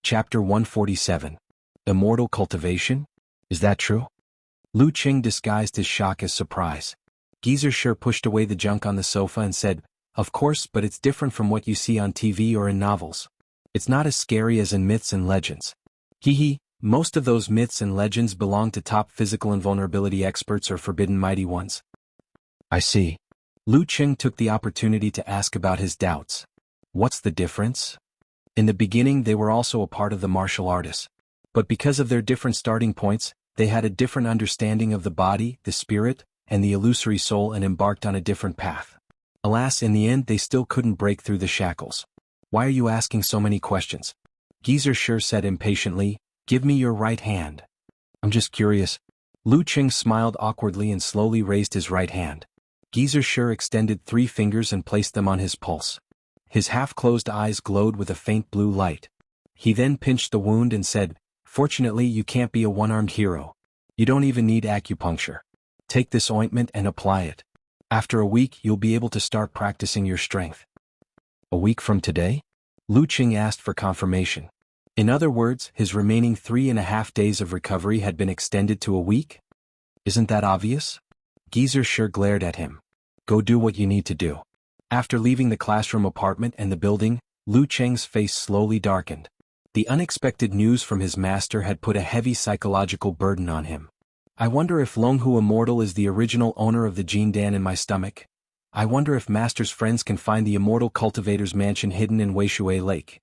Chapter 147. Immortal Cultivation? Is that true? Lu Qing disguised his shock as surprise. Geezer sure pushed away the junk on the sofa and said, "Of course, but it's different from what you see on TV or in novels. It's not as scary as in myths and legends. Hee, most of those myths and legends belong to top physical invulnerability experts or forbidden mighty ones." I see. Lu Qing took the opportunity to ask about his doubts. What's the difference? In the beginning they were also a part of the martial artists. But because of their different starting points, they had a different understanding of the body, the spirit, and the illusory soul and embarked on a different path. Alas, in the end they still couldn't break through the shackles. Why are you asking so many questions? Geezer sure said impatiently, "Give me your right hand." I'm just curious. Lu Qing smiled awkwardly and slowly raised his right hand. Geezer sure extended 3 fingers and placed them on his pulse. His half-closed eyes glowed with a faint blue light. He then pinched the wound and said, "Fortunately you can't be a one-armed hero. You don't even need acupuncture. Take this ointment and apply it. After a week you'll be able to start practicing your strength." A week from today? Lu Qing asked for confirmation. In other words, his remaining 3.5 days of recovery had been extended to a week? Isn't that obvious? Geezer sure glared at him. Go do what you need to do. After leaving the classroom apartment and the building, Lu Qing's face slowly darkened. The unexpected news from his master had put a heavy psychological burden on him. I wonder if Longhu Immortal is the original owner of the Jindan in my stomach. I wonder if Master's friends can find the Immortal Cultivator's mansion hidden in Weishui Lake.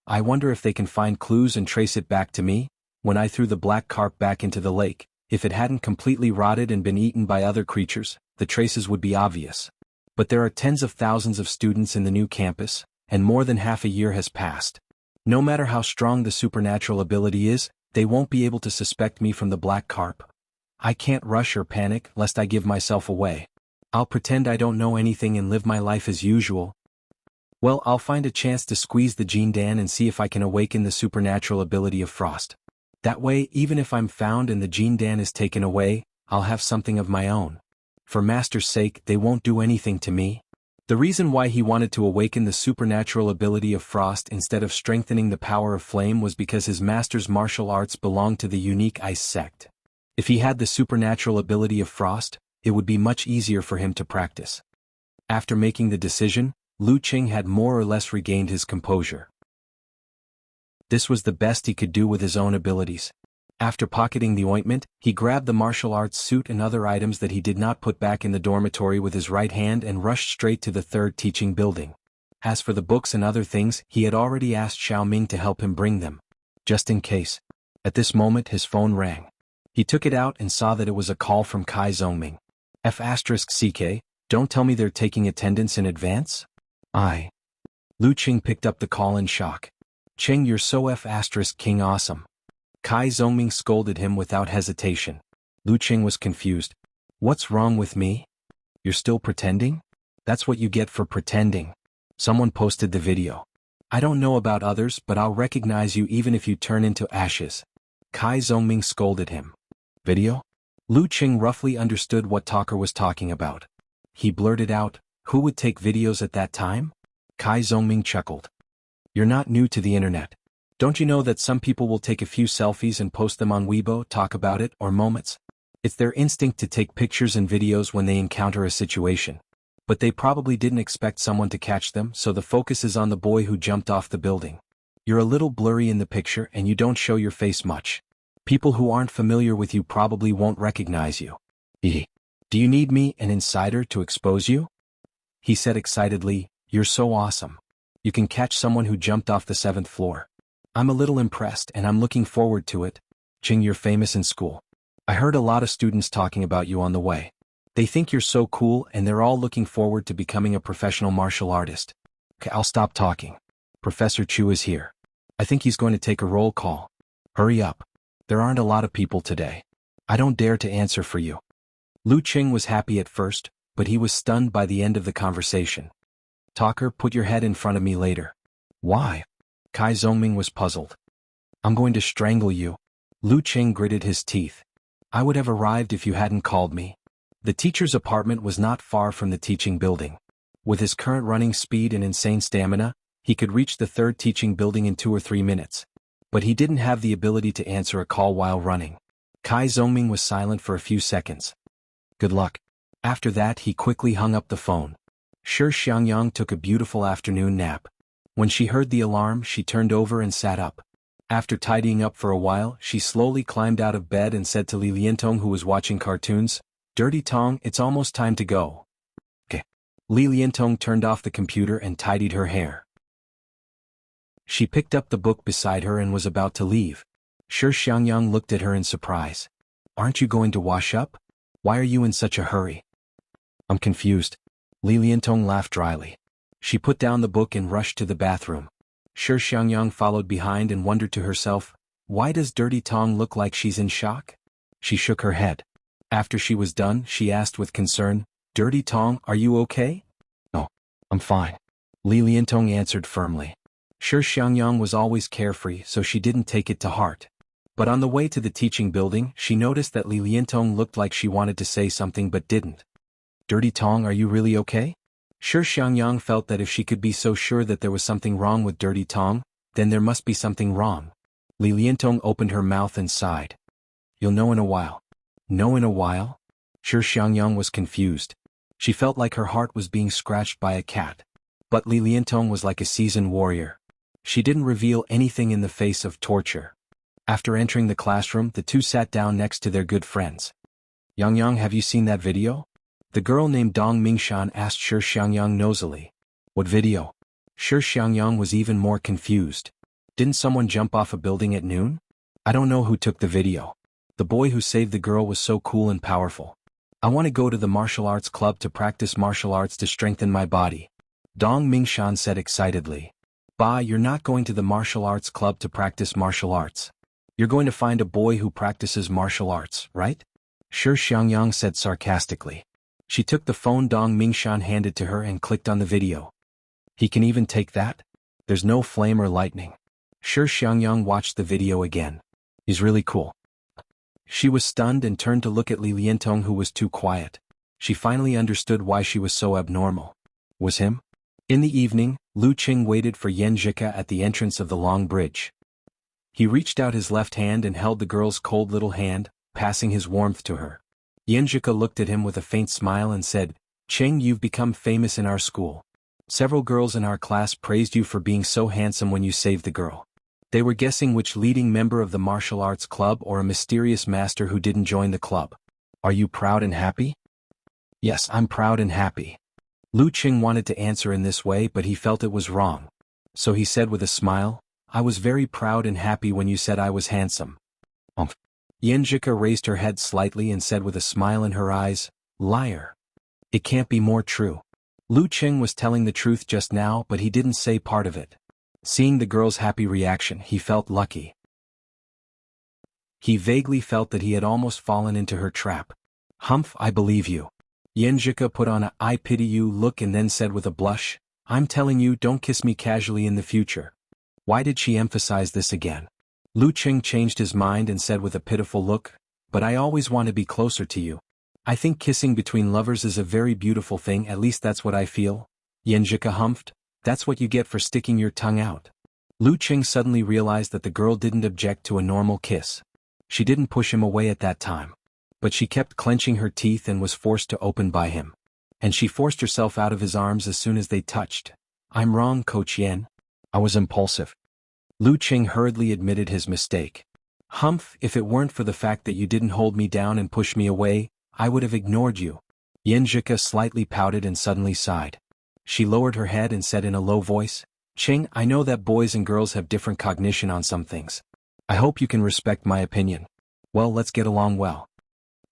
I wonder if they can find clues and trace it back to me. When I threw the black carp back into the lake, if it hadn't completely rotted and been eaten by other creatures, the traces would be obvious. But there are tens of thousands of students in the new campus, and more than half a year has passed. No matter how strong the supernatural ability is, they won't be able to suspect me from the black carp. I can't rush or panic lest I give myself away. I'll pretend I don't know anything and live my life as usual. Well, I'll find a chance to squeeze the Jindan and see if I can awaken the supernatural ability of frost. That way, even if I'm found and the Jindan is taken away, I'll have something of my own. For Master's sake, they won't do anything to me. The reason why he wanted to awaken the supernatural ability of frost instead of strengthening the power of flame was because his master's martial arts belonged to the unique ice sect. If he had the supernatural ability of frost, it would be much easier for him to practice. After making the decision, Lu Qing had more or less regained his composure. This was the best he could do with his own abilities. After pocketing the ointment, he grabbed the martial arts suit and other items that he did not put back in the dormitory with his right hand and rushed straight to the 3rd teaching building. As for the books and other things, he had already asked Xiaoming to help him bring them, just in case. At this moment his phone rang. He took it out and saw that it was a call from Kai Zongming. F***CK, don't tell me they're taking attendance in advance? Lu Qing picked up the call in shock. Qing, you're so F***king awesome. Kai Zongming scolded him without hesitation. Lu Qing was confused. What's wrong with me? You're still pretending? That's what you get for pretending. Someone posted the video. I don't know about others, but I'll recognize you even if you turn into ashes. Kai Zongming scolded him. Video? Lu Qing roughly understood what talker was talking about. He blurted out, who would take videos at that time? Kai Zongming chuckled. You're not new to the internet. Don't you know that some people will take a few selfies and post them on Weibo, talk about it, or moments? It's their instinct to take pictures and videos when they encounter a situation. But they probably didn't expect someone to catch them, so the focus is on the boy who jumped off the building. You're a little blurry in the picture and you don't show your face much. People who aren't familiar with you probably won't recognize you. Do you need me, an insider, to expose you? He said excitedly, you're so awesome. You can catch someone who jumped off the 7th floor. I'm a little impressed and I'm looking forward to it. Qing, you're famous in school. I heard a lot of students talking about you on the way. They think you're so cool and they're all looking forward to becoming a professional martial artist. Okay, I'll stop talking. Professor Chu is here. I think he's going to take a roll call. Hurry up. There aren't a lot of people today. I don't dare to answer for you. Lu Qing was happy at first, but he was stunned by the end of the conversation. Talker, put your head in front of me later. Why? Kai Zongming was puzzled. I'm going to strangle you. Lu Qing gritted his teeth. I would have arrived if you hadn't called me. The teacher's apartment was not far from the teaching building. With his current running speed and insane stamina, he could reach the 3rd teaching building in 2 or 3 minutes. But he didn't have the ability to answer a call while running. Kai Zongming was silent for a few seconds. Good luck. After that he quickly hung up the phone. Shi Xiangyang took a beautiful afternoon nap. When she heard the alarm she turned over and sat up. After tidying up for a while she slowly climbed out of bed and said to Li Liantong, who was watching cartoons, "Dirty Tong, it's almost time to go." Okay. Li Liantong turned off the computer and tidied her hair. She picked up the book beside her and was about to leave. Shi Xiangyang looked at her in surprise. "Aren't you going to wash up? Why are you in such a hurry?" "I'm confused." Li Liantong laughed dryly. She put down the book and rushed to the bathroom. Shi Xiangyang followed behind and wondered to herself, why does Dirty Tong look like she's in shock? She shook her head. After she was done, she asked with concern, "Dirty Tong, are you okay?" "No, I'm fine," Li Liantong answered firmly. Shi Xiangyang was always carefree, so she didn't take it to heart. But on the way to the teaching building, she noticed that Li Liantong looked like she wanted to say something but didn't. "Dirty Tong, are you really okay?" Shi Xiangyang felt that if she could be so sure that there was something wrong with Dirty Tong, then there must be something wrong. Li Liantong opened her mouth and sighed. "You'll know in a while." "Know in a while?" Shi Xiangyang was confused. She felt like her heart was being scratched by a cat. But Li Liantong was like a seasoned warrior. She didn't reveal anything in the face of torture. After entering the classroom, the two sat down next to their good friends. "Yang, have you seen that video?" The girl named Dong Mingshan asked Shi Xiangyang nosily. "What video?" Shi Xiangyang was even more confused. "Didn't someone jump off a building at noon?" "I don't know who took the video. The boy who saved the girl was so cool and powerful. I want to go to the martial arts club to practice martial arts to strengthen my body," Dong Mingshan said excitedly. "Bah, you're not going to the martial arts club to practice martial arts. You're going to find a boy who practices martial arts, right?" Shi Xiangyang said sarcastically. She took the phone Dong Mingshan handed to her and clicked on the video. "He can even take that? There's no flame or lightning." Shi Xiangyang watched the video again. "He's really cool." She was stunned and turned to look at Li Liantong, who was too quiet. She finally understood why she was so abnormal. Was him? In the evening, Lu Qing waited for Yan Zhika at the entrance of the long bridge. He reached out his left hand and held the girl's cold little hand, passing his warmth to her. Yan Zhika looked at him with a faint smile and said, "Qing, you've become famous in our school. Several girls in our class praised you for being so handsome when you saved the girl. They were guessing which leading member of the martial arts club or a mysterious master who didn't join the club. Are you proud and happy?" "Yes, I'm proud and happy." Lu Qing wanted to answer in this way, but he felt it was wrong. So he said with a smile, "I was very proud and happy when you said I was handsome." Yan Zhika raised her head slightly and said with a smile in her eyes, "Liar. It can't be more true." Lu Qing was telling the truth just now, but he didn't say part of it. Seeing the girl's happy reaction, he felt lucky. He vaguely felt that he had almost fallen into her trap. "Humph, I believe you." Yan Zhika put on a "I pity you" look and then said with a blush, "I'm telling you, don't kiss me casually in the future." Why did she emphasize this again? Lu Qing changed his mind and said with a pitiful look, "But I always want to be closer to you. I think kissing between lovers is a very beautiful thing, at least that's what I feel." Yan Zhika humphed, "That's what you get for sticking your tongue out." Lu Qing suddenly realized that the girl didn't object to a normal kiss. She didn't push him away at that time. But she kept clenching her teeth and was forced to open by him. And she forced herself out of his arms as soon as they touched. "I'm wrong, Coach Yan. I was impulsive." Lu Qing hurriedly admitted his mistake. "Humph, if it weren't for the fact that you didn't hold me down and push me away, I would have ignored you." Yan Zhika slightly pouted and suddenly sighed. She lowered her head and said in a low voice, "Qing, I know that boys and girls have different cognition on some things. I hope you can respect my opinion. Well, let's get along well."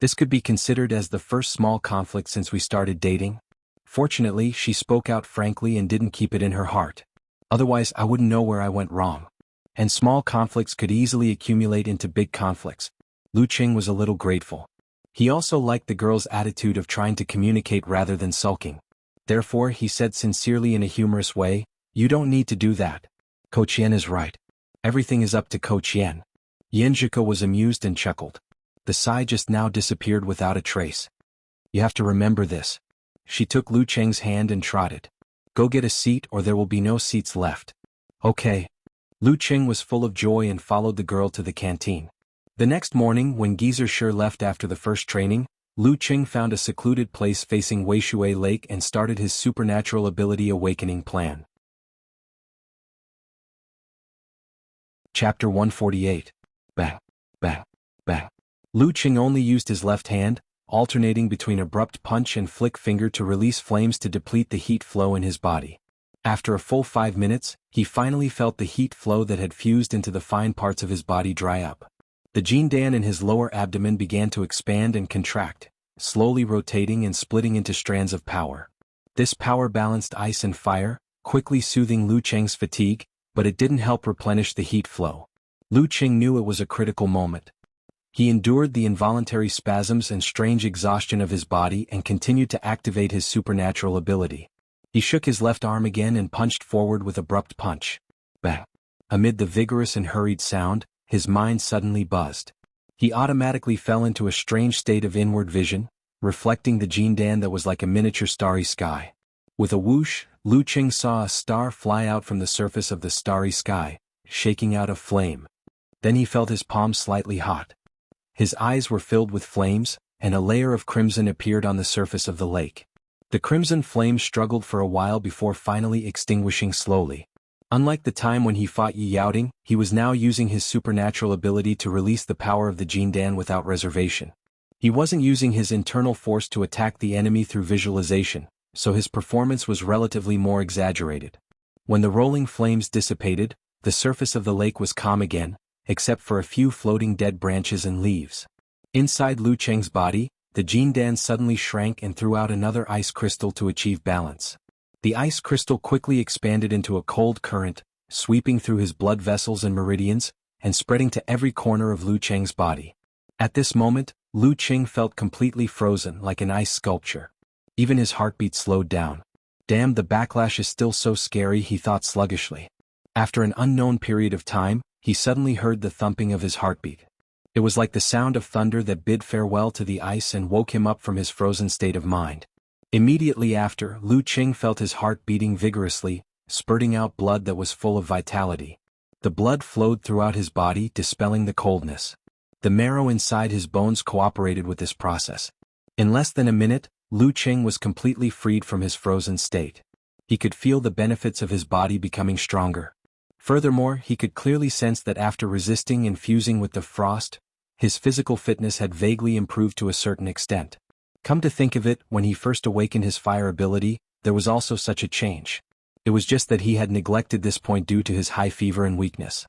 This could be considered as the first small conflict since we started dating. Fortunately, she spoke out frankly and didn't keep it in her heart. Otherwise, I wouldn't know where I went wrong. And small conflicts could easily accumulate into big conflicts. Lu Qing was a little grateful. He also liked the girl's attitude of trying to communicate rather than sulking. Therefore, he said sincerely in a humorous way, "You don't need to do that. Coach Yan is right. Everything is up to Coach Yan." Yan Zhika was amused and chuckled. The sigh just now disappeared without a trace. "You have to remember this." She took Lu Qing's hand and trotted. "Go get a seat or there will be no seats left." "Okay." Lu Qing was full of joy and followed the girl to the canteen. The next morning, when Geezer Shi left after the first training, Lu Qing found a secluded place facing Weishui Lake and started his supernatural ability awakening plan. Chapter 148. Bang, bang, bang. Lu Qing only used his left hand, alternating between abrupt punch and flick finger to release flames to deplete the heat flow in his body. After a full 5 minutes, he finally felt the heat flow that had fused into the fine parts of his body dry up. The Jindan in his lower abdomen began to expand and contract, slowly rotating and splitting into strands of power. This power balanced ice and fire, quickly soothing Lu Qing's fatigue, but it didn't help replenish the heat flow. Lu Qing knew it was a critical moment. He endured the involuntary spasms and strange exhaustion of his body and continued to activate his supernatural ability. He shook his left arm again and punched forward with abrupt punch. Bang! Amid the vigorous and hurried sound, his mind suddenly buzzed. He automatically fell into a strange state of inward vision, reflecting the Jindan that was like a miniature starry sky. With a whoosh, Lu Qing saw a star fly out from the surface of the starry sky, shaking out a flame. Then he felt his palms slightly hot. His eyes were filled with flames, and a layer of crimson appeared on the surface of the lake. The crimson flame struggled for a while before finally extinguishing slowly. Unlike the time when he fought Yi Yaoting, he was now using his supernatural ability to release the power of the Jindan without reservation. He wasn't using his internal force to attack the enemy through visualization, so his performance was relatively more exaggerated. When the rolling flames dissipated, the surface of the lake was calm again, except for a few floating dead branches and leaves. Inside Lu Qing's body, the Jindan suddenly shrank and threw out another ice crystal to achieve balance. The ice crystal quickly expanded into a cold current, sweeping through his blood vessels and meridians, and spreading to every corner of Lu Qing's body. At this moment, Lu Qing felt completely frozen like an ice sculpture. Even his heartbeat slowed down. Damn, the backlash is still so scary, he thought sluggishly. After an unknown period of time, he suddenly heard the thumping of his heartbeat. It was like the sound of thunder that bid farewell to the ice and woke him up from his frozen state of mind. Immediately after, Lu Qing felt his heart beating vigorously, spurting out blood that was full of vitality. The blood flowed throughout his body, dispelling the coldness. The marrow inside his bones cooperated with this process. In less than a minute, Lu Qing was completely freed from his frozen state. He could feel the benefits of his body becoming stronger. Furthermore, he could clearly sense that after resisting and fusing with the frost, his physical fitness had vaguely improved to a certain extent. Come to think of it, when he first awakened his fire ability, there was also such a change. It was just that he had neglected this point due to his high fever and weakness.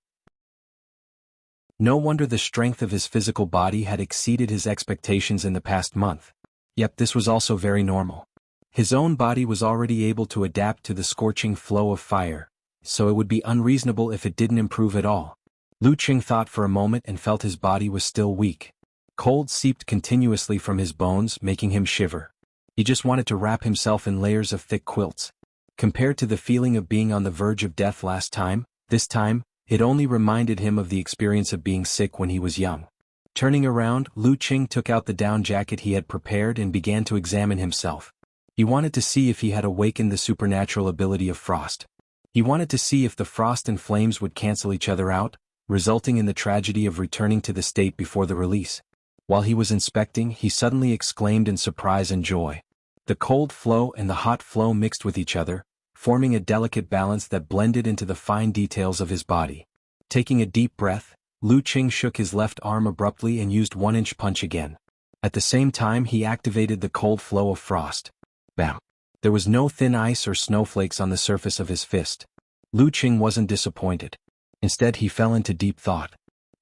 No wonder the strength of his physical body had exceeded his expectations in the past month. Yep, this was also very normal. His own body was already able to adapt to the scorching flow of fire, so it would be unreasonable if it didn't improve at all. Lu Qing thought for a moment and felt his body was still weak. Cold seeped continuously from his bones, making him shiver. He just wanted to wrap himself in layers of thick quilts. Compared to the feeling of being on the verge of death last time, this time, it only reminded him of the experience of being sick when he was young. Turning around, Lu Qing took out the down jacket he had prepared and began to examine himself. He wanted to see if he had awakened the supernatural ability of frost. He wanted to see if the frost and flames would cancel each other out, resulting in the tragedy of returning to the state before the release. While he was inspecting, he suddenly exclaimed in surprise and joy. The cold flow and the hot flow mixed with each other, forming a delicate balance that blended into the fine details of his body. Taking a deep breath, Lu Qing shook his left arm abruptly and used 1-inch punch again. At the same time, he activated the cold flow of frost. Bam! There was no thin ice or snowflakes on the surface of his fist. Lu Qing wasn't disappointed. Instead, he fell into deep thought.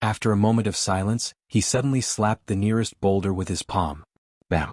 After a moment of silence, he suddenly slapped the nearest boulder with his palm. Bam!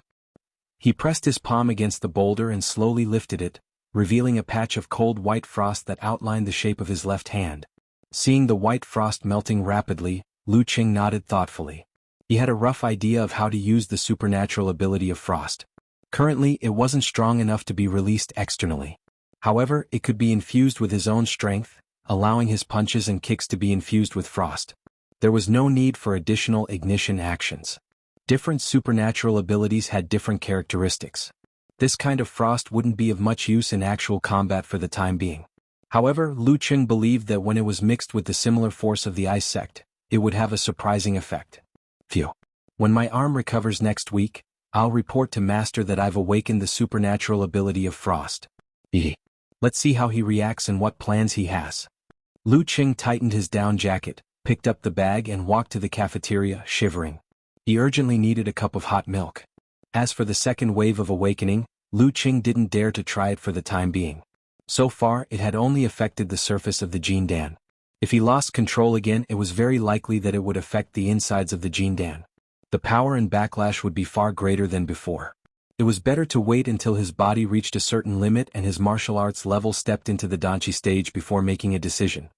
He pressed his palm against the boulder and slowly lifted it, revealing a patch of cold white frost that outlined the shape of his left hand. Seeing the white frost melting rapidly, Lu Qing nodded thoughtfully. He had a rough idea of how to use the supernatural ability of frost. Currently, it wasn't strong enough to be released externally. However, it could be infused with his own strength, allowing his punches and kicks to be infused with frost. There was no need for additional ignition actions. Different supernatural abilities had different characteristics. This kind of frost wouldn't be of much use in actual combat for the time being. However, Lu Qing believed that when it was mixed with the similar force of the ice sect, it would have a surprising effect. Phew. When my arm recovers next week, I'll report to Master that I've awakened the supernatural ability of frost. Let's see how he reacts and what plans he has. Lu Qing tightened his down jacket, picked up the bag and walked to the cafeteria, shivering. He urgently needed a cup of hot milk. As for the second wave of awakening, Lu Qing didn't dare to try it for the time being. So far, it had only affected the surface of the Jindan. If he lost control again, it was very likely that it would affect the insides of the Jindan. The power and backlash would be far greater than before. It was better to wait until his body reached a certain limit and his martial arts level stepped into the Danchi stage before making a decision.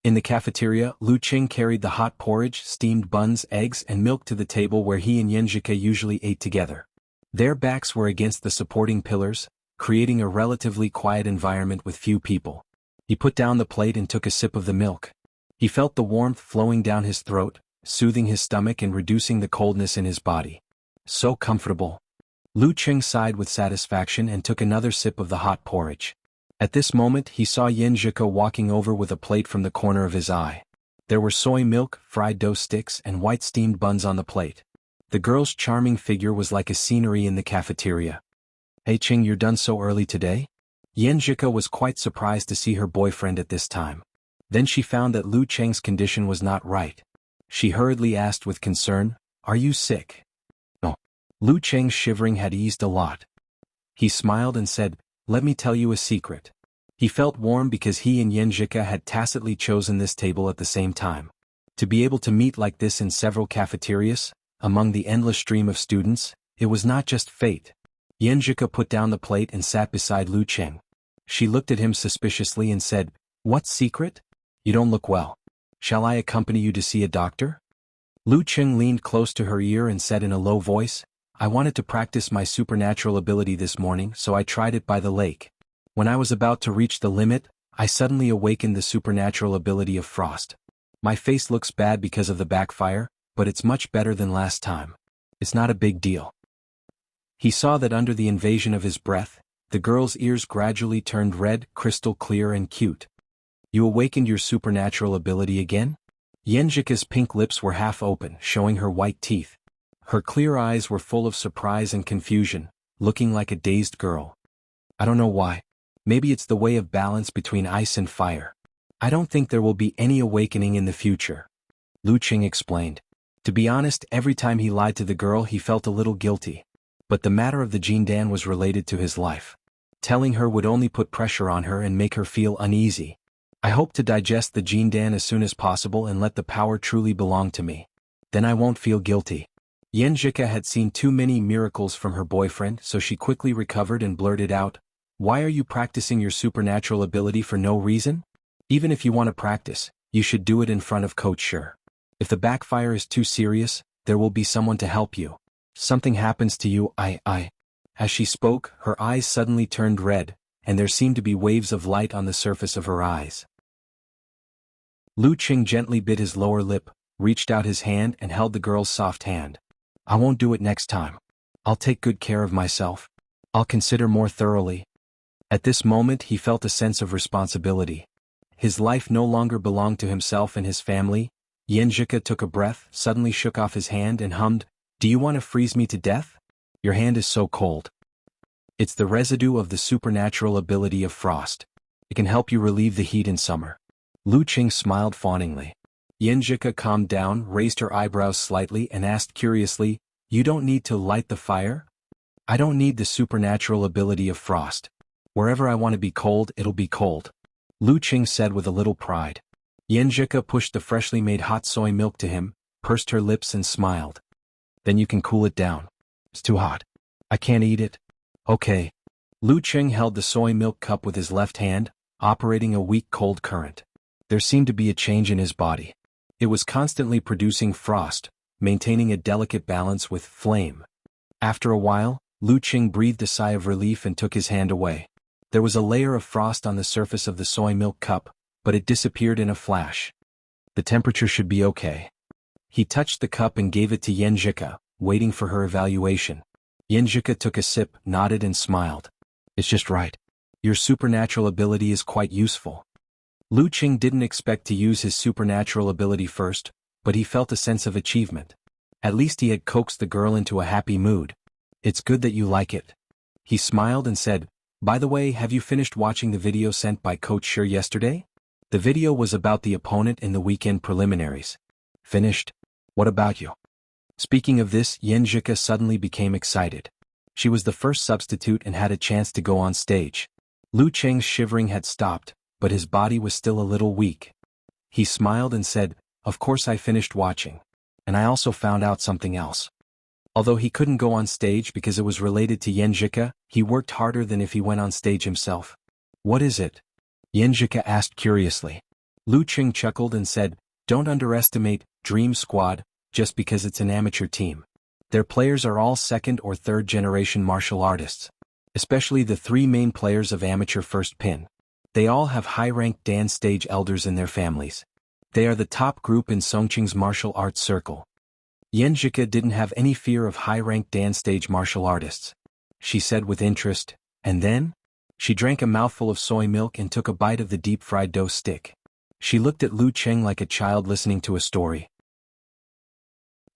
In the cafeteria, Lu Qing carried the hot porridge, steamed buns, eggs, and milk to the table where he and Yanjika usually ate together. Their backs were against the supporting pillars, creating a relatively quiet environment with few people. He put down the plate and took a sip of the milk. He felt the warmth flowing down his throat, soothing his stomach and reducing the coldness in his body. So comfortable. Lu Qing sighed with satisfaction and took another sip of the hot porridge. At this moment he saw Yanjika walking over with a plate from the corner of his eye. There were soy milk, fried dough sticks, and white steamed buns on the plate. The girl's charming figure was like a scenery in the cafeteria. "Hey Qing, you're done so early today?" Yanjika was quite surprised to see her boyfriend at this time. Then she found that Lu Qing's condition was not right. She hurriedly asked with concern, "Are you sick?" "No." Lu Qing's shivering had eased a lot. He smiled and said, "Let me tell you a secret." He felt warm because he and Yanjika had tacitly chosen this table at the same time. To be able to meet like this in several cafeterias, among the endless stream of students, it was not just fate. Yanjika put down the plate and sat beside Lu Qing. She looked at him suspiciously and said, "What secret? You don't look well. Shall I accompany you to see a doctor?" Lu Qing leaned close to her ear and said in a low voice, "I wanted to practice my supernatural ability this morning, so I tried it by the lake. When I was about to reach the limit, I suddenly awakened the supernatural ability of frost. My face looks bad because of the backfire, but it's much better than last time. It's not a big deal." He saw that under the invasion of his breath, the girl's ears gradually turned red, crystal clear and cute. "You awakened your supernatural ability again?" Yanjika's pink lips were half open, showing her white teeth. Her clear eyes were full of surprise and confusion, looking like a dazed girl. "I don't know why. Maybe it's the way of balance between ice and fire. I don't think there will be any awakening in the future," Lu Qing explained. To be honest, every time he lied to the girl he felt a little guilty. But the matter of the Jindan was related to his life. Telling her would only put pressure on her and make her feel uneasy. "I hope to digest the Jindan as soon as possible and let the power truly belong to me. Then I won't feel guilty." Yanjika had seen too many miracles from her boyfriend, so she quickly recovered and blurted out, "Why are you practicing your supernatural ability for no reason? Even if you want to practice, you should do it in front of Coach Sure. If the backfire is too serious, there will be someone to help you. Something happens to you, I. As she spoke, her eyes suddenly turned red, and there seemed to be waves of light on the surface of her eyes. Lu Qing gently bit his lower lip, reached out his hand and held the girl's soft hand. "I won't do it next time. I'll take good care of myself. I'll consider more thoroughly." At this moment he felt a sense of responsibility. His life no longer belonged to himself and his family. Yanjika took a breath, suddenly shook off his hand and hummed, "Do you want to freeze me to death? Your hand is so cold." "It's the residue of the supernatural ability of frost. It can help you relieve the heat in summer." Lu Qing smiled fawningly. Yanjika calmed down, raised her eyebrows slightly and asked curiously, "You don't need to light the fire?" "I don't need the supernatural ability of frost. Wherever I want to be cold, it'll be cold," Lu Qing said with a little pride. Yanjika pushed the freshly made hot soy milk to him, pursed her lips and smiled. "Then you can cool it down. It's too hot. I can't eat it." "Okay." Lu Qing held the soy milk cup with his left hand, operating a weak cold current. There seemed to be a change in his body. It was constantly producing frost, maintaining a delicate balance with flame. After a while, Lu Qing breathed a sigh of relief and took his hand away. There was a layer of frost on the surface of the soy milk cup, but it disappeared in a flash. The temperature should be okay. He touched the cup and gave it to Yanjika, waiting for her evaluation. Yanjika took a sip, nodded and smiled. "It's just right." Your supernatural ability is quite useful. Lu Qing didn't expect to use his supernatural ability first, but he felt a sense of achievement. At least he had coaxed the girl into a happy mood. It's good that you like it. He smiled and said, by the way, have you finished watching the video sent by Coach Shi yesterday? The video was about the opponent in the weekend preliminaries. Finished? What about you? Speaking of this, Yan Zhika suddenly became excited. She was the first substitute and had a chance to go on stage. Lu Qing's shivering had stopped, but his body was still a little weak. He smiled and said, of course I finished watching. And I also found out something else. Although he couldn't go on stage because it was related to Yan Zhika, he worked harder than if he went on stage himself. What is it? Yan Zhika asked curiously. Lu Qing chuckled and said, don't underestimate Dream Squad just because it's an amateur team. Their players are all second or third generation martial artists. Especially the three main players of amateur first pin. They all have high-ranked dance stage elders in their families. They are the top group in Songqing's martial arts circle. Yan Zhika didn't have any fear of high-ranked dance stage martial artists. She said with interest, and then? She drank a mouthful of soy milk and took a bite of the deep-fried dough stick. She looked at Lu Qing like a child listening to a story.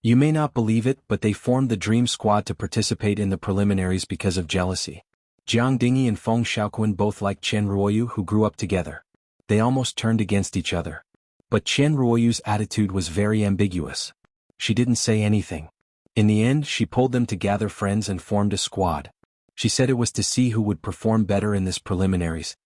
You may not believe it, but they formed the Dream Squad to participate in the preliminaries because of jealousy. Jiang Dingy and Feng Xiaoquan both liked Chen Ruoyu, who grew up together. They almost turned against each other. But Chen Ruoyu's attitude was very ambiguous. She didn't say anything. In the end, she pulled them to gather friends and formed a squad. She said it was to see who would perform better in this preliminaries.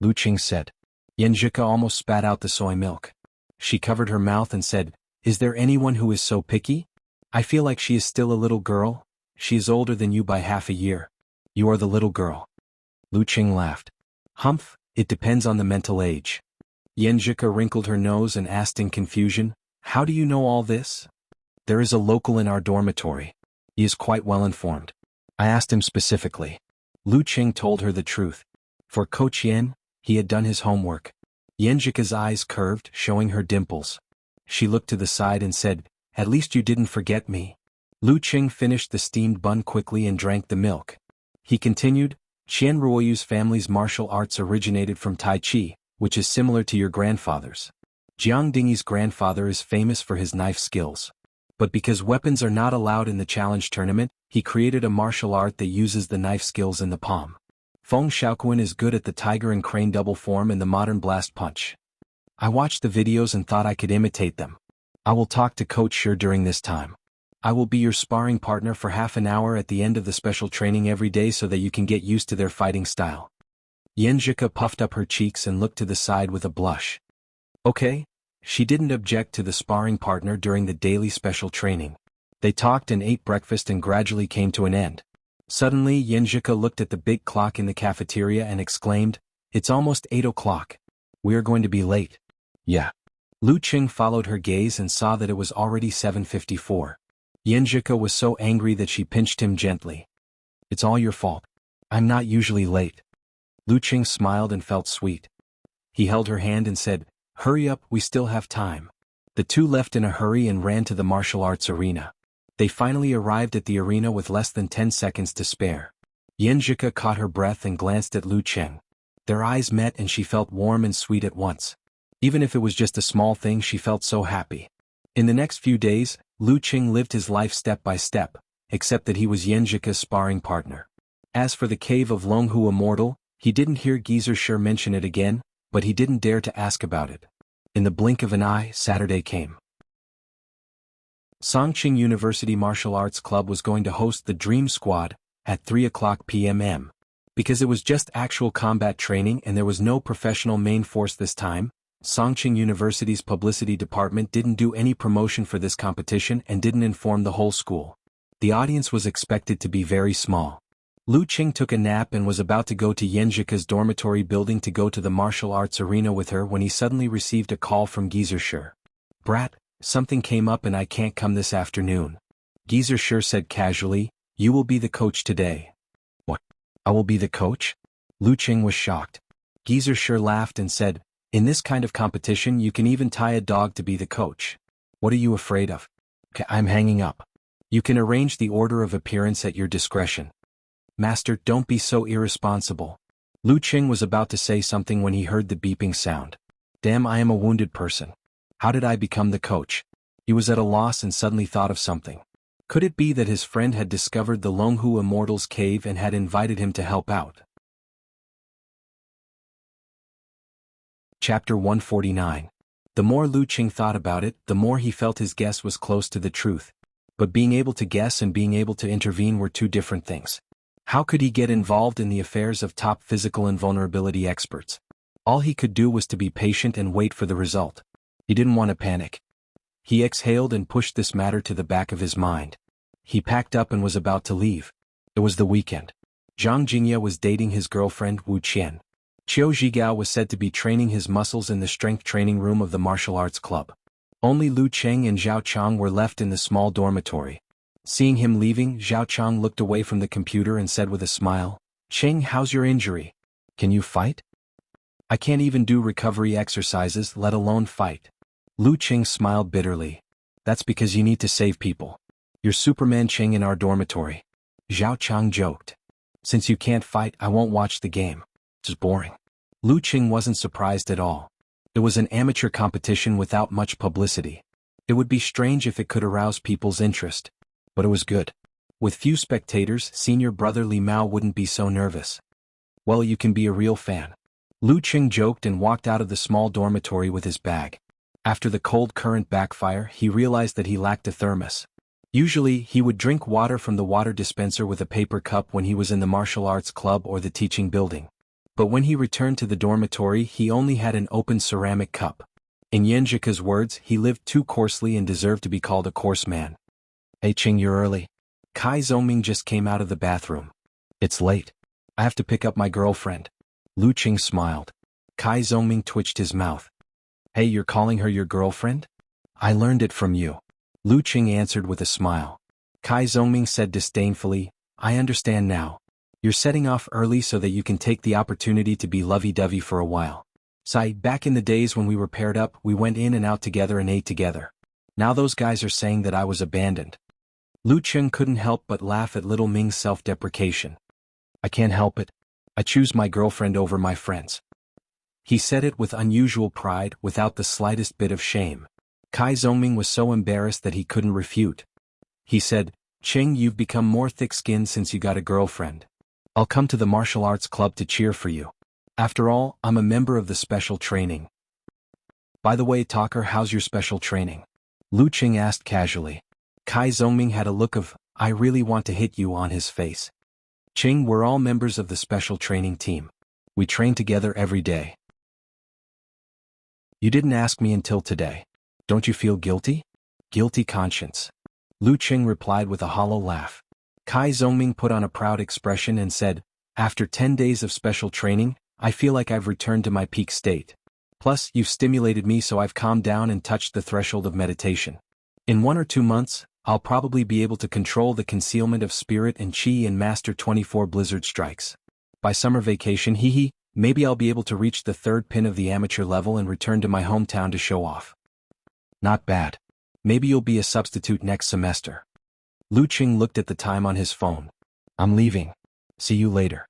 Lu Qing said. Yan Zhika almost spat out the soy milk. She covered her mouth and said, is there anyone who is so picky? I feel like she is still a little girl. She is older than you by half a year. You are the little girl. Lu Qing laughed. Humph, it depends on the mental age. Yan Zhika wrinkled her nose and asked in confusion, how do you know all this? There is a local in our dormitory. He is quite well informed. I asked him specifically. Lu Qing told her the truth. For Coach Yan, he had done his homework. Yan Zhika's eyes curved, showing her dimples. She looked to the side and said, at least you didn't forget me. Lu Qing finished the steamed bun quickly and drank the milk. He continued, Chen Ruoyu's family's martial arts originated from Tai Chi, which is similar to your grandfather's. Jiang Dingy's grandfather is famous for his knife skills. But because weapons are not allowed in the challenge tournament, he created a martial art that uses the knife skills in the palm. Feng Xiaoquan is good at the tiger and crane double form and the modern blast punch. I watched the videos and thought I could imitate them. I will talk to Coach Shi during this time. I will be your sparring partner for half an hour at the end of the special training every day so that you can get used to their fighting style. Yan Zhika puffed up her cheeks and looked to the side with a blush. Okay. She didn't object to the sparring partner during the daily special training. They talked and ate breakfast and gradually came to an end. Suddenly Yan Zhika looked at the big clock in the cafeteria and exclaimed, it's almost 8 o'clock. We are going to be late. Yeah. Lu Qing followed her gaze and saw that it was already 7:54. Yan Zhika was so angry that she pinched him gently. It's all your fault. I'm not usually late. Lu Qing smiled and felt sweet. He held her hand and said, hurry up, we still have time. The two left in a hurry and ran to the martial arts arena. They finally arrived at the arena with less than 10 seconds to spare. Yan Zhika caught her breath and glanced at Lu Qing. Their eyes met and she felt warm and sweet at once. Even if it was just a small thing, she felt so happy. In the next few days, Lu Qing lived his life step by step, except that he was Yan Zhika's sparring partner. As for the cave of Longhu Immortal, he didn't hear Geezer Shi mention it again, but he didn't dare to ask about it. In the blink of an eye, Saturday came. Songqing University Martial Arts Club was going to host the Dream Squad at 3:00 p.m. Because it was just actual combat training and there was no professional main force this time, Songqing University's publicity department didn't do any promotion for this competition and didn't inform the whole school. The audience was expected to be very small. Lu Qing took a nap and was about to go to Yan Zhika's dormitory building to go to the martial arts arena with her when he suddenly received a call from Geezer Shi. Brat, something came up and I can't come this afternoon. Geezer Shi said casually, you will be the coach today. What? I will be the coach? Lu Qing was shocked. Geezer Shi laughed and said, in this kind of competition you can even tie a dog to be the coach. What are you afraid of? I'm hanging up. You can arrange the order of appearance at your discretion. Master, don't be so irresponsible. Lu Qing was about to say something when he heard the beeping sound. Damn, I am a wounded person. How did I become the coach? He was at a loss and suddenly thought of something. Could it be that his friend had discovered the Longhu Immortal's cave and had invited him to help out? Chapter 149. The more Lu Qing thought about it, the more he felt his guess was close to the truth. But being able to guess and being able to intervene were two different things. How could he get involved in the affairs of top physical invulnerability experts? All he could do was to be patient and wait for the result. He didn't want to panic. He exhaled and pushed this matter to the back of his mind. He packed up and was about to leave. It was the weekend. Zhang Jingya was dating his girlfriend Wu Qian. Qiu Zhigao was said to be training his muscles in the strength training room of the martial arts club. Only Lu Cheng and Zhao Chang were left in the small dormitory. Seeing him leaving, Zhao Chang looked away from the computer and said with a smile, "Cheng, how's your injury? Can you fight?" "I can't even do recovery exercises, let alone fight." Lu Cheng smiled bitterly. "That's because you need to save people. You're Superman Cheng in our dormitory." Zhao Chang joked. "Since you can't fight, I won't watch the game. It's boring." Lu Cheng wasn't surprised at all. It was an amateur competition without much publicity. It would be strange if it could arouse people's interest. But it was good. With few spectators, senior brother Li Mao wouldn't be so nervous. "Well, you can be a real fan." Lu Cheng joked and walked out of the small dormitory with his bag. After the cold current backfire, he realized that he lacked a thermos. Usually, he would drink water from the water dispenser with a paper cup when he was in the martial arts club or the teaching building. But when he returned to the dormitory, he only had an open ceramic cup. In Yenjika's words, he lived too coarsely and deserved to be called a coarse man. "Hey Ching, you're early." Kai Zongming just came out of the bathroom. "It's late. I have to pick up my girlfriend." Lu Ching smiled. Kai Zongming twitched his mouth. "Hey, you're calling her your girlfriend?" "I learned it from you." Lu Ching answered with a smile. Kai Zongming said disdainfully, "I understand now. You're setting off early so that you can take the opportunity to be lovey-dovey for a while. Sai, back in the days when we were paired up, we went in and out together and ate together. Now those guys are saying that I was abandoned." Lu Cheng couldn't help but laugh at little Ming's self-deprecation. "I can't help it. I choose my girlfriend over my friends." He said it with unusual pride, without the slightest bit of shame. Kai Zongming was so embarrassed that he couldn't refute. He said, "Cheng, you've become more thick-skinned since you got a girlfriend. I'll come to the martial arts club to cheer for you. After all, I'm a member of the special training." "By the way, Talker, how's your special training?" Lu Cheng asked casually. Kai Zongming had a look of, "I really want to hit you" on his face. "Cheng, we're all members of the special training team. We train together every day." "You didn't ask me until today. Don't you feel guilty?" "Guilty conscience." Lu Cheng replied with a hollow laugh. Kai Zongming put on a proud expression and said, "After 10 days of special training, I feel like I've returned to my peak state. Plus, you've stimulated me so I've calmed down and touched the threshold of meditation. In 1 or 2 months, I'll probably be able to control the concealment of spirit and chi and master 24 blizzard strikes. By summer vacation, maybe I'll be able to reach the 3rd pin of the amateur level and return to my hometown to show off." "Not bad. Maybe you'll be a substitute next semester." Lu Cheng looked at the time on his phone. "I'm leaving. See you later."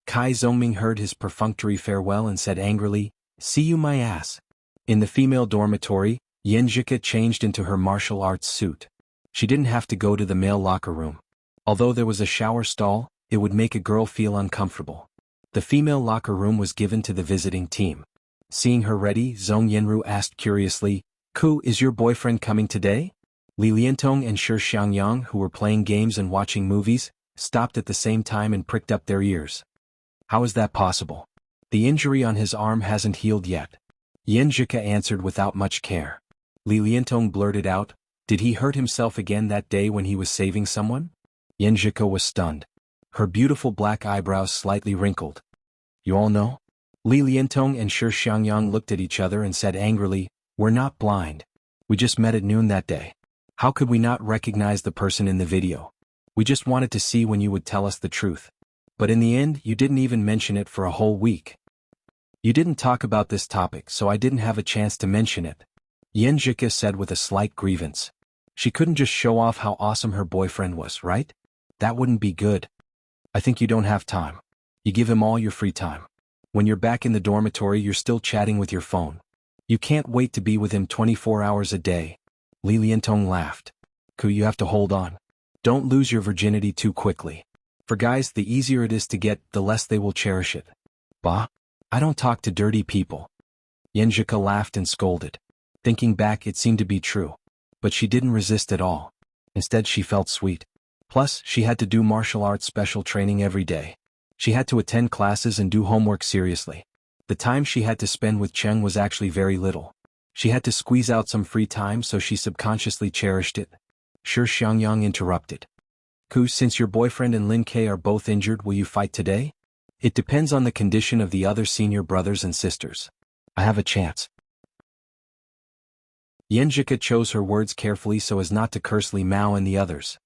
Kai Zongming heard his perfunctory farewell and said angrily, "See you my ass." In the female dormitory, Yenjika changed into her martial arts suit. She didn't have to go to the male locker room. Although there was a shower stall, it would make a girl feel uncomfortable. The female locker room was given to the visiting team. Seeing her ready, Zhong Yenru asked curiously, "Ku, is your boyfriend coming today?" Li Liantong and Shi Xiangyang, who were playing games and watching movies, stopped at the same time and pricked up their ears. "How is that possible? The injury on his arm hasn't healed yet." Yenjika answered without much care. Li Liantong blurted out, "Did he hurt himself again that day when he was saving someone?" Yenjika was stunned. Her beautiful black eyebrows slightly wrinkled. "You all know?" Li Liantong and Shi Xiangyang looked at each other and said angrily, "We're not blind. We just met at noon that day. How could we not recognize the person in the video? We just wanted to see when you would tell us the truth. But in the end, you didn't even mention it for a whole week." "You didn't talk about this topic, so I didn't have a chance to mention it," Yenjika said with a slight grievance. She couldn't just show off how awesome her boyfriend was, right? That wouldn't be good. "I think you don't have time." You give him all your free time. When you're back in the dormitory, you're still chatting with your phone. You can't wait to be with him 24 hours a day. Li Liantong laughed. Ku, you have to hold on. Don't lose your virginity too quickly. For guys, the easier it is to get, the less they will cherish it. Bah? I don't talk to dirty people. Yenjika laughed and scolded. Thinking back, it seemed to be true. But she didn't resist at all. Instead, she felt sweet. Plus, she had to do martial arts special training every day. She had to attend classes and do homework seriously. The time she had to spend with Cheng was actually very little. She had to squeeze out some free time, so she subconsciously cherished it. Shi Xiangyang interrupted. Ku, since your boyfriend and Lin Ke are both injured, will you fight today? It depends on the condition of the other senior brothers and sisters. I have a chance. Yenjika chose her words carefully so as not to curse Li Mao and the others.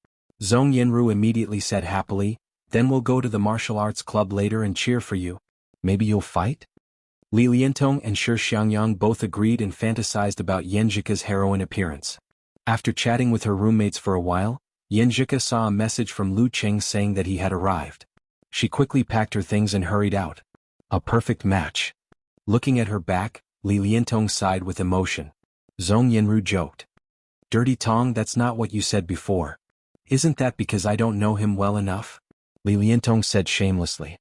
Zhong Yenru immediately said happily, then we'll go to the martial arts club later and cheer for you. Maybe you'll fight? Li Liantong and Shi Xiangyang both agreed and fantasized about Yenjika's heroine appearance. After chatting with her roommates for a while, Yenjika saw a message from Lu Qing saying that he had arrived. She quickly packed her things and hurried out. A perfect match. Looking at her back, Li Liantong sighed with emotion. Zhong Yenru joked. Dirty Tong, that's not what you said before. Isn't that because I don't know him well enough? Li Liantong said shamelessly.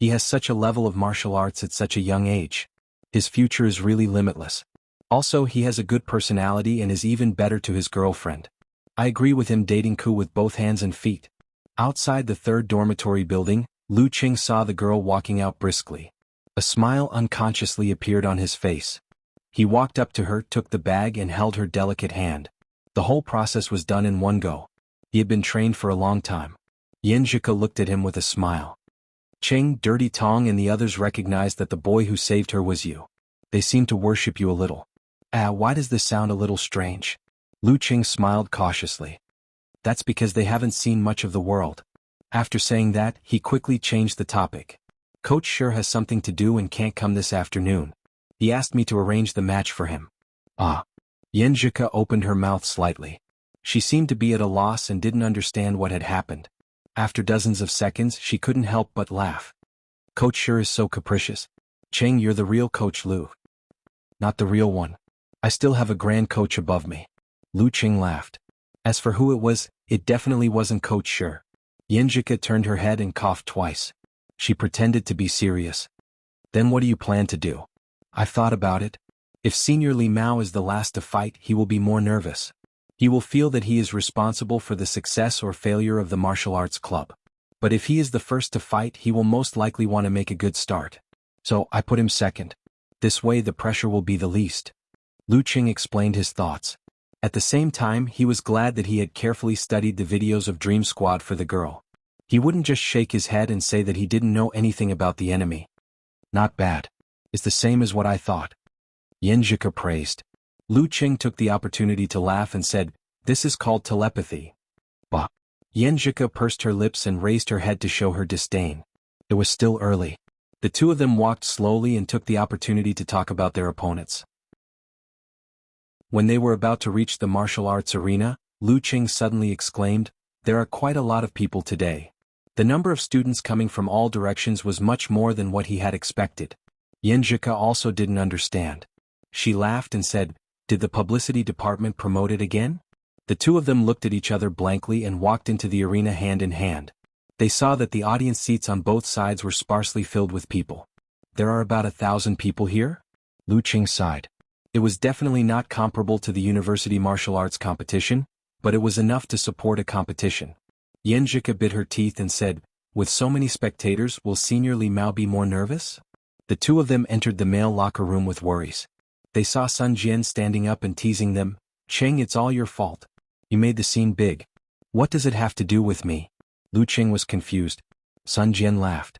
He has such a level of martial arts at such a young age. His future is really limitless. Also, he has a good personality and is even better to his girlfriend. I agree with him dating Ku with both hands and feet. Outside the third dormitory building, Lu Qing saw the girl walking out briskly. A smile unconsciously appeared on his face. He walked up to her, took the bag and held her delicate hand. The whole process was done in one go. He had been trained for a long time. Yenjika looked at him with a smile. Qing, Dirty Tong and the others recognized that the boy who saved her was you. They seemed to worship you a little. Why does this sound a little strange? Lu Qing smiled cautiously. That's because they haven't seen much of the world. After saying that, he quickly changed the topic. Coach sure has something to do and can't come this afternoon. He asked me to arrange the match for him. Ah. Yenjika opened her mouth slightly. She seemed to be at a loss and didn't understand what had happened. After dozens of seconds, she couldn't help but laugh. Coach sure is so capricious. Qing, you're the real Coach Lu. Not the real one. I still have a grand coach above me. Lu Qing laughed. As for who it was, it definitely wasn't Coach Shi. Yenjika turned her head and coughed twice. She pretended to be serious. Then what do you plan to do? I've thought about it. If Senior Li Mao is the last to fight, he will be more nervous. He will feel that he is responsible for the success or failure of the martial arts club. But if he is the first to fight, he will most likely want to make a good start. So I put him second. This way the pressure will be the least. Lu Qing explained his thoughts. At the same time, he was glad that he had carefully studied the videos of Dream Squad for the girl. He wouldn't just shake his head and say that he didn't know anything about the enemy. Not bad. It's the same as what I thought. Yenjika praised. Lu Qing took the opportunity to laugh and said, this is called telepathy. Bah. Yenjika pursed her lips and raised her head to show her disdain. It was still early. The two of them walked slowly and took the opportunity to talk about their opponents. When they were about to reach the martial arts arena, Lu Qing suddenly exclaimed, there are quite a lot of people today. The number of students coming from all directions was much more than what he had expected. Yenjika also didn't understand. She laughed and said, did the publicity department promote it again? The two of them looked at each other blankly and walked into the arena hand in hand. They saw that the audience seats on both sides were sparsely filled with people. There are about 1,000 people here? Lu Qing sighed. It was definitely not comparable to the university martial arts competition, but it was enough to support a competition. Yenjika bit her teeth and said, with so many spectators, will Senior Li Mao be more nervous? The two of them entered the male locker room with worries. They saw Sun Jian standing up and teasing them. Qing, it's all your fault. You made the scene big. What does it have to do with me? Lu Qing was confused. Sun Jian laughed.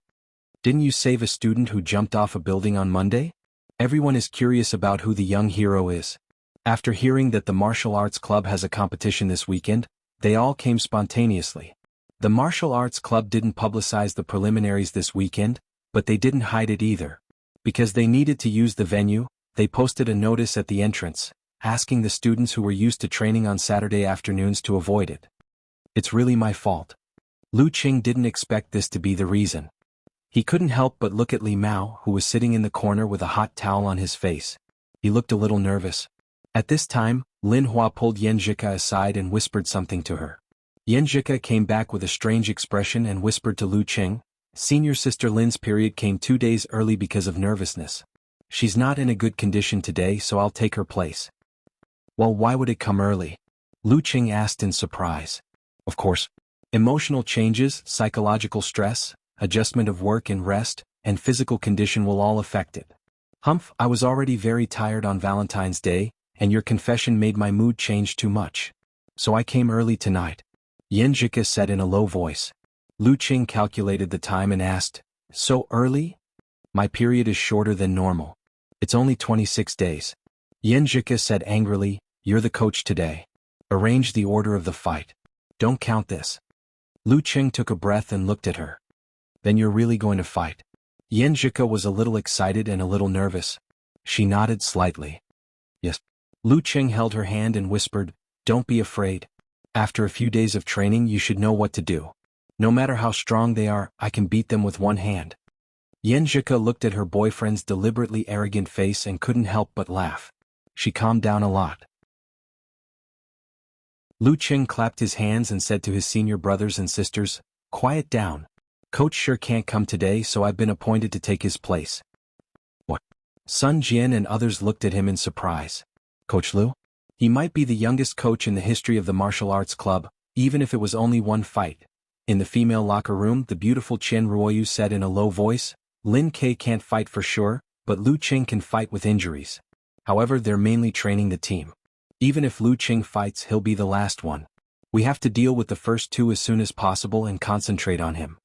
Didn't you save a student who jumped off a building on Monday? Everyone is curious about who the young hero is. After hearing that the martial arts club has a competition this weekend, they all came spontaneously. The martial arts club didn't publicize the preliminaries this weekend, but they didn't hide it either. Because they needed to use the venue, they posted a notice at the entrance, asking the students who were used to training on Saturday afternoons to avoid it. It's really my fault. Lu Qing didn't expect this to be the reason. He couldn't help but look at Li Mao, who was sitting in the corner with a hot towel on his face. He looked a little nervous. At this time, Lin Hua pulled Yan Zhika aside and whispered something to her. Yan Zhika came back with a strange expression and whispered to Lu Qing, "Senior sister Lin's period came 2 days early because of nervousness. She's not in a good condition today, so I'll take her place." "Well, why would it come early?" Lu Qing asked in surprise. "Of course. Emotional changes, psychological stress, adjustment of work and rest, and physical condition will all affect it. Humph, I was already very tired on Valentine's Day, and your confession made my mood change too much. So I came early tonight," Yan Zhika said in a low voice. Lu Qing calculated the time and asked, "So early? My period is shorter than normal. It's only 26 days. Yan Zhika said angrily, "You're the coach today. Arrange the order of the fight. Don't count this." Lu Qing took a breath and looked at her. "Then you're really going to fight?" Yan Zhika was a little excited and a little nervous. She nodded slightly. "Yes." Lu Qing held her hand and whispered, "Don't be afraid. After a few days of training you should know what to do. No matter how strong they are, I can beat them with one hand." Yan Zhika looked at her boyfriend's deliberately arrogant face and couldn't help but laugh. She calmed down a lot. Lu Qing clapped his hands and said to his senior brothers and sisters, "Quiet down. Coach sure can't come today, so I've been appointed to take his place." "What?" Sun Jian and others looked at him in surprise. "Coach Lu? He might be the youngest coach in the history of the martial arts club, even if it was only one fight." In the female locker room, the beautiful Chen Ruoyu said in a low voice, "Lin Ke can't fight for sure, but Lu Qing can fight with injuries. However, they're mainly training the team. Even if Lu Qing fights, he'll be the last one. We have to deal with the first two as soon as possible and concentrate on him."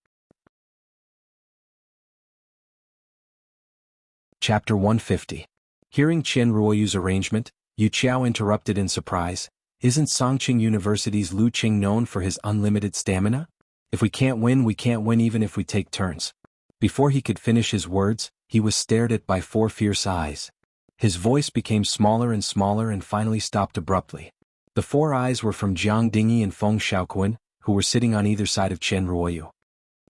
Chapter 150. Hearing Chen Ruoyu's arrangement, Yu Qiao interrupted in surprise, "Isn't Songqing University's Lu Qing known for his unlimited stamina? If we can't win, we can't win even if we take turns." Before he could finish his words, he was stared at by 4 fierce eyes. His voice became smaller and finally stopped abruptly. The 4 eyes were from Jiang Dingy and Feng Xiaoquan, who were sitting on either side of Chen Ruoyu.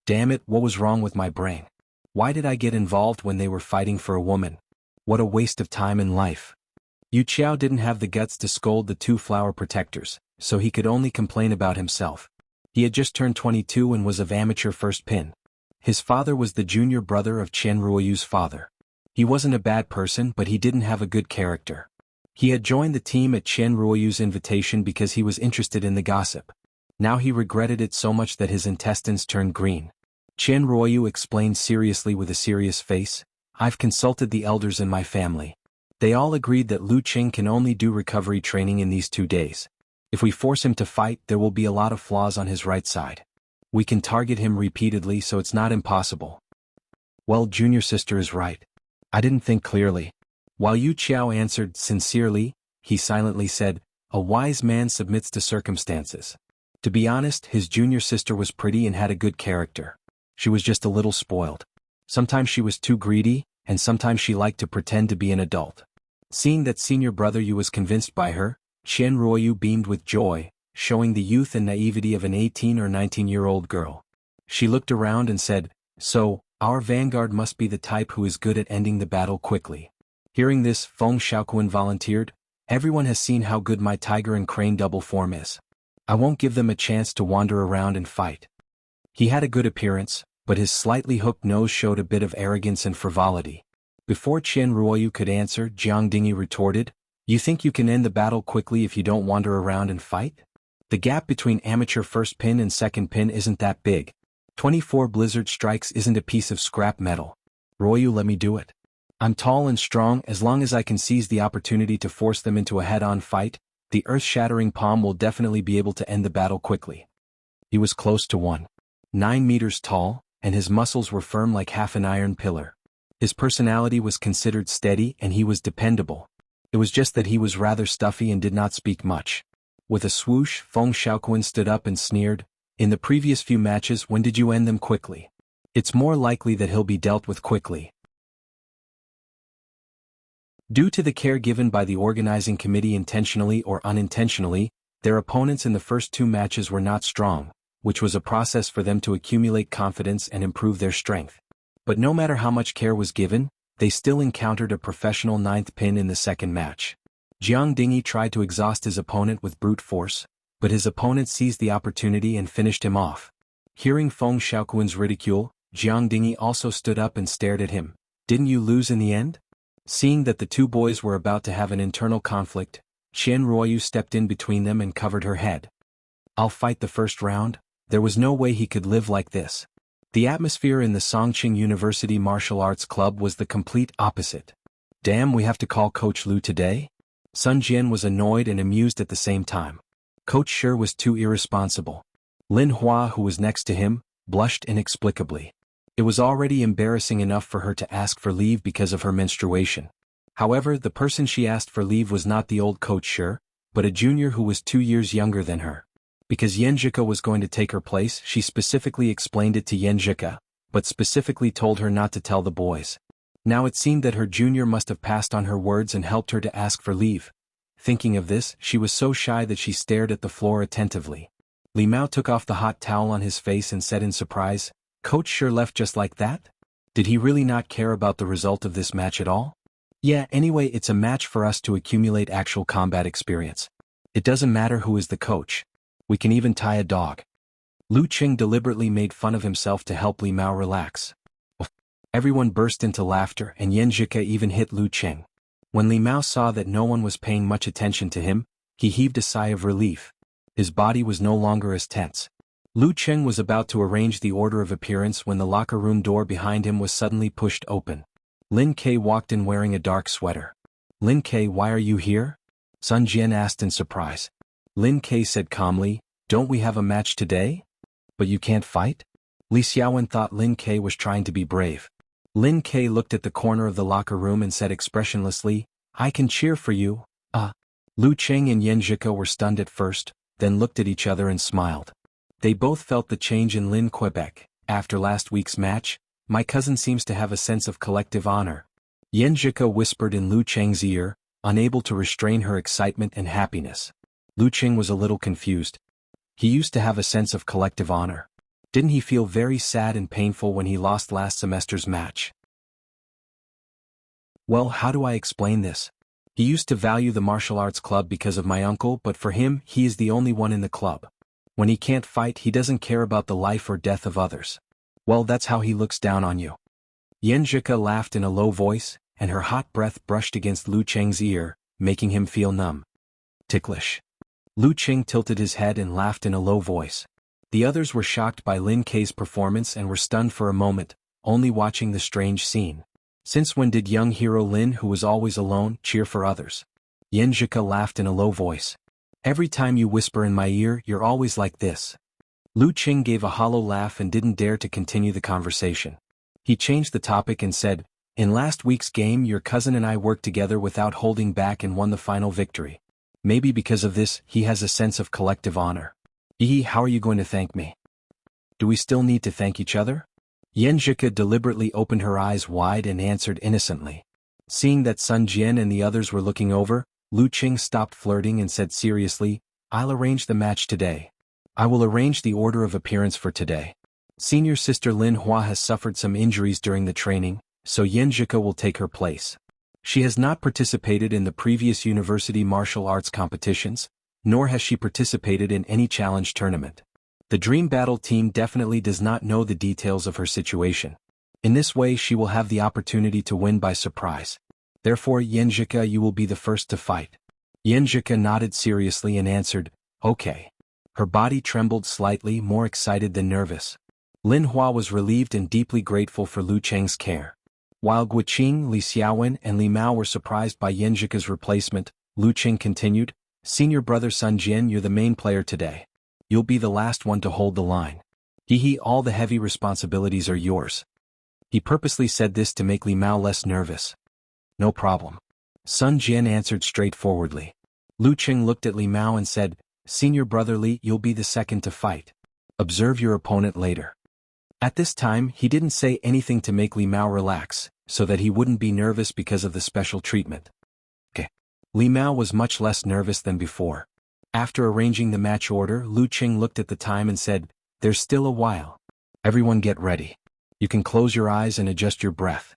Damn it, what was wrong with my brain? Why did I get involved when they were fighting for a woman? What a waste of time and life. Yu Qiao didn't have the guts to scold the 2 flower protectors, so he could only complain about himself. He had just turned 22 and was of amateur first pin. His father was the junior brother of Chen Ruoyu's father. He wasn't a bad person, but he didn't have a good character. He had joined the team at Chen Ruoyu's invitation because he was interested in the gossip. Now he regretted it so much that his intestines turned green. Chen Ruoyu explained seriously with a serious face, "I've consulted the elders in my family. They all agreed that Lu Qing can only do recovery training in these 2 days. If we force him to fight, there will be a lot of flaws on his right side. We can target him repeatedly, so it's not impossible." "Well, junior sister is right. I didn't think clearly." While Yu Qiao answered sincerely, he silently said, "A wise man submits to circumstances." To be honest, his junior sister was pretty and had a good character. She was just a little spoiled. Sometimes she was too greedy, and sometimes she liked to pretend to be an adult. Seeing that senior brother Yu was convinced by her, Chen Ruoyu beamed with joy, showing the youth and naivety of an 18 or 19-year-old girl. She looked around and said, "So, our vanguard must be the type who is good at ending the battle quickly." Hearing this, Feng Xiaoquan volunteered, "Everyone has seen how good my tiger and crane double form is. I won't give them a chance to wander around and fight." He had a good appearance, but his slightly hooked nose showed a bit of arrogance and frivolity. Before Chen Ruoyu could answer, Jiang Dingy retorted, "You think you can end the battle quickly if you don't wander around and fight? The gap between amateur first pin and second pin isn't that big. 24 blizzard strikes isn't a piece of scrap metal. Ruoyu, let me do it. I'm tall and strong. As long as I can seize the opportunity to force them into a head-on fight, the earth-shattering palm will definitely be able to end the battle quickly." He was close to 1.9 meters tall, and his muscles were firm like half an iron pillar. His personality was considered steady and he was dependable. It was just that he was rather stuffy and did not speak much. With a swoosh, Feng Xiaoquan stood up and sneered, "In the previous few matches, when did you end them quickly? It's more likely that he'll be dealt with quickly." Due to the care given by the organizing committee intentionally or unintentionally, their opponents in the first 2 matches were not strong, which was a process for them to accumulate confidence and improve their strength. But no matter how much care was given, they still encountered a professional ninth pin in the second match. Jianghu tried to exhaust his opponent with brute force, but his opponent seized the opportunity and finished him off. Hearing Feng Xiaoquan's ridicule, Jianghu also stood up and stared at him. Didn't you lose in the end? Seeing that the two boys were about to have an internal conflict, Qian Ruoyu stepped in between them and covered her head. I'll fight the first round. There was no way he could live like this. The atmosphere in the Songqing University Martial Arts Club was the complete opposite. Damn, we have to call Coach Lu today? Sun Jian was annoyed and amused at the same time. Coach Shi was too irresponsible. Lin Hua, who was next to him, blushed inexplicably. It was already embarrassing enough for her to ask for leave because of her menstruation. However, the person she asked for leave was not the old Coach Shi, but a junior who was 2 years younger than her. Because Yanjika was going to take her place, she specifically explained it to Yanjika, but specifically told her not to tell the boys. Now it seemed that her junior must have passed on her words and helped her to ask for leave. Thinking of this, she was so shy that she stared at the floor attentively. Li Mao took off the hot towel on his face and said in surprise, Coach Shi left just like that? Did he really not care about the result of this match at all? Yeah, anyway, it's a match for us to accumulate actual combat experience. It doesn't matter who is the coach. We can even tie a dog. Lu Qing deliberately made fun of himself to help Li Mao relax. Everyone burst into laughter and Yanjika even hit Lu Qing. When Li Mao saw that no one was paying much attention to him, he heaved a sigh of relief. His body was no longer as tense. Lu Qing was about to arrange the order of appearance when the locker room door behind him was suddenly pushed open. Lin Kei walked in wearing a dark sweater. Lin Kei, why are you here? Sun Jian asked in surprise. Lin Kei said calmly, don't we have a match today? But you can't fight? Li Xiaowen thought Lin Kei was trying to be brave. Lin Kei looked at the corner of the locker room and said expressionlessly, I can cheer for you. Lu Qing and Yanjika were stunned at first, then looked at each other and smiled. They both felt the change in Lin Quebec. After last week's match, my cousin seems to have a sense of collective honor. Yanjika whispered in Lu Qing's ear, unable to restrain her excitement and happiness. Lu Qing was a little confused. He used to have a sense of collective honor. Didn't he feel very sad and painful when he lost last semester's match? Well, how do I explain this? He used to value the martial arts club because of my uncle, but for him, he is the only one in the club. When he can't fight, he doesn't care about the life or death of others. Well, that's how he looks down on you. Yanjika laughed in a low voice, and her hot breath brushed against Lu Qing's ear, making him feel numb. Ticklish. Lu Qing tilted his head and laughed in a low voice. The others were shocked by Lin Kei's performance and were stunned for a moment, only watching the strange scene. Since when did young hero Lin, who was always alone, cheer for others? Yanjika laughed in a low voice. Every time you whisper in my ear, you're always like this. Lu Qing gave a hollow laugh and didn't dare to continue the conversation. He changed the topic and said, in last week's game your cousin and I worked together without holding back and won the final victory. Maybe because of this, he has a sense of collective honor. How are you going to thank me? Do we still need to thank each other? Yanjika deliberately opened her eyes wide and answered innocently. Seeing that Sun Jian and the others were looking over, Lu Qing stopped flirting and said seriously, I'll arrange the match today. I will arrange the order of appearance for today. Senior sister Lin Hua has suffered some injuries during the training, so Yanjika will take her place. She has not participated in the previous university martial arts competitions, nor has she participated in any challenge tournament. The Dream Battle team definitely does not know the details of her situation. In this way she will have the opportunity to win by surprise. Therefore, Yanjika, you will be the first to fight. Yanjika nodded seriously and answered, okay. Her body trembled slightly, more excited than nervous. Lin Hua was relieved and deeply grateful for Lu Qing's care. While Guqing, Li Xiaowen, and Li Mao were surprised by Yanjika's replacement, Lu Qing continued, Senior brother Sun Jian, you're the main player today. You'll be the last one to hold the line. All the heavy responsibilities are yours. He purposely said this to make Li Mao less nervous. No problem. Sun Jian answered straightforwardly. Lu Qing looked at Li Mao and said, Senior brother Li, you'll be the second to fight. Observe your opponent later. At this time, he didn't say anything to make Li Mao relax, so that he wouldn't be nervous because of the special treatment. Li Mao was much less nervous than before. After arranging the match order, Lu Qing looked at the time and said, there's still a while. Everyone get ready. You can close your eyes and adjust your breath.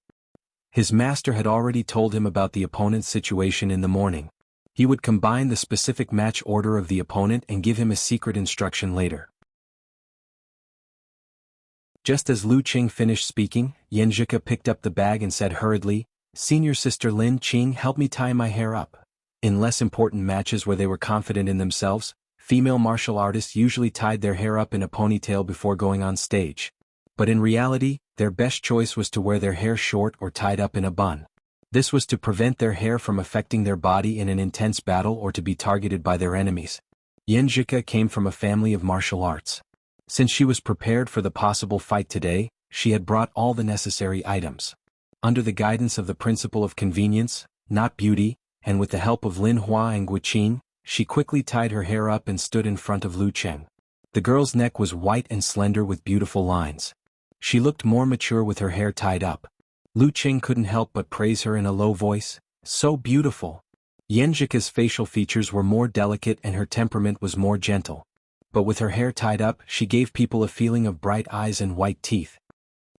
His master had already told him about the opponent's situation in the morning. He would combine the specific match order of the opponent and give him a secret instruction later. Just as Lu Qing finished speaking, Yan Zhika picked up the bag and said hurriedly, "Senior Sister Lin Qing, help me tie my hair up." In less important matches where they were confident in themselves, female martial artists usually tied their hair up in a ponytail before going on stage. But in reality, their best choice was to wear their hair short or tied up in a bun. This was to prevent their hair from affecting their body in an intense battle or to be targeted by their enemies. Yan Zhika came from a family of martial arts. Since she was prepared for the possible fight today, she had brought all the necessary items. Under the guidance of the principle of convenience, not beauty, and with the help of Lin Hua and Guqin, she quickly tied her hair up and stood in front of Lu Qing. The girl's neck was white and slender with beautiful lines. She looked more mature with her hair tied up. Lu Qing couldn't help but praise her in a low voice, "So beautiful." Yan Zhika's facial features were more delicate and her temperament was more gentle. But with her hair tied up, she gave people a feeling of bright eyes and white teeth.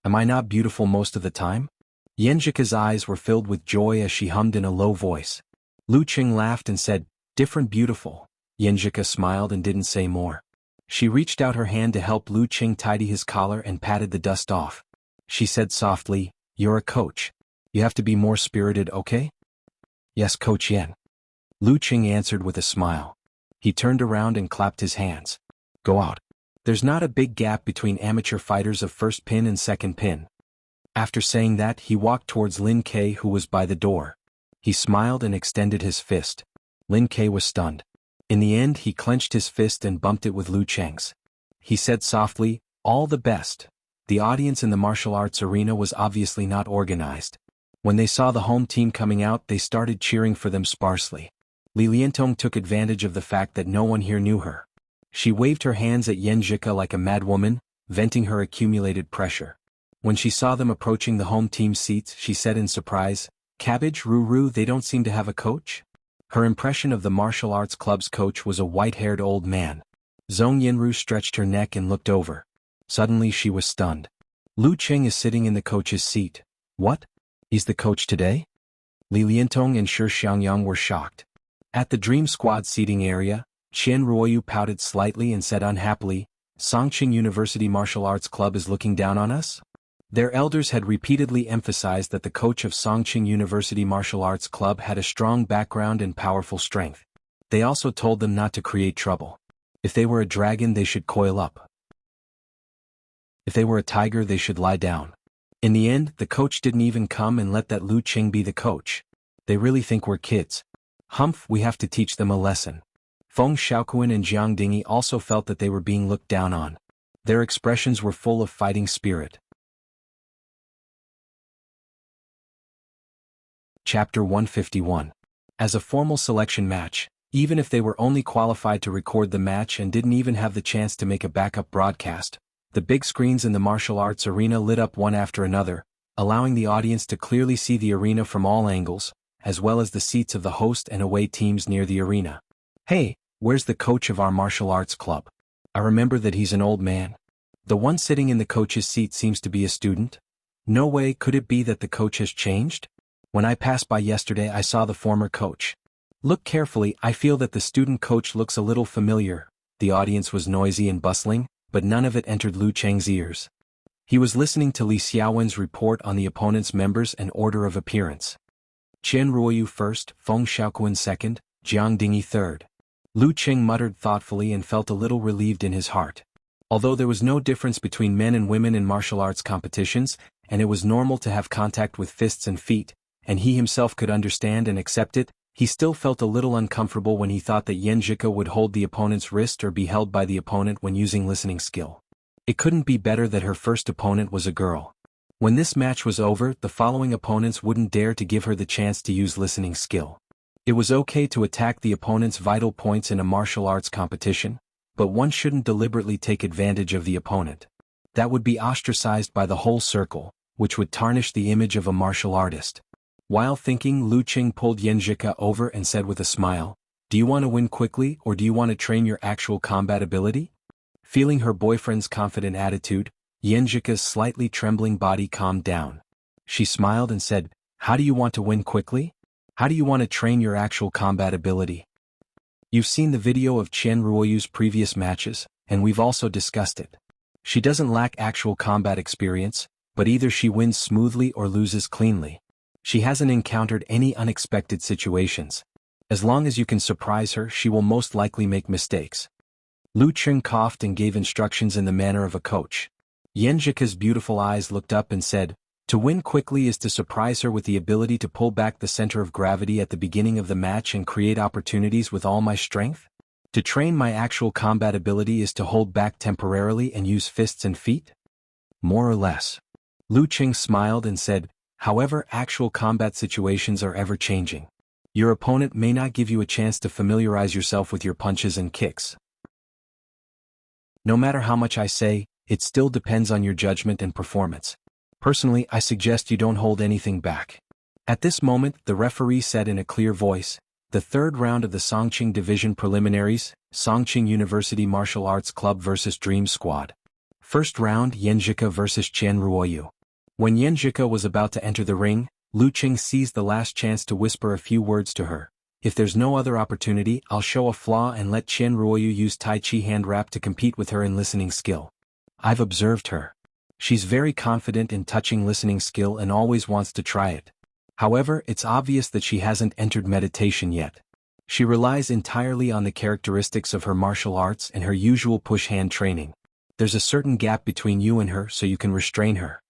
"Am I not beautiful most of the time?" Yan Zhika's eyes were filled with joy as she hummed in a low voice. Lu Qing laughed and said, "Different beautiful." Yan Zhika smiled and didn't say more. She reached out her hand to help Lu Qing tidy his collar and patted the dust off. She said softly, "You're a coach. You have to be more spirited, okay?" "Yes, Coach Yan." Lu Qing answered with a smile. He turned around and clapped his hands. "Go out. There's not a big gap between amateur fighters of first pin and second pin." After saying that, he walked towards Lin Kei, who was by the door. He smiled and extended his fist. Lin Kei was stunned. In the end, he clenched his fist and bumped it with Lu Qing's. He said softly, "All the best." The audience in the martial arts arena was obviously not organized. When they saw the home team coming out, they started cheering for them sparsely. Li Liantong took advantage of the fact that no one here knew her. She waved her hands at Yan Zhika like a madwoman, venting her accumulated pressure. When she saw them approaching the home team seats, she said in surprise, "Cabbage, Ruru, they don't seem to have a coach?" Her impression of the martial arts club's coach was a white-haired old man. Zhong Yinru stretched her neck and looked over. Suddenly she was stunned. "Lu Qing is sitting in the coach's seat." "What? He's the coach today?" Li Liantong and Shi Xiangyang were shocked. At the Dream Squad seating area, Qian Ruoyu pouted slightly and said unhappily, "Songqing University Martial Arts Club is looking down on us?" Their elders had repeatedly emphasized that the coach of Songqing University Martial Arts Club had a strong background and powerful strength. They also told them not to create trouble. If they were a dragon, they should coil up. If they were a tiger, they should lie down. In the end, the coach didn't even come and let that Lu Qing be the coach. They really think we're kids. Humph, we have to teach them a lesson. Feng Xiaoquan and Jiang Dingy also felt that they were being looked down on. Their expressions were full of fighting spirit. Chapter 151. As a formal selection match, even if they were only qualified to record the match and didn't even have the chance to make a backup broadcast, the big screens in the martial arts arena lit up one after another, allowing the audience to clearly see the arena from all angles, as well as the seats of the host and away teams near the arena. "Hey, where's the coach of our martial arts club? I remember that he's an old man. The one sitting in the coach's seat seems to be a student. No way, could it be that the coach has changed? When I passed by yesterday, I saw the former coach. Look carefully, I feel that the student coach looks a little familiar." The audience was noisy and bustling, but none of it entered Lu Qing's ears. He was listening to Li Xiaowen's report on the opponent's members and order of appearance. Qian Ruoyu first, Feng Xiaoquan second, Jiang Dingy third. Lu Qing muttered thoughtfully and felt a little relieved in his heart. Although there was no difference between men and women in martial arts competitions, and it was normal to have contact with fists and feet, and he himself could understand and accept it, he still felt a little uncomfortable when he thought that Yan Zhika would hold the opponent's wrist or be held by the opponent when using listening skill. It couldn't be better that her first opponent was a girl. When this match was over, the following opponents wouldn't dare to give her the chance to use listening skill. It was okay to attack the opponent's vital points in a martial arts competition, but one shouldn't deliberately take advantage of the opponent. That would be ostracized by the whole circle, which would tarnish the image of a martial artist. While thinking, Lu Qing pulled Yan Zhika over and said with a smile, "Do you want to win quickly or do you want to train your actual combat ability?" Feeling her boyfriend's confident attitude, Yenjika's slightly trembling body calmed down. She smiled and said, "How do you want to win quickly? How do you want to train your actual combat ability? You've seen the video of Chen Ruoyu's previous matches, and we've also discussed it. She doesn't lack actual combat experience, but either she wins smoothly or loses cleanly. She hasn't encountered any unexpected situations. As long as you can surprise her, she will most likely make mistakes." Lu Qing coughed and gave instructions in the manner of a coach. Yenjika's beautiful eyes looked up and said, "To win quickly is to surprise her with the ability to pull back the center of gravity at the beginning of the match and create opportunities with all my strength? To train my actual combat ability is to hold back temporarily and use fists and feet? More or less." Lu Qing smiled and said, "However, actual combat situations are ever-changing. Your opponent may not give you a chance to familiarize yourself with your punches and kicks. No matter how much I say, it still depends on your judgment and performance. Personally, I suggest you don't hold anything back." At this moment, the referee said in a clear voice, "The third round of the Songqing Division Preliminaries, Songqing University Martial Arts Club vs. Dream Squad. First round, Yenjika vs. Chen Ruoyu." When Yenjika was about to enter the ring, Lu Qing seized the last chance to whisper a few words to her. "If there's no other opportunity, I'll show a flaw and let Chen Ruoyu use Tai Chi hand wrap to compete with her in listening skill. I've observed her. She's very confident in touching listening skill and always wants to try it. However, it's obvious that she hasn't entered meditation yet. She relies entirely on the characteristics of her martial arts and her usual push hand training. There's a certain gap between you and her, so you can restrain her."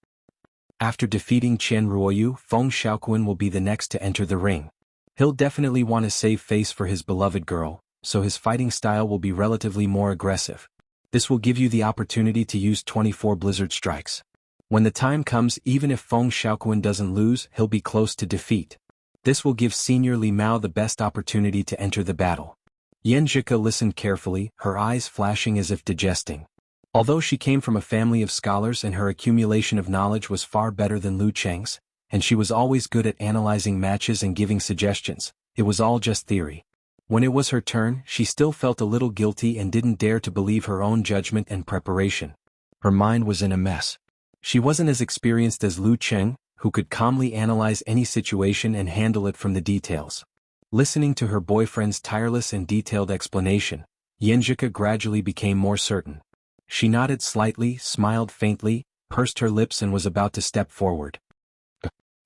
After defeating Chen Ruoyu, Feng Xiaoquan will be the next to enter the ring. He'll definitely want to save face for his beloved girl, so his fighting style will be relatively more aggressive. This will give you the opportunity to use 24 blizzard strikes. When the time comes, even if Feng Xiaoquan doesn't lose, he'll be close to defeat. This will give Senior Li Mao the best opportunity to enter the battle. Yenjika listened carefully, her eyes flashing as if digesting. Although she came from a family of scholars and her accumulation of knowledge was far better than Lu Cheng's, and she was always good at analyzing matches and giving suggestions, it was all just theory. When it was her turn, she still felt a little guilty and didn't dare to believe her own judgment and preparation. Her mind was in a mess. She wasn't as experienced as Lu Cheng, who could calmly analyze any situation and handle it from the details. Listening to her boyfriend's tireless and detailed explanation, Yenjika gradually became more certain. She nodded slightly, smiled faintly, pursed her lips and was about to step forward.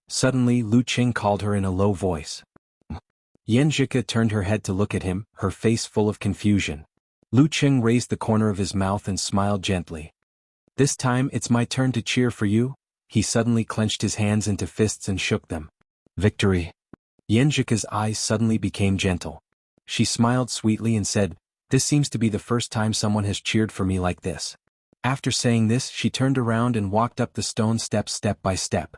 Suddenly Lu Qing called her in a low voice. Yenjika turned her head to look at him, her face full of confusion. Lu Qing raised the corner of his mouth and smiled gently. "This time it's my turn to cheer for you." He suddenly clenched his hands into fists and shook them. "Victory." Yenjika's eyes suddenly became gentle. She smiled sweetly and said, "This seems to be the first time someone has cheered for me like this." After saying this, she turned around and walked up the stone steps step by step.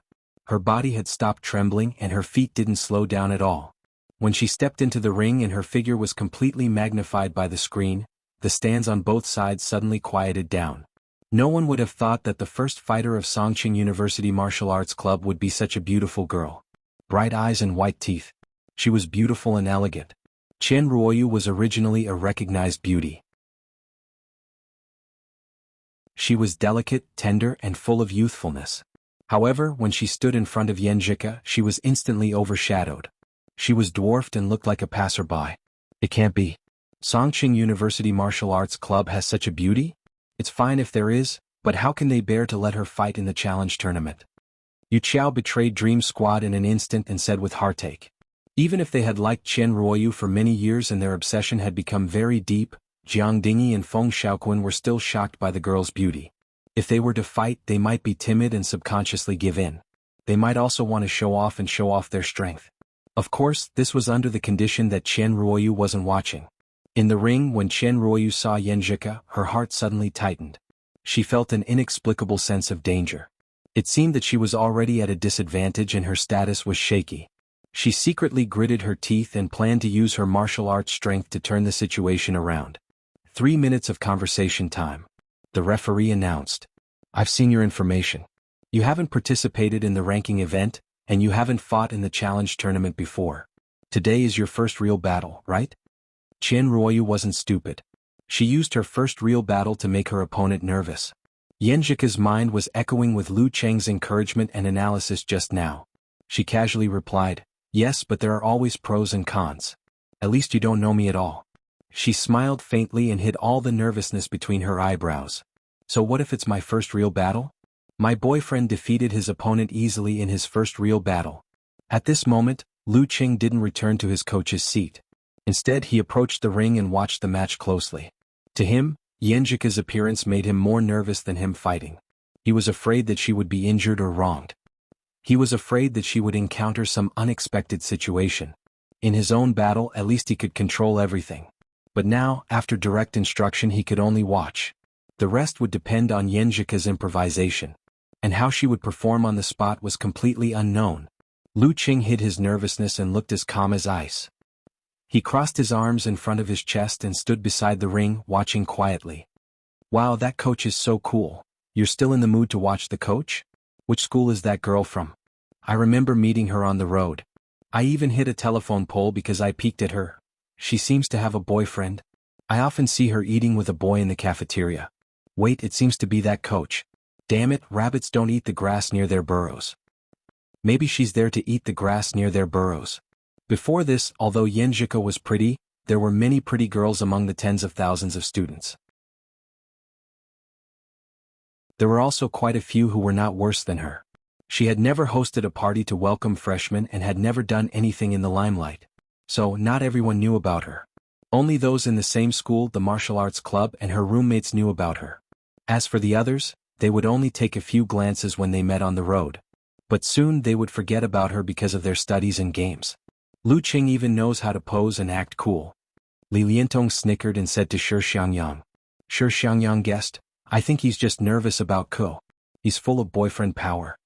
Her body had stopped trembling and her feet didn't slow down at all. When she stepped into the ring and her figure was completely magnified by the screen, the stands on both sides suddenly quieted down. No one would have thought that the first fighter of Songqing University Martial Arts Club would be such a beautiful girl. Bright eyes and white teeth. She was beautiful and elegant. Chen Ruoyu was originally a recognized beauty. She was delicate, tender, and full of youthfulness. However, when she stood in front of Yenjika, she was instantly overshadowed. She was dwarfed and looked like a passerby. It can't be. Songqing University Martial Arts Club has such a beauty? It's fine if there is, but how can they bear to let her fight in the challenge tournament? Yu Qiao betrayed Dream Squad in an instant and said with heartache. Even if they had liked Chen Ruoyu for many years and their obsession had become very deep, Jiang Dingy and Feng Xiaoquan were still shocked by the girl's beauty. If they were to fight, they might be timid and subconsciously give in. They might also want to show off their strength. Of course, this was under the condition that Chen Ruoyu wasn't watching. In the ring, when Chen Ruoyu saw Yenjika, her heart suddenly tightened. She felt an inexplicable sense of danger. It seemed that she was already at a disadvantage and her status was shaky. She secretly gritted her teeth and planned to use her martial arts strength to turn the situation around. 3 minutes of conversation time. The referee announced. "I've seen your information. You haven't participated in the ranking event, and you haven't fought in the challenge tournament before. Today is your first real battle, right?" Chen Ruoyu wasn't stupid. She used her first real battle to make her opponent nervous. Yenjika's mind was echoing with Lu Cheng's encouragement and analysis just now. She casually replied, "Yes, but there are always pros and cons. At least you don't know me at all." She smiled faintly and hid all the nervousness between her eyebrows. "So what if it's my first real battle? My boyfriend defeated his opponent easily in his first real battle." At this moment, Lu Cheng didn't return to his coach's seat. Instead, he approached the ring and watched the match closely. To him, Yenjika's appearance made him more nervous than him fighting. He was afraid that she would be injured or wronged. He was afraid that she would encounter some unexpected situation. In his own battle, at least he could control everything. But now, after direct instruction, he could only watch. The rest would depend on Yenjika's improvisation. And how she would perform on the spot was completely unknown. Lu Cheng hid his nervousness and looked as calm as ice. He crossed his arms in front of his chest and stood beside the ring, watching quietly. "Wow, that coach is so cool. You're still in the mood to watch the coach? Which school is that girl from? I remember meeting her on the road. I even hit a telephone pole because I peeked at her. She seems to have a boyfriend. I often see her eating with a boy in the cafeteria. Wait, it seems to be that coach. Damn it, rabbits don't eat the grass near their burrows. Maybe she's there to eat the grass near their burrows." Before this, although Yenjika was pretty, there were many pretty girls among the tens of thousands of students. There were also quite a few who were not worse than her. She had never hosted a party to welcome freshmen and had never done anything in the limelight. So, not everyone knew about her. Only those in the same school, the martial arts club, and her roommates knew about her. As for the others, they would only take a few glances when they met on the road. But soon they would forget about her because of their studies and games. Lu Cheng even knows how to pose and act cool. Li Liantong snickered and said to Shi Xiangyang. Shi Xiangyang guessed, "I think he's just nervous about Ko. He's full of boyfriend power."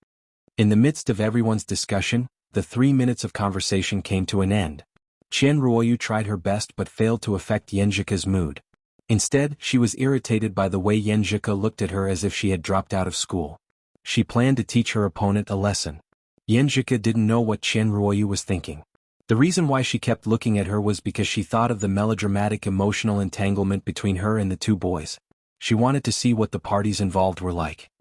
In the midst of everyone's discussion, the 3 minutes of conversation came to an end. Qian Ruoyu tried her best but failed to affect Yenjika's mood. Instead, she was irritated by the way Yenjika looked at her as if she had dropped out of school. She planned to teach her opponent a lesson. Yenjika didn't know what Qian Ruoyu was thinking. The reason why she kept looking at her was because she thought of the melodramatic emotional entanglement between her and the two boys. She wanted to see what the parties involved were like.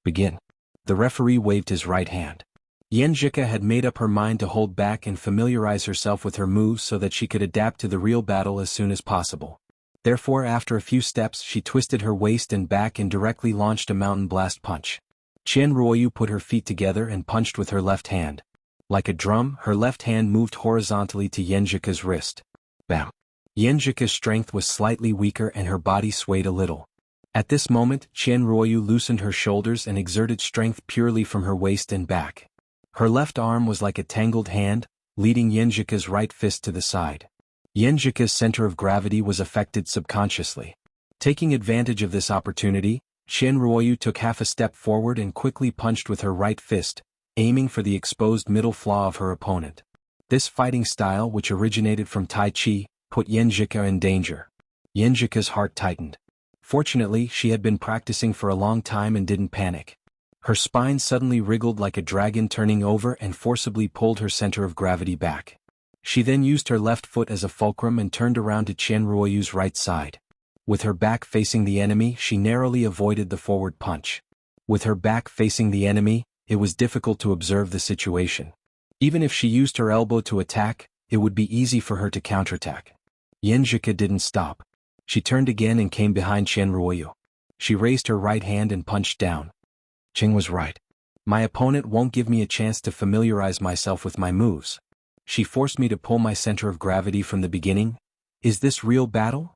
"Begin." The referee waved his right hand. Yenjika had made up her mind to hold back and familiarize herself with her moves so that she could adapt to the real battle as soon as possible. Therefore, after a few steps, she twisted her waist and back and directly launched a mountain blast punch. Qian Ruoyu put her feet together and punched with her left hand. Like a drum, her left hand moved horizontally to Yenjika's wrist. Bam! Yenjika's strength was slightly weaker and her body swayed a little. At this moment, Qian Ruoyu loosened her shoulders and exerted strength purely from her waist and back. Her left arm was like a tangled hand, leading Yenjika's right fist to the side. Yenjika's center of gravity was affected subconsciously. Taking advantage of this opportunity, Qian Ruoyu took half a step forward and quickly punched with her right fist, aiming for the exposed middle flaw of her opponent. This fighting style, which originated from Tai Chi, put Yenjika in danger. Yenjika's heart tightened. Fortunately, she had been practicing for a long time and didn't panic. Her spine suddenly wriggled like a dragon turning over and forcibly pulled her center of gravity back. She then used her left foot as a fulcrum and turned around to Qian Ruoyu's right side. With her back facing the enemy, she narrowly avoided the forward punch. With her back facing the enemy, it was difficult to observe the situation. Even if she used her elbow to attack, it would be easy for her to counterattack. Yenjika didn't stop. She turned again and came behind Qian Ruoyu. She raised her right hand and punched down. Cheng was right. My opponent won't give me a chance to familiarize myself with my moves. She forced me to pull my center of gravity from the beginning. Is this real battle?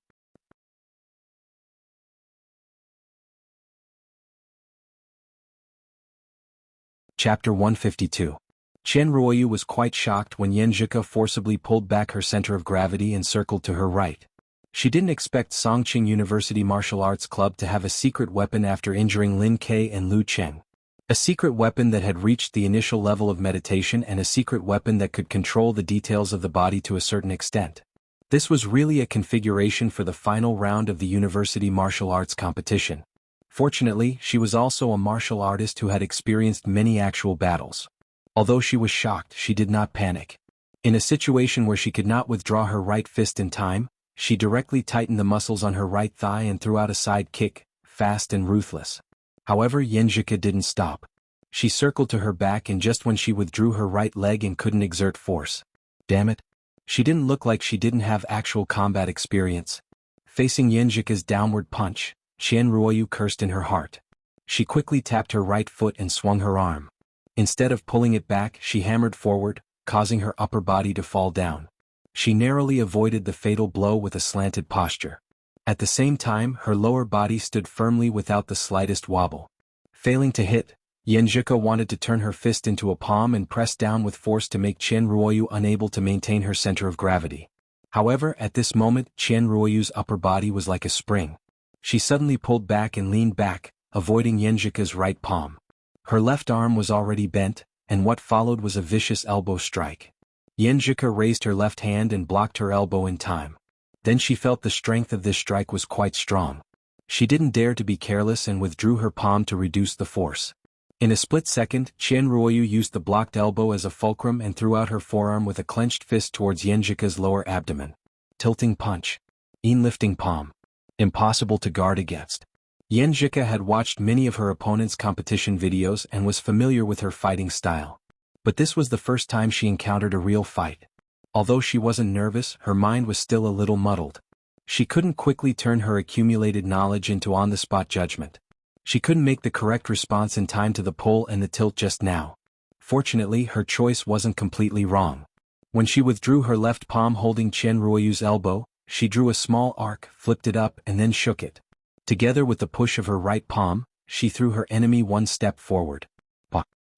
Chapter 152. Qian Ruoyu was quite shocked when Yenjika forcibly pulled back her center of gravity and circled to her right. She didn't expect Songqing University Martial Arts Club to have a secret weapon after injuring Lin Kei and Lu Cheng. A secret weapon that had reached the initial level of meditation and a secret weapon that could control the details of the body to a certain extent. This was really a configuration for the final round of the university martial arts competition. Fortunately, she was also a martial artist who had experienced many actual battles. Although she was shocked, she did not panic. In a situation where she could not withdraw her right fist in time, she directly tightened the muscles on her right thigh and threw out a side kick, fast and ruthless. However, Yenjika didn't stop. She circled to her back, and just when she withdrew her right leg and couldn't exert force. Damn it. She didn't look like she didn't have actual combat experience. Facing Yenjika's downward punch, Qian Ruoyu cursed in her heart. She quickly tapped her right foot and swung her arm. Instead of pulling it back, she hammered forward, causing her upper body to fall down. She narrowly avoided the fatal blow with a slanted posture. At the same time, her lower body stood firmly without the slightest wobble. Failing to hit, Yenjika wanted to turn her fist into a palm and press down with force to make Qian Ruoyu unable to maintain her center of gravity. However, at this moment, Qian Ruoyu's upper body was like a spring. She suddenly pulled back and leaned back, avoiding Yenjika's right palm. Her left arm was already bent, and what followed was a vicious elbow strike. Yenjika raised her left hand and blocked her elbow in time. Then she felt the strength of this strike was quite strong. She didn't dare to be careless and withdrew her palm to reduce the force. In a split second, Qian Ruoyu used the blocked elbow as a fulcrum and threw out her forearm with a clenched fist towards Yenjika's lower abdomen. Tilting punch. Lifting palm. Impossible to guard against. Yenjika had watched many of her opponent's competition videos and was familiar with her fighting style. But this was the first time she encountered a real fight. Although she wasn't nervous, her mind was still a little muddled. She couldn't quickly turn her accumulated knowledge into on-the-spot judgment. She couldn't make the correct response in time to the pull and the tilt just now. Fortunately, her choice wasn't completely wrong. When she withdrew her left palm holding Qian Ruoyu's elbow, she drew a small arc, flipped it up, and then shook it. Together with the push of her right palm, she threw her enemy one step forward.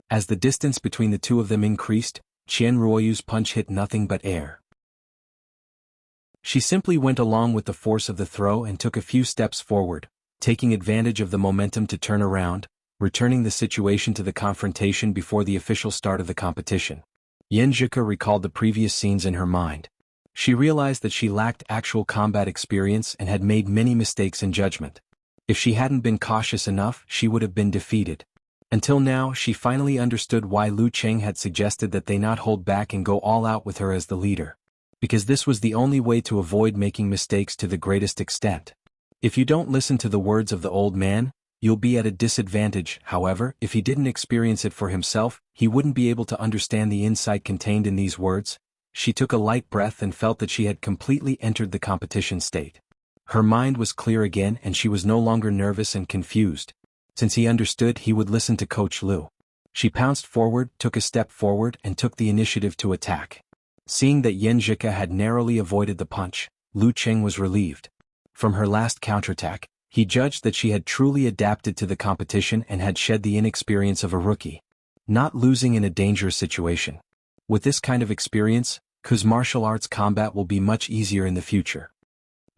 As the distance between the two of them increased, Qian Ruoyu's punch hit nothing but air. She simply went along with the force of the throw and took a few steps forward, taking advantage of the momentum to turn around, returning the situation to the confrontation before the official start of the competition. Yenjika recalled the previous scenes in her mind. She realized that she lacked actual combat experience and had made many mistakes in judgment. If she hadn't been cautious enough, she would have been defeated. Until now, she finally understood why Lu Cheng had suggested that they not hold back and go all out with her as the leader. Because this was the only way to avoid making mistakes to the greatest extent. If you don't listen to the words of the old man, you'll be at a disadvantage. However, if he didn't experience it for himself, he wouldn't be able to understand the insight contained in these words. She took a light breath and felt that she had completely entered the competition state. Her mind was clear again and she was no longer nervous and confused. Since he understood, he would listen to Coach Lu. She pounced forward, took a step forward, and took the initiative to attack. Seeing that Yenjika had narrowly avoided the punch, Lu Cheng was relieved. From her last counterattack, he judged that she had truly adapted to the competition and had shed the inexperience of a rookie. Not losing in a dangerous situation. With this kind of experience, Ku's martial arts combat will be much easier in the future.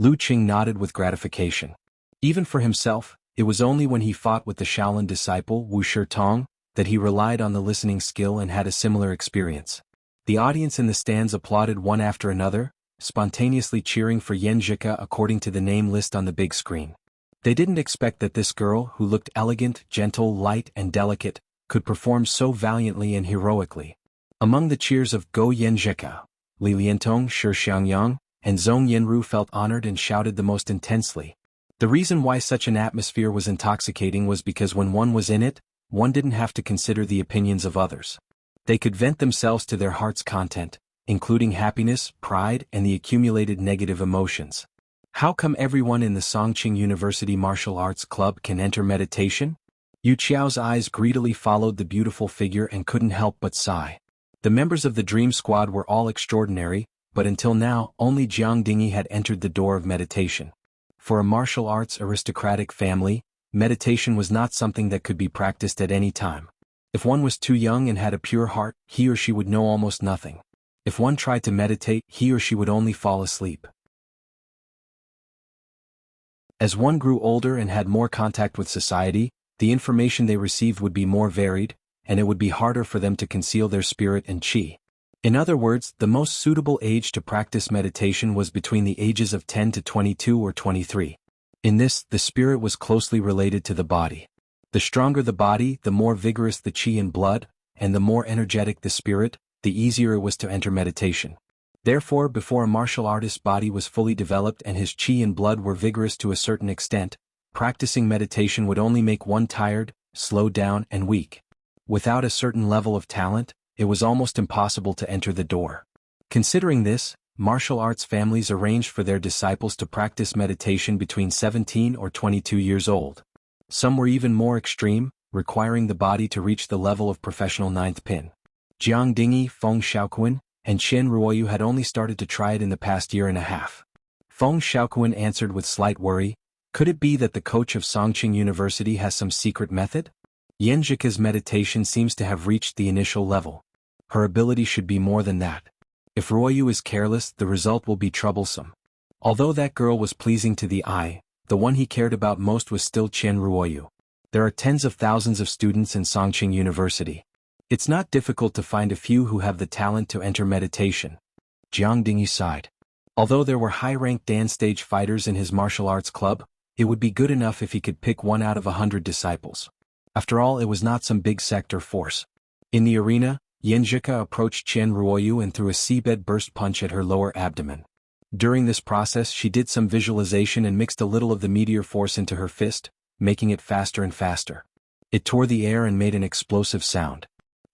Lu Cheng nodded with gratification. Even for himself, it was only when he fought with the Shaolin disciple Wu Shitong that he relied on the listening skill and had a similar experience. The audience in the stands applauded one after another, spontaneously cheering for Yenjika according to the name list on the big screen. They didn't expect that this girl, who looked elegant, gentle, light, and delicate, could perform so valiantly and heroically. Among the cheers of Go Yenjika, Li Liantong, Shi Xiangyang, and Zhong Yenru felt honored and shouted the most intensely. The reason why such an atmosphere was intoxicating was because when one was in it, one didn't have to consider the opinions of others. They could vent themselves to their heart's content, including happiness, pride, and the accumulated negative emotions. How come everyone in the Songqing University Martial Arts Club can enter meditation? Yu Qiao's eyes greedily followed the beautiful figure and couldn't help but sigh. The members of the Dream Squad were all extraordinary, but until now, only Jiang Dingy had entered the door of meditation. For a martial arts aristocratic family, meditation was not something that could be practiced at any time. If one was too young and had a pure heart, he or she would know almost nothing. If one tried to meditate, he or she would only fall asleep. As one grew older and had more contact with society, the information they received would be more varied, and it would be harder for them to conceal their spirit and qi. In other words, the most suitable age to practice meditation was between the ages of 10 to 22 or 23. In this, the spirit was closely related to the body. The stronger the body, the more vigorous the qi and blood, and the more energetic the spirit, the easier it was to enter meditation. Therefore, before a martial artist's body was fully developed and his qi and blood were vigorous to a certain extent, practicing meditation would only make one tired, slowed down, and weak. Without a certain level of talent, it was almost impossible to enter the door. Considering this, martial arts families arranged for their disciples to practice meditation between 17 or 22 years old. Some were even more extreme, requiring the body to reach the level of professional ninth pin. Jiang Dingy, Feng Xiaoquan, and Qian Ruoyu had only started to try it in the past year and a half. Feng Xiaoquan answered with slight worry, "Could it be that the coach of Songqing University has some secret method? Yanjika's meditation seems to have reached the initial level. Her ability should be more than that. If Ruoyu is careless, the result will be troublesome." Although that girl was pleasing to the eye, the one he cared about most was still Qian Ruoyu. There are tens of thousands of students in Songqing University. It's not difficult to find a few who have the talent to enter meditation. Jiang Dingyi sighed. Although there were high-ranked Dan stage fighters in his martial arts club, it would be good enough if he could pick one out of 100 disciples. After all, it was not some big sect or force. In the arena, Yanjika approached Qian Ruoyu and threw a seabed burst punch at her lower abdomen. During this process, she did some visualization and mixed a little of the meteor force into her fist, making it faster and faster. It tore the air and made an explosive sound.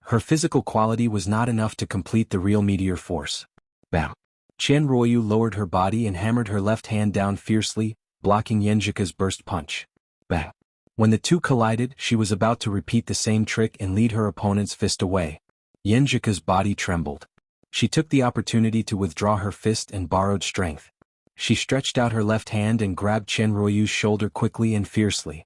Her physical quality was not enough to complete the real meteor force. Bam! Qian Ruoyu lowered her body and hammered her left hand down fiercely, blocking Yanjika's burst punch. Bang! When the two collided, she was about to repeat the same trick and lead her opponent's fist away. Yanjika's body trembled. She took the opportunity to withdraw her fist and borrowed strength. She stretched out her left hand and grabbed Qian Ruoyu's shoulder quickly and fiercely.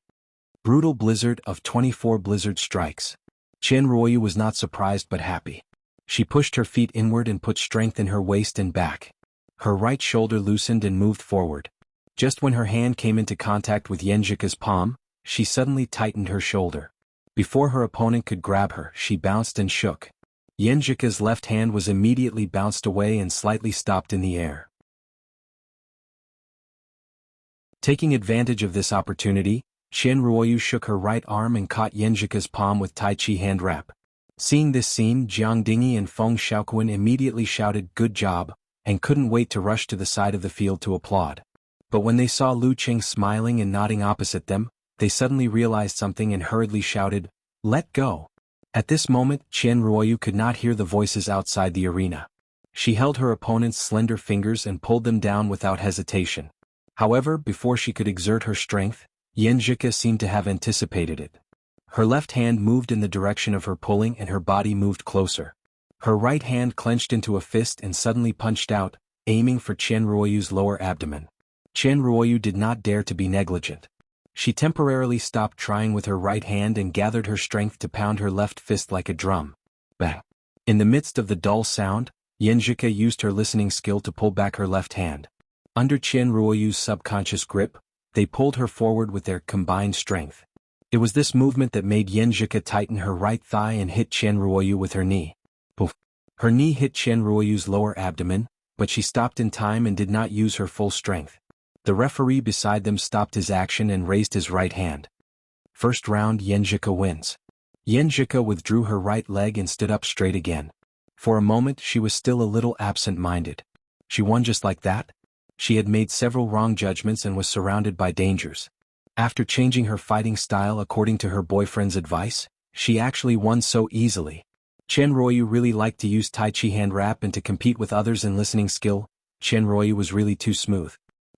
Brutal blizzard of 24 blizzard strikes. Qian Ruoyu was not surprised but happy. She pushed her feet inward and put strength in her waist and back. Her right shoulder loosened and moved forward. Just when her hand came into contact with Yanjika's palm, she suddenly tightened her shoulder. Before her opponent could grab her, she bounced and shook. Yanjika's left hand was immediately bounced away and slightly stopped in the air. Taking advantage of this opportunity, Qian Ruoyu shook her right arm and caught Yanjika's palm with Tai Chi hand wrap. Seeing this scene, Jiang Dingyi and Feng Xiaoquan immediately shouted "Good job," and couldn't wait to rush to the side of the field to applaud. But when they saw Lu Qing smiling and nodding opposite them, they suddenly realized something and hurriedly shouted, "Let go." At this moment, Qian Ruoyu could not hear the voices outside the arena. She held her opponent's slender fingers and pulled them down without hesitation. However, before she could exert her strength, Yanjika seemed to have anticipated it. Her left hand moved in the direction of her pulling and her body moved closer. Her right hand clenched into a fist and suddenly punched out, aiming for Qian Ruoyu's lower abdomen. Qian Ruoyu did not dare to be negligent. She temporarily stopped trying with her right hand and gathered her strength to pound her left fist like a drum. Bang! In the midst of the dull sound, Yanjika used her listening skill to pull back her left hand. Under Qian Ruoyu's subconscious grip, they pulled her forward with their combined strength. It was this movement that made Yanjika tighten her right thigh and hit Qian Ruoyu with her knee. Poof! Her knee hit Qian Ruoyu's lower abdomen, but she stopped in time and did not use her full strength. The referee beside them stopped his action and raised his right hand. First round, Yanjika wins. Yanjika withdrew her right leg and stood up straight again. For a moment she was still a little absent-minded. She won just like that? She had made several wrong judgments and was surrounded by dangers. After changing her fighting style according to her boyfriend's advice, she actually won so easily. Qian Ruoyu really liked to use Tai Chi hand wrap and to compete with others in listening skill. Qian Ruoyu was really too smooth.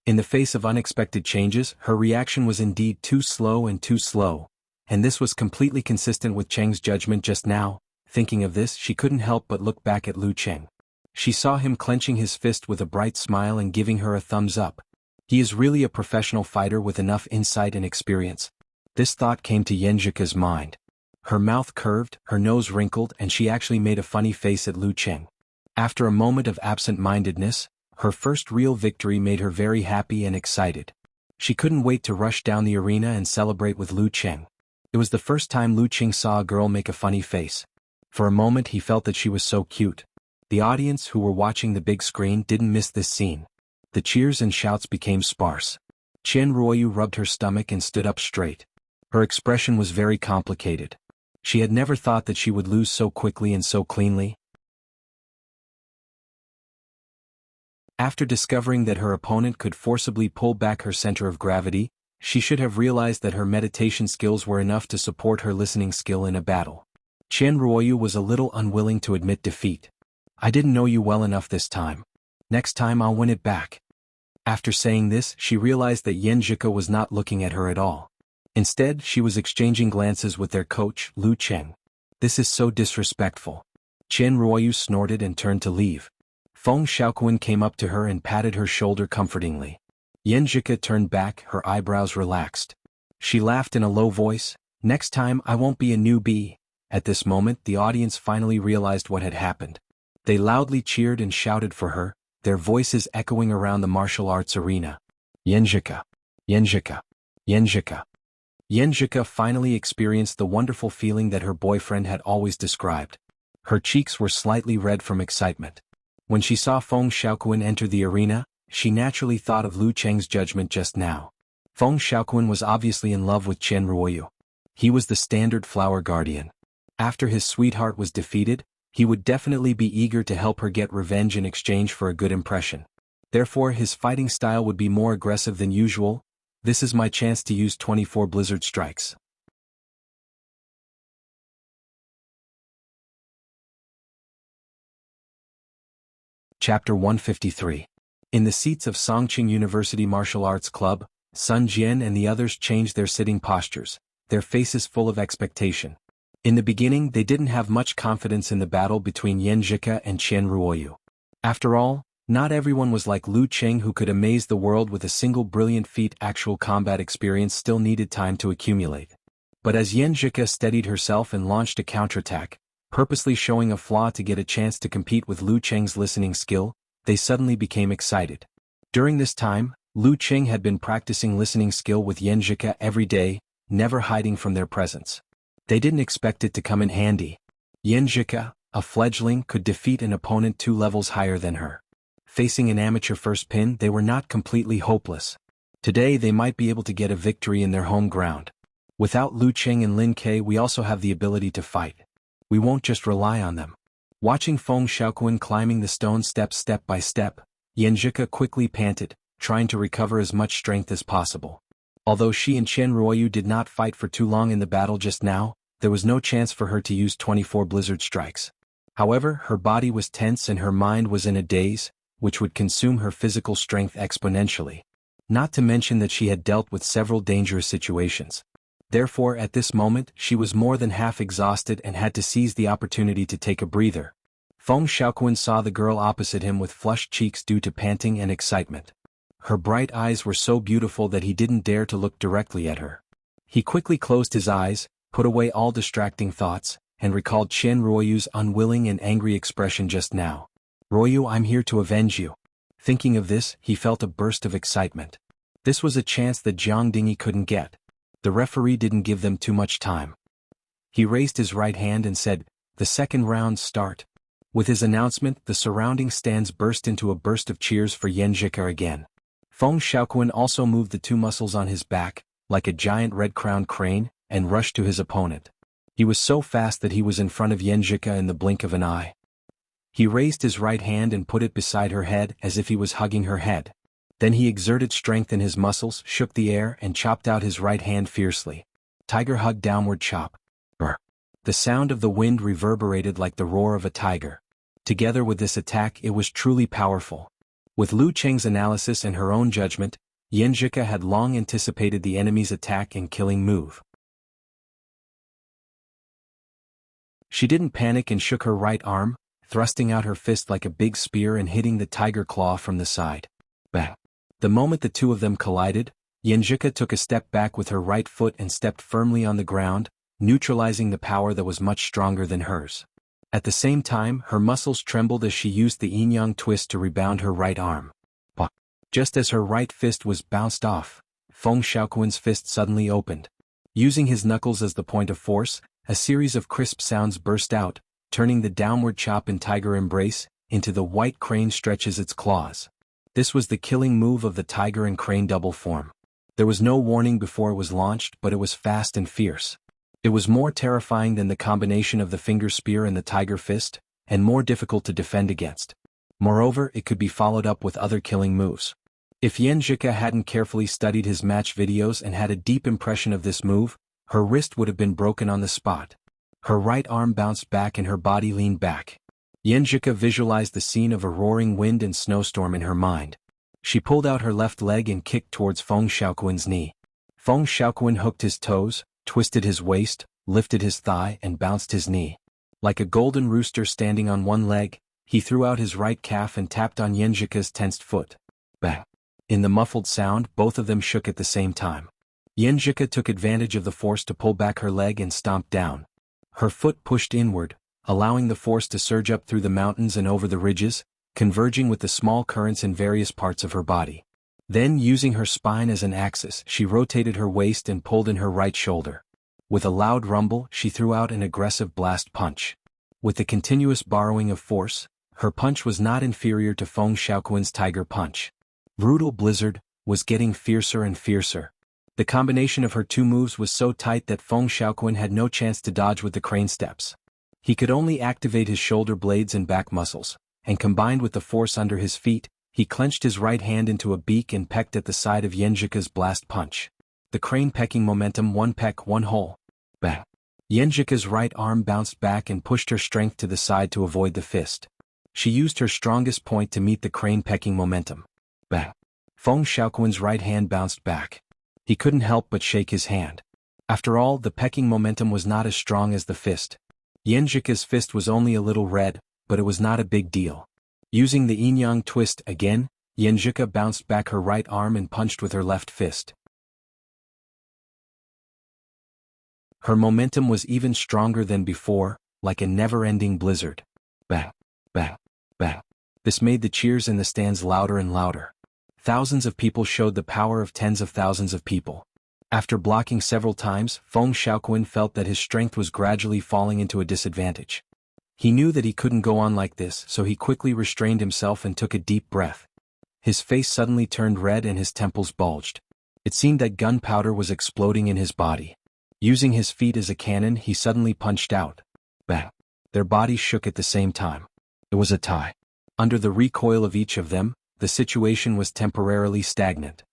In the face of unexpected changes, her reaction was indeed too slow, and this was completely consistent with Cheng's judgment just now. Thinking of this, she couldn't help but look back at Lu Cheng. She saw him clenching his fist with a bright smile and giving her a thumbs up. He is really a professional fighter with enough insight and experience. This thought came to Yanjika's mind. Her mouth curved, her nose wrinkled, and she actually made a funny face at Lu Cheng. After a moment of absent-mindedness, her first real victory made her very happy and excited. She couldn't wait to rush down the arena and celebrate with Lu Cheng. It was the first time Lu Cheng saw a girl make a funny face. For a moment he felt that she was so cute. The audience who were watching the big screen didn't miss this scene. The cheers and shouts became sparse. Qian Ruoyu rubbed her stomach and stood up straight. Her expression was very complicated. She had never thought that she would lose so quickly and so cleanly. After discovering that her opponent could forcibly pull back her center of gravity, She should have realized that her meditation skills were enough to support her listening skill in a battle. Qian Ruoyu was a little unwilling to admit defeat. I didn't know you well enough this time. Next time I'll win it back. After saying this, she realized that Yan Zhika was not looking at her at all. Instead, she was exchanging glances with their coach, Lu Cheng. This is so disrespectful. Qian Ruoyu snorted and turned to leave. Feng Xiaoquan came up to her and patted her shoulder comfortingly. Yan Zhika turned back, her eyebrows relaxed. She laughed in a low voice, "Next time I won't be a newbie." At this moment, the audience finally realized what had happened. They loudly cheered and shouted for her, their voices echoing around the martial arts arena. Yan Zhika! Yan Zhika! Yan Zhika! Yan Zhika finally experienced the wonderful feeling that her boyfriend had always described. Her cheeks were slightly red from excitement. When she saw Feng Xiaoquan enter the arena, she naturally thought of Lu Cheng's judgment just now. Feng Xiaoquan was obviously in love with Qian Ruoyu. He was the standard flower guardian. After his sweetheart was defeated, he would definitely be eager to help her get revenge in exchange for a good impression. Therefore, his fighting style would be more aggressive than usual. This is my chance to use 24 blizzard strikes. Chapter 153. In the seats of Songqing University Martial Arts Club, Sun Jian and the others changed their sitting postures, their faces full of expectation. In the beginning, they didn't have much confidence in the battle between Yan Zhika and Qian Ruoyu. After all, not everyone was like Lu Cheng, who could amaze the world with a single brilliant feat. Actual combat experience still needed time to accumulate. But as Yan Zhika steadied herself and launched a counterattack, purposely showing a flaw to get a chance to compete with Lu Cheng's listening skill, they suddenly became excited. During this time, Lu Cheng had been practicing listening skill with Yan Zhika every day, never hiding from their presence. They didn't expect it to come in handy. Yan Zhika, a fledgling, could defeat an opponent 2 levels higher than her. Facing an amateur first pin, they were not completely hopeless. Today they might be able to get a victory in their home ground. Without Lu Cheng and Lin Ke, we also have the ability to fight. We won't just rely on them. Watching Feng Xiaoquan climbing the stone steps step by step, Yan Zhika quickly panted, trying to recover as much strength as possible. Although she and Qian Ruoyu did not fight for too long in the battle just now, there was no chance for her to use 24 blizzard strikes. However, her body was tense and her mind was in a daze, which would consume her physical strength exponentially. Not to mention that she had dealt with several dangerous situations. Therefore, at this moment, she was more than half exhausted and had to seize the opportunity to take a breather. Feng Xiaoquan saw the girl opposite him with flushed cheeks due to panting and excitement. Her bright eyes were so beautiful that he didn't dare to look directly at her. He quickly closed his eyes, put away all distracting thoughts, and recalled Qian Ruoyu's unwilling and angry expression just now. "Ruoyu, I'm here to avenge you." Thinking of this, he felt a burst of excitement. This was a chance that Jiang Dingy couldn't get. The referee didn't give them too much time. He raised his right hand and said, "The second round start." With his announcement, the surrounding stands burst into a burst of cheers for Yan Zhika again. Feng Xiaoquan also moved the 2 muscles on his back, like a giant red-crowned crane, and rushed to his opponent. He was so fast that he was in front of Yan Zhika in the blink of an eye. He raised his right hand and put it beside her head as if he was hugging her head. Then he exerted strength in his muscles, shook the air, and chopped out his right hand fiercely. Tiger hug downward chop. Brr. The sound of the wind reverberated like the roar of a tiger. Together with this attack, it was truly powerful. With Lu Cheng's analysis and her own judgment, Yan Zhika had long anticipated the enemy's attack and killing move. She didn't panic and shook her right arm, thrusting out her fist like a big spear and hitting the tiger claw from the side. Bang! The moment the 2 of them collided, Yan Zhika took a step back with her right foot and stepped firmly on the ground, neutralizing the power that was much stronger than hers. At the same time, her muscles trembled as she used the yin-yang twist to rebound her right arm. But just as her right fist was bounced off, Feng Xiaoquan's fist suddenly opened. Using his knuckles as the point of force, a series of crisp sounds burst out, turning the downward chop in tiger embrace into the white crane stretches its claws. This was the killing move of the tiger and crane double form. There was no warning before it was launched, but it was fast and fierce. It was more terrifying than the combination of the finger spear and the tiger fist, and more difficult to defend against. Moreover, it could be followed up with other killing moves. If Yanjika hadn't carefully studied his match videos and had a deep impression of this move, her wrist would have been broken on the spot. Her right arm bounced back and her body leaned back. Yanjika visualized the scene of a roaring wind and snowstorm in her mind. She pulled out her left leg and kicked towards Feng Xiaoquan's knee. Feng Xiaoquan hooked his toes, twisted his waist, lifted his thigh and bounced his knee. Like a golden rooster standing on one leg, he threw out his right calf and tapped on Yanjika's tensed foot. Bang! In the muffled sound, both of them shook at the same time. Yanjika took advantage of the force to pull back her leg and stomped down. Her foot pushed inward, allowing the force to surge up through the mountains and over the ridges, converging with the small currents in various parts of her body. Then, using her spine as an axis, she rotated her waist and pulled in her right shoulder. With a loud rumble, she threw out an aggressive blast punch. With the continuous borrowing of force, her punch was not inferior to Feng Xiaoquan's tiger punch. Brutal Blizzard was getting fiercer and fiercer. The combination of her two moves was so tight that Feng Xiaoquan had no chance to dodge with the crane steps. He could only activate his shoulder blades and back muscles, and combined with the force under his feet, he clenched his right hand into a beak and pecked at the side of Yanjika's blast punch. The crane pecking momentum, one peck, one hole. Bang! Yanjika's right arm bounced back and pushed her strength to the side to avoid the fist. She used her strongest point to meet the crane pecking momentum. Bang! Feng Xiaoquan's right hand bounced back. He couldn't help but shake his hand. After all, the pecking momentum was not as strong as the fist. Yanjika's fist was only a little red, but it was not a big deal. Using the yin-yang twist again, Yanjika bounced back her right arm and punched with her left fist. Her momentum was even stronger than before, like a never-ending blizzard. Bang! Bang! Bang! This made the cheers in the stands louder and louder. Thousands of people showed the power of tens of thousands of people. After blocking several times, Feng Xiaoquan felt that his strength was gradually falling into a disadvantage. He knew that he couldn't go on like this, so he quickly restrained himself and took a deep breath. His face suddenly turned red and his temples bulged. It seemed that gunpowder was exploding in his body. Using his feet as a cannon, he suddenly punched out. Bang! Their bodies shook at the same time. It was a tie. Under the recoil of each of them, the situation was temporarily stagnant.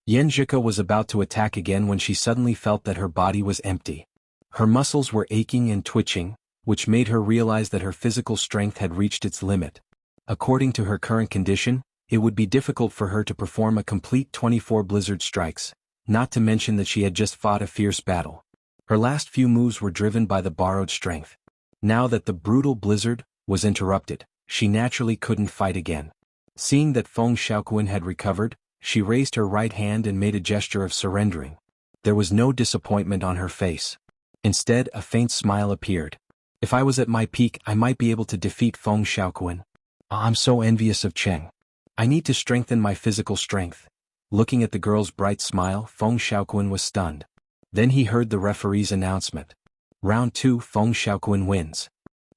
Yanjika was about to attack again when she suddenly felt that her body was empty. Her muscles were aching and twitching, which made her realize that her physical strength had reached its limit. According to her current condition, it would be difficult for her to perform a complete 24 blizzard strikes, not to mention that she had just fought a fierce battle. Her last few moves were driven by the borrowed strength. Now that the brutal blizzard was interrupted, she naturally couldn't fight again. Seeing that Feng Xiaoquan had recovered, she raised her right hand and made a gesture of surrendering. There was no disappointment on her face. Instead, a faint smile appeared. If I was at my peak, I might be able to defeat Feng Xiaoquan. I'm so envious of Cheng. I need to strengthen my physical strength. Looking at the girl's bright smile, Feng Xiaoquan was stunned. Then he heard the referee's announcement. Round 2, Feng Xiaoquan wins.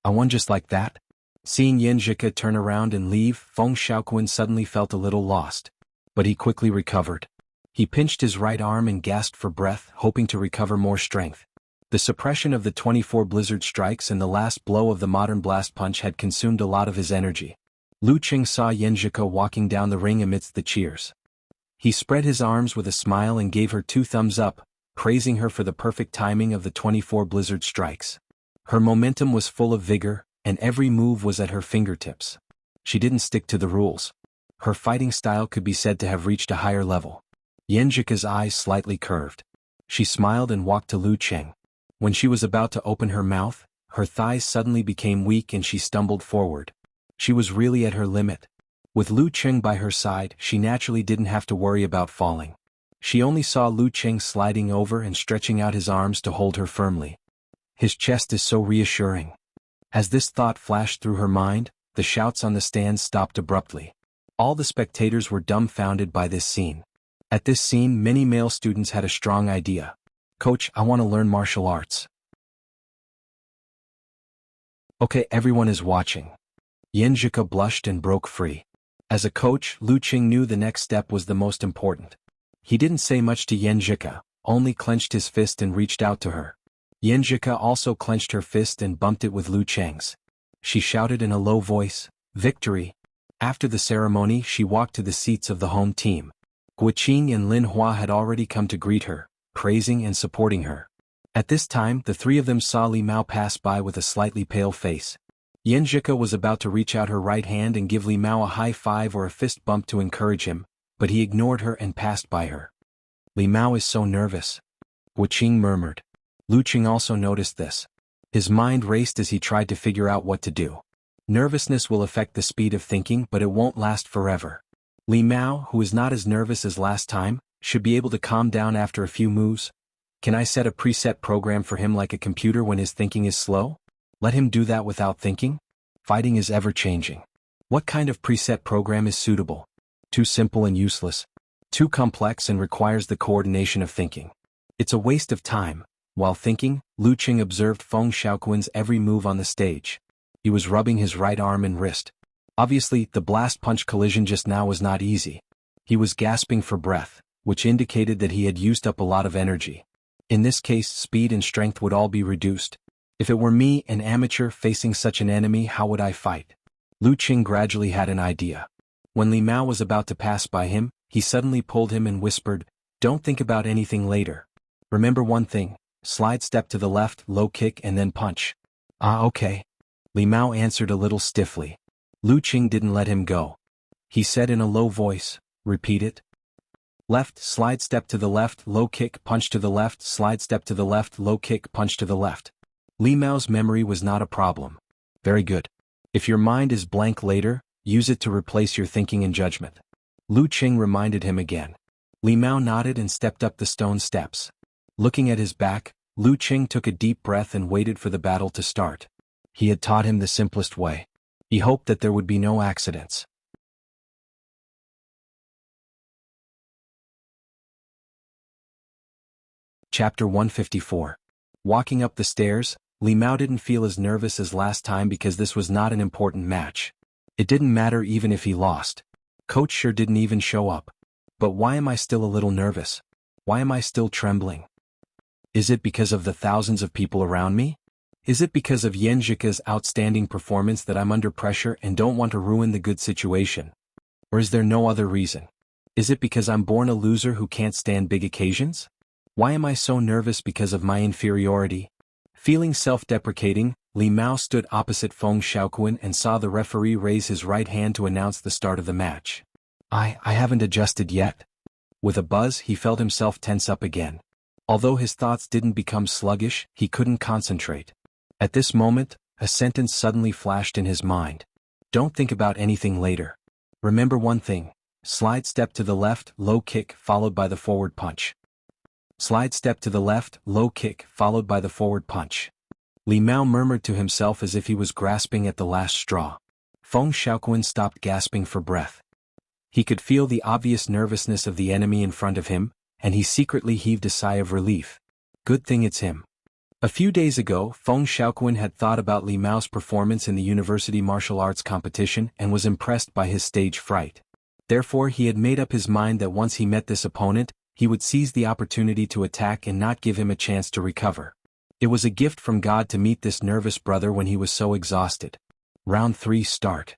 I won just like that? Seeing Yanjika turn around and leave, Feng Xiaoquan suddenly felt a little lost. But he quickly recovered. He pinched his right arm and gasped for breath, hoping to recover more strength. The suppression of the 24 blizzard strikes and the last blow of the modern blast punch had consumed a lot of his energy. Lu Qing saw Yanjika walking down the ring amidst the cheers. He spread his arms with a smile and gave her 2 thumbs up, praising her for the perfect timing of the 24 blizzard strikes. Her momentum was full of vigor, and every move was at her fingertips. She didn't stick to the rules. Her fighting style could be said to have reached a higher level. Yanjika's eyes slightly curved. She smiled and walked to Lu Qing. When she was about to open her mouth, her thighs suddenly became weak and she stumbled forward. She was really at her limit. With Lu Qing by her side, she naturally didn't have to worry about falling. She only saw Lu Qing sliding over and stretching out his arms to hold her firmly. His chest is so reassuring. As this thought flashed through her mind, the shouts on the stands stopped abruptly. All the spectators were dumbfounded by this scene. At this scene, many male students had a strong idea. Coach, I want to learn martial arts. Okay, everyone is watching. Yanjika blushed and broke free. As a coach, Lu Qing knew the next step was the most important. He didn't say much to Yanjika, only clenched his fist and reached out to her. Yanjika also clenched her fist and bumped it with Lu Qing's. She shouted in a low voice, "Victory!" After the ceremony, she walked to the seats of the home team. Guqing and Lin Hua had already come to greet her, praising and supporting her. At this time, the three of them saw Li Mao pass by with a slightly pale face. Yan Zhika was about to reach out her right hand and give Li Mao a high five or a fist bump to encourage him, but he ignored her and passed by her. Li Mao is so nervous, Guqing murmured. Lu Qing also noticed this. His mind raced as he tried to figure out what to do. Nervousness will affect the speed of thinking, but it won't last forever. Li Mao, who is not as nervous as last time, should be able to calm down after a few moves. Can I set a preset program for him like a computer when his thinking is slow? Let him do that without thinking? Fighting is ever-changing. What kind of preset program is suitable? Too simple and useless. Too complex and requires the coordination of thinking. It's a waste of time. While thinking, Lu Qing observed Feng Xiaoquan's every move on the stage. He was rubbing his right arm and wrist. Obviously, the blast punch collision just now was not easy. He was gasping for breath, which indicated that he had used up a lot of energy. In this case, speed and strength would all be reduced. If it were me, an amateur, facing such an enemy, how would I fight? Lu Qing gradually had an idea. When Li Mao was about to pass by him, he suddenly pulled him and whispered, "Don't think about anything later. Remember one thing, slide step to the left, low kick and then punch." "Ah, okay." Li Mao answered a little stiffly. Lu Qing didn't let him go. He said in a low voice, "Repeat it." "Left, slide step to the left, low kick, punch to the left, slide step to the left, low kick, punch to the left." Li Mao's memory was not a problem. Very good. If your mind is blank later, use it to replace your thinking and judgment. Lu Qing reminded him again. Li Mao nodded and stepped up the stone steps. Looking at his back, Lu Qing took a deep breath and waited for the battle to start. He had taught him the simplest way. He hoped that there would be no accidents. Chapter 154. Walking up the stairs, Li Mao didn't feel as nervous as last time because this was not an important match. It didn't matter even if he lost. Coach sure didn't even show up. But why am I still a little nervous? Why am I still trembling? Is it because of the thousands of people around me? Is it because of Yan Zhika's outstanding performance that I'm under pressure and don't want to ruin the good situation? Or is there no other reason? Is it because I'm born a loser who can't stand big occasions? Why am I so nervous because of my inferiority? Feeling self-deprecating, Li Mao stood opposite Feng Xiaoquan and saw the referee raise his right hand to announce the start of the match. I haven't adjusted yet. With a buzz, he felt himself tense up again. Although his thoughts didn't become sluggish, he couldn't concentrate. At this moment, a sentence suddenly flashed in his mind. Don't think about anything later. Remember one thing. Slide step to the left, low kick, followed by the forward punch. Slide step to the left, low kick, followed by the forward punch. Li Mao murmured to himself as if he was grasping at the last straw. Feng Xiaoquan stopped gasping for breath. He could feel the obvious nervousness of the enemy in front of him, and he secretly heaved a sigh of relief. Good thing it's him. A few days ago, Feng Xiaoquan had thought about Li Mao's performance in the university martial arts competition and was impressed by his stage fright. Therefore, he had made up his mind that once he met this opponent, he would seize the opportunity to attack and not give him a chance to recover. It was a gift from God to meet this nervous brother when he was so exhausted. Round 3 start.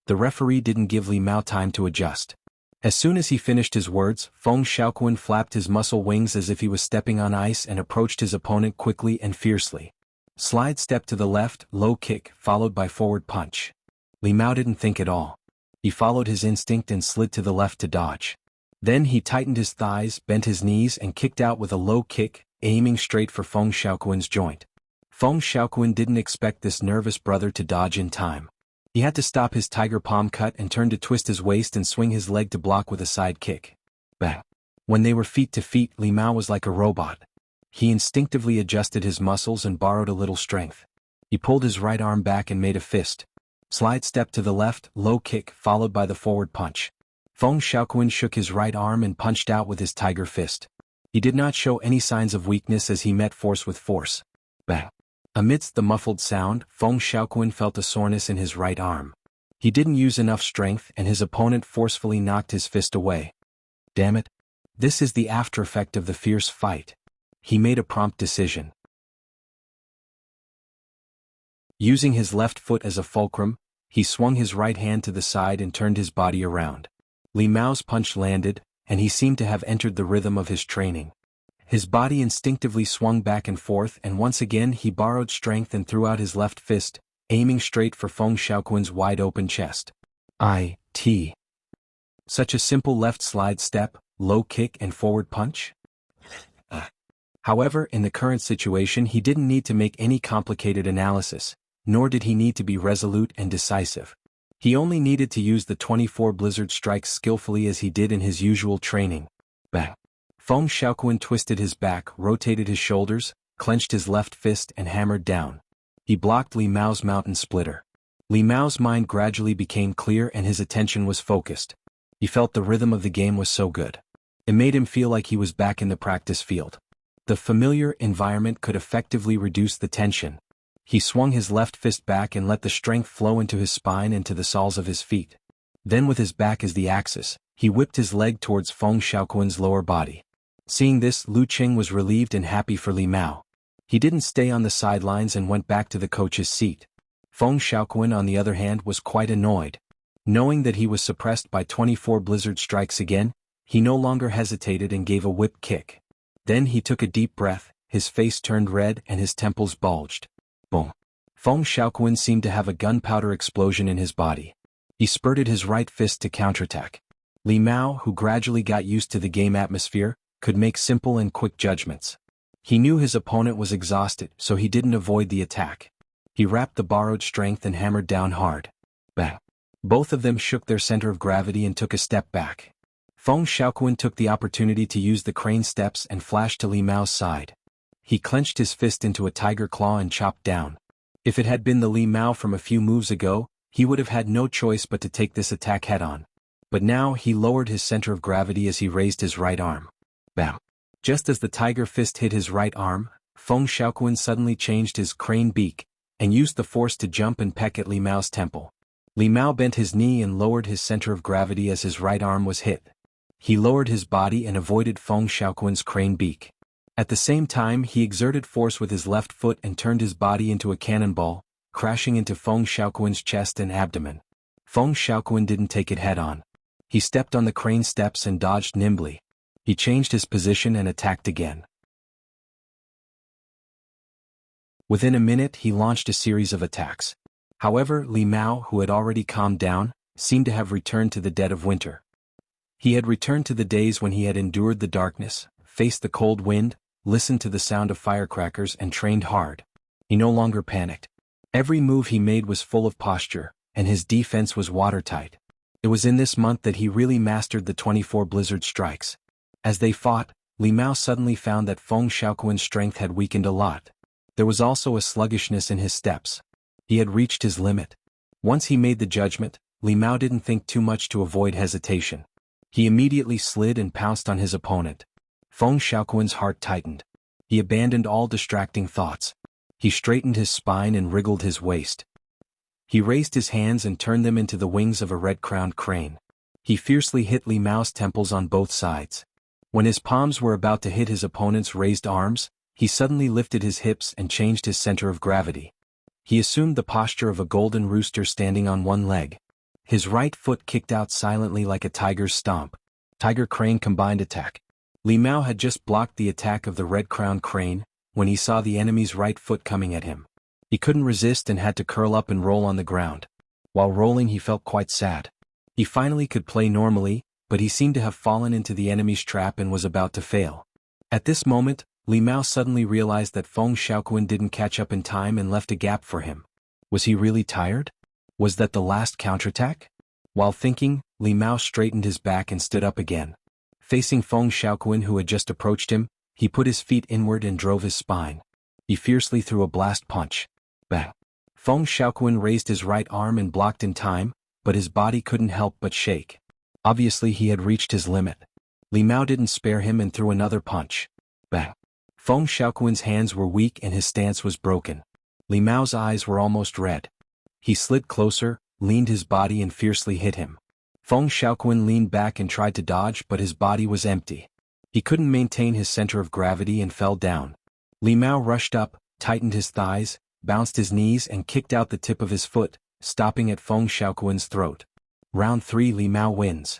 The referee didn't give Li Mao time to adjust. As soon as he finished his words, Feng Xiaoquan flapped his muscle wings as if he was stepping on ice and approached his opponent quickly and fiercely. Slide step to the left, low kick, followed by forward punch. Li Mao didn't think at all. He followed his instinct and slid to the left to dodge. Then he tightened his thighs, bent his knees and kicked out with a low kick, aiming straight for Feng Xiaoquan's joint. Feng Xiaoquan didn't expect this nervous brother to dodge in time. He had to stop his tiger palm cut and turn to twist his waist and swing his leg to block with a side kick. Bang! When they were feet to feet, Li Mao was like a robot. He instinctively adjusted his muscles and borrowed a little strength. He pulled his right arm back and made a fist. Slide step to the left, low kick, followed by the forward punch. Feng Xiaoquan shook his right arm and punched out with his tiger fist. He did not show any signs of weakness as he met force with force. Bang! Amidst the muffled sound, Feng Xiaoquan felt a soreness in his right arm. He didn't use enough strength and his opponent forcefully knocked his fist away. Damn it! This is the after effect of the fierce fight. He made a prompt decision. Using his left foot as a fulcrum, he swung his right hand to the side and turned his body around. Li Mao's punch landed, and he seemed to have entered the rhythm of his training. His body instinctively swung back and forth, and once again he borrowed strength and threw out his left fist, aiming straight for Feng Xiaoquan's wide-open chest. It. Such a simple left slide step, low kick and forward punch? However, in the current situation he didn't need to make any complicated analysis, nor did he need to be resolute and decisive. He only needed to use the 24 blizzard strikes skillfully as he did in his usual training. Bang! Feng Xiaoquan twisted his back, rotated his shoulders, clenched his left fist and hammered down. He blocked Li Mao's mountain splitter. Li Mao's mind gradually became clear and his attention was focused. He felt the rhythm of the game was so good. It made him feel like he was back in the practice field. The familiar environment could effectively reduce the tension. He swung his left fist back and let the strength flow into his spine and to the soles of his feet. Then with his back as the axis, he whipped his leg towards Feng Xiaoquan's lower body. Seeing this, Lu Qing was relieved and happy for Li Mao. He didn't stay on the sidelines and went back to the coach's seat. Feng Xiaoquan on the other hand was quite annoyed. Knowing that he was suppressed by 24 blizzard strikes again, he no longer hesitated and gave a whip kick. Then he took a deep breath, his face turned red and his temples bulged. Boom. Feng Xiaoquan seemed to have a gunpowder explosion in his body. He spurted his right fist to counterattack. Li Mao, who gradually got used to the game atmosphere, could make simple and quick judgments. He knew his opponent was exhausted, so he didn't avoid the attack. He wrapped the borrowed strength and hammered down hard. Bang. Both of them shook their center of gravity and took a step back. Feng Xiaoquan took the opportunity to use the crane steps and flashed to Li Mao's side. He clenched his fist into a tiger claw and chopped down. If it had been the Li Mao from a few moves ago, he would have had no choice but to take this attack head-on. But now he lowered his center of gravity as he raised his right arm. Bam! Just as the tiger fist hit his right arm, Feng Xiaoquan suddenly changed his crane beak, and used the force to jump and peck at Li Mao's temple. Li Mao bent his knee and lowered his center of gravity as his right arm was hit. He lowered his body and avoided Feng Xiaoquan's crane beak. At the same time he exerted force with his left foot and turned his body into a cannonball, crashing into Feng Xiaoquan's chest and abdomen. Feng Xiaoquan didn't take it head-on. He stepped on the crane steps and dodged nimbly. He changed his position and attacked again. Within a minute he launched a series of attacks. However, Li Mao, who had already calmed down, seemed to have returned to the dead of winter. He had returned to the days when he had endured the darkness, faced the cold wind, listened to the sound of firecrackers and trained hard. He no longer panicked. Every move he made was full of posture, and his defense was watertight. It was in this month that he really mastered the 24 blizzard strikes. As they fought, Li Mao suddenly found that Feng Xiaoquan's strength had weakened a lot. There was also a sluggishness in his steps. He had reached his limit. Once he made the judgment, Li Mao didn't think too much to avoid hesitation. He immediately slid and pounced on his opponent. Feng Xiaoquan's heart tightened. He abandoned all distracting thoughts. He straightened his spine and wriggled his waist. He raised his hands and turned them into the wings of a red-crowned crane. He fiercely hit Li Mao's temples on both sides. When his palms were about to hit his opponent's raised arms, he suddenly lifted his hips and changed his center of gravity. He assumed the posture of a golden rooster standing on one leg. His right foot kicked out silently like a tiger's stomp. Tiger crane combined attack. Li Mao had just blocked the attack of the red-crowned crane, when he saw the enemy's right foot coming at him. He couldn't resist and had to curl up and roll on the ground. While rolling he felt quite sad. He finally could play normally, but he seemed to have fallen into the enemy's trap and was about to fail. At this moment, Li Mao suddenly realized that Feng Xiaoquan didn't catch up in time and left a gap for him. Was he really tired? Was that the last counterattack? While thinking, Li Mao straightened his back and stood up again. Facing Feng Xiaoquan who had just approached him, he put his feet inward and drove his spine. He fiercely threw a blast punch. Bang! Feng Xiaoquan raised his right arm and blocked in time, but his body couldn't help but shake. Obviously he had reached his limit. Li Mao didn't spare him and threw another punch. Bang! Feng Xiaoquan's hands were weak and his stance was broken. Li Mao's eyes were almost red. He slid closer, leaned his body and fiercely hit him. Feng Xiaoquan leaned back and tried to dodge, but his body was empty. He couldn't maintain his center of gravity and fell down. Li Mao rushed up, tightened his thighs, bounced his knees and kicked out the tip of his foot, stopping at Feng Xiaoquan's throat. Round 3 Li Mao wins.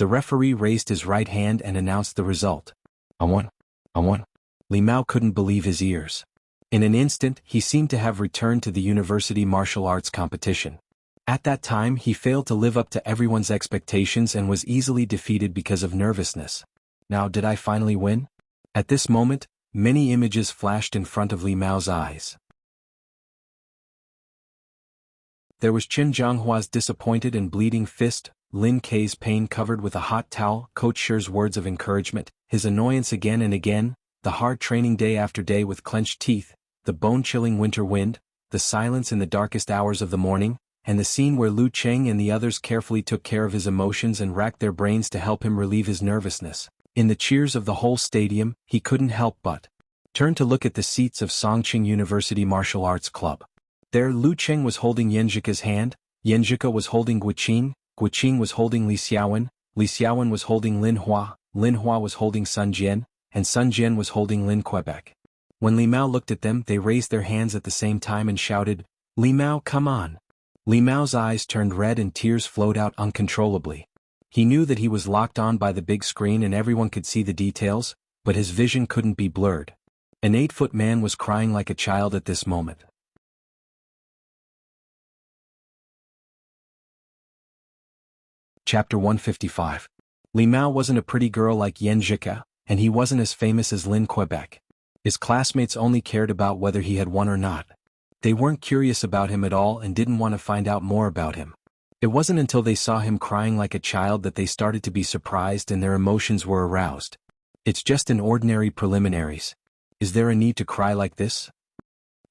The referee raised his right hand and announced the result. I won. I won. Li Mao couldn't believe his ears. In an instant, he seemed to have returned to the university martial arts competition. At that time, he failed to live up to everyone's expectations and was easily defeated because of nervousness. Now, did I finally win? At this moment, many images flashed in front of Li Mao's eyes. There was Qin Jianghua's disappointed and bleeding fist, Lin Kei's pain covered with a hot towel, Coach Shi's words of encouragement, his annoyance again and again, the hard training day after day with clenched teeth, the bone-chilling winter wind, the silence in the darkest hours of the morning, and the scene where Lu Cheng and the others carefully took care of his emotions and racked their brains to help him relieve his nervousness. In the cheers of the whole stadium, he couldn't help but turn to look at the seats of Songqing University Martial Arts Club. There Lu Cheng was holding Yanzhika's hand, Yanzhika was holding Guqing was holding Li Xiaowen was holding Lin Hua was holding Sun Jian, and Sun Jian was holding Lin Quebec. When Li Mao looked at them, they raised their hands at the same time and shouted, "Li Mao, come on!" Li Mao's eyes turned red and tears flowed out uncontrollably. He knew that he was locked on by the big screen and everyone could see the details, but his vision couldn't be blurred. An 8-foot man was crying like a child at this moment. Chapter 155. Li Mao wasn't a pretty girl like Yanzhika, and he wasn't as famous as Lin Quebec. His classmates only cared about whether he had won or not. They weren't curious about him at all and didn't want to find out more about him. It wasn't until they saw him crying like a child that they started to be surprised and their emotions were aroused. It's just an ordinary preliminaries. Is there a need to cry like this?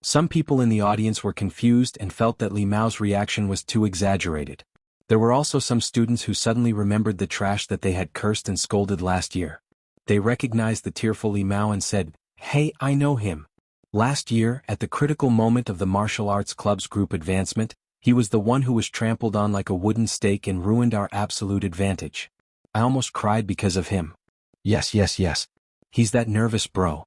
Some people in the audience were confused and felt that Li Mao's reaction was too exaggerated. There were also some students who suddenly remembered the trash that they had cursed and scolded last year. They recognized the tearful Li Mao and said, "Hey, I know him. Last year, at the critical moment of the martial arts club's group advancement, he was the one who was trampled on like a wooden stake and ruined our absolute advantage. I almost cried because of him. Yes. He's that nervous bro."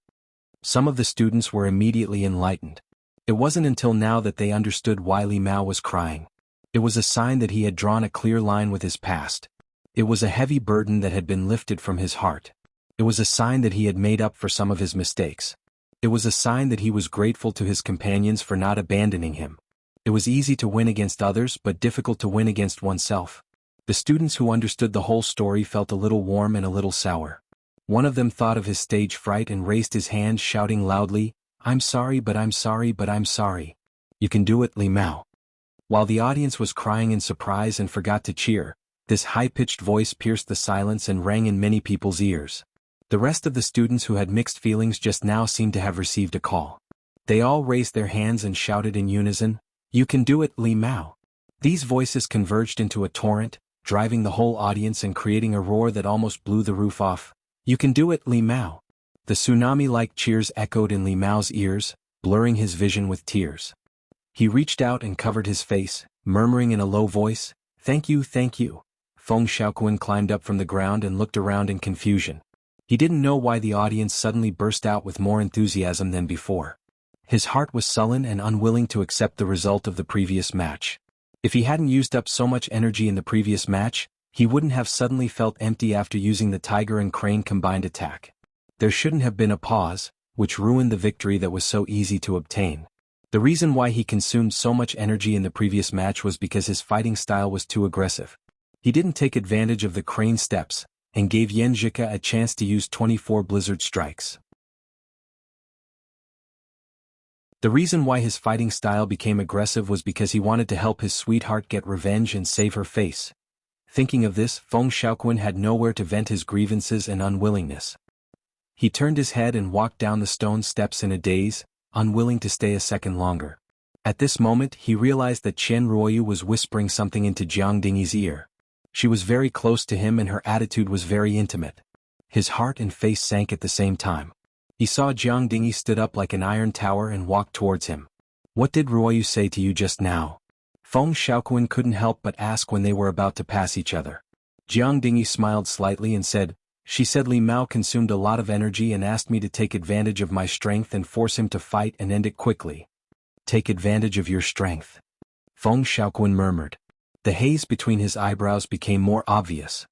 Some of the students were immediately enlightened. It wasn't until now that they understood why Li Mao was crying. It was a sign that he had drawn a clear line with his past. It was a heavy burden that had been lifted from his heart. It was a sign that he had made up for some of his mistakes. It was a sign that he was grateful to his companions for not abandoning him. It was easy to win against others but difficult to win against oneself. The students who understood the whole story felt a little warm and a little sour. One of them thought of his stage fright and raised his hand shouting loudly, "I'm sorry but I'm sorry but I'm sorry. You can do it, Li Mao." While the audience was crying in surprise and forgot to cheer, this high-pitched voice pierced the silence and rang in many people's ears. The rest of the students who had mixed feelings just now seemed to have received a call. They all raised their hands and shouted in unison, "You can do it, Li Mao." These voices converged into a torrent, driving the whole audience and creating a roar that almost blew the roof off. "You can do it, Li Mao." The tsunami-like cheers echoed in Li Mao's ears, blurring his vision with tears. He reached out and covered his face, murmuring in a low voice, "Thank you, thank you." Feng Xiaoquan climbed up from the ground and looked around in confusion. He didn't know why the audience suddenly burst out with more enthusiasm than before. His heart was sullen and unwilling to accept the result of the previous match. If he hadn't used up so much energy in the previous match, he wouldn't have suddenly felt empty after using the tiger and crane combined attack. There shouldn't have been a pause, which ruined the victory that was so easy to obtain. The reason why he consumed so much energy in the previous match was because his fighting style was too aggressive. He didn't take advantage of the crane steps, and gave Yanzhika a chance to use 24 blizzard strikes. The reason why his fighting style became aggressive was because he wanted to help his sweetheart get revenge and save her face. Thinking of this, Feng Xiaoquan had nowhere to vent his grievances and unwillingness. He turned his head and walked down the stone steps in a daze, unwilling to stay a second longer. At this moment he realized that Chen Ruoyu was whispering something into Jiang Dingyi's ear. She was very close to him and her attitude was very intimate. His heart and face sank at the same time. He saw Jiang Dingyi stood up like an iron tower and walked towards him. "What did Ruoyu say to you just now?" Feng Xiaoquan couldn't help but ask when they were about to pass each other. Jiang Dingyi smiled slightly and said, "She said Li Mao consumed a lot of energy and asked me to take advantage of my strength and force him to fight and end it quickly." "Take advantage of your strength?" Feng Xiaoquan murmured. The haze between his eyebrows became more obvious.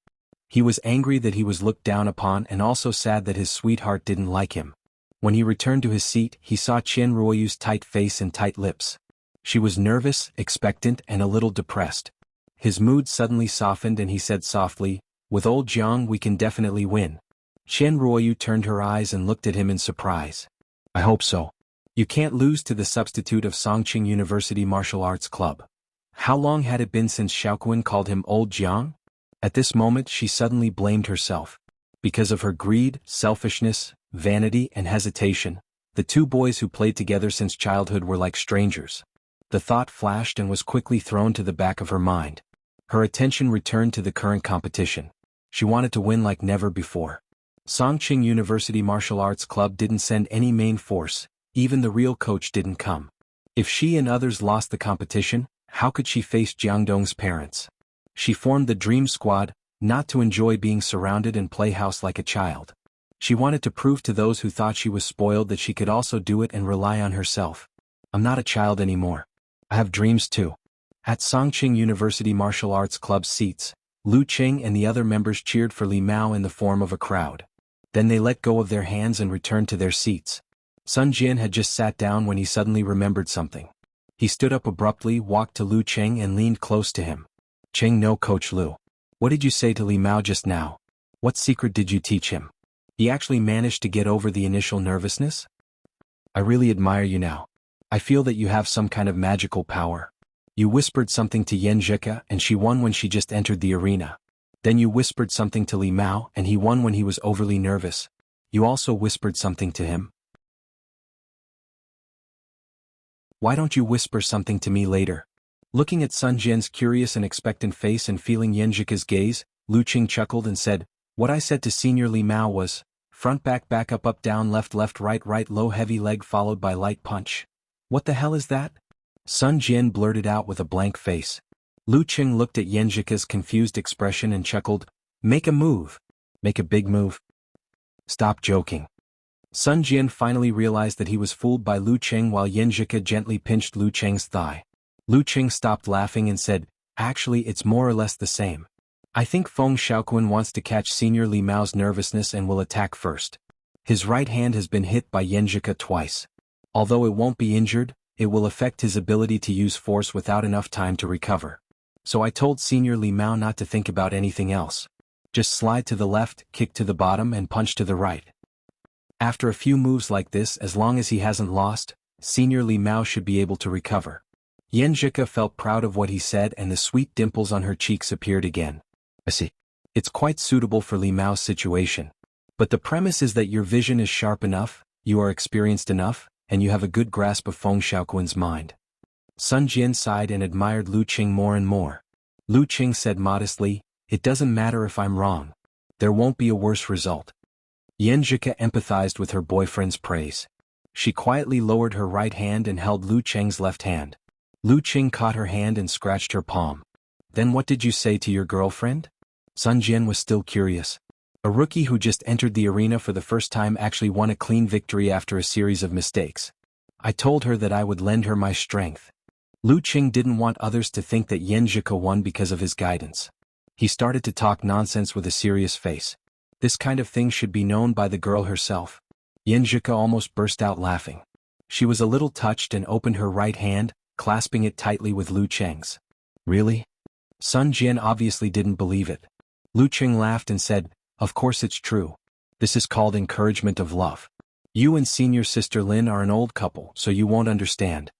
He was angry that he was looked down upon and also sad that his sweetheart didn't like him. When he returned to his seat, he saw Qian Ruoyu's tight face and tight lips. She was nervous, expectant, and a little depressed. His mood suddenly softened and he said softly, "With old Jiang we can definitely win." Qian Ruoyu turned her eyes and looked at him in surprise. "I hope so. You can't lose to the substitute of Songqing University Martial Arts Club." How long had it been since Xiaoquan called him old Jiang? At this moment she suddenly blamed herself. Because of her greed, selfishness, vanity, and hesitation, the two boys who played together since childhood were like strangers. The thought flashed and was quickly thrown to the back of her mind. Her attention returned to the current competition. She wanted to win like never before. Songqing University Martial Arts Club didn't send any main force, even the real coach didn't come. If she and others lost the competition, how could she face Jiangdong's parents? She formed the Dream Squad, not to enjoy being surrounded and play house like a child. She wanted to prove to those who thought she was spoiled that she could also do it and rely on herself. "I'm not a child anymore. I have dreams too." At Songqing University Martial Arts Club's seats, Lu Qing and the other members cheered for Li Mao in the form of a crowd. Then they let go of their hands and returned to their seats. Sun Jian had just sat down when he suddenly remembered something. He stood up abruptly, walked to Lu Qing and leaned close to him. "Qing, no, Coach Lu. What did you say to Li Mao just now? What secret did you teach him? He actually managed to get over the initial nervousness? I really admire you now. I feel that you have some kind of magical power. You whispered something to Yan Zhika and she won when she just entered the arena. Then you whispered something to Li Mao and he won when he was overly nervous. You also whispered something to him. Why don't you whisper something to me later?" Looking at Sun Jian's curious and expectant face and feeling Yan Zhika's gaze, Lu Qing chuckled and said, "What I said to Senior Li Mao was, front back up down left right low heavy leg followed by light punch. What the hell is that?" Sun Jian blurted out with a blank face. Lu Qing looked at Yan Zhika's confused expression and chuckled, "Make a move. Make a big move. Stop joking." Sun Jian finally realized that he was fooled by Lu Qing while Yan Zhika gently pinched Lu Qing's thigh. Lu Qing stopped laughing and said, "Actually it's more or less the same. I think Feng Xiaoquan wants to catch Senior Li Mao's nervousness and will attack first. His right hand has been hit by Yan Zhika twice. Although it won't be injured, it will affect his ability to use force without enough time to recover. So I told Senior Li Mao not to think about anything else. Just slide to the left, kick to the bottom and punch to the right. After a few moves like this, as long as he hasn't lost, Senior Li Mao should be able to recover." Yan Zhika felt proud of what he said and the sweet dimples on her cheeks appeared again. "I see. It's quite suitable for Li Mao's situation. But the premise is that your vision is sharp enough, you are experienced enough, and you have a good grasp of Feng Xiaoquan's mind." Sun Jian sighed and admired Lu Qing more and more. Lu Qing said modestly, "It doesn't matter if I'm wrong. There won't be a worse result." Yan Zhika empathized with her boyfriend's praise. She quietly lowered her right hand and held Lu Qing's left hand. Lu Qing caught her hand and scratched her palm. "Then what did you say to your girlfriend?" Sun Jian was still curious. A rookie who just entered the arena for the first time actually won a clean victory after a series of mistakes. "I told her that I would lend her my strength." Lu Qing didn't want others to think that Yan Zhika won because of his guidance. He started to talk nonsense with a serious face. This kind of thing should be known by the girl herself. Yan Zhika almost burst out laughing. She was a little touched and opened her right hand, clasping it tightly with Lu Qing's. "Really?" Sun Jian obviously didn't believe it. Lu Qing laughed and said, "Of course it's true. This is called encouragement of love. You and senior sister Lin are an old couple, so you won't understand."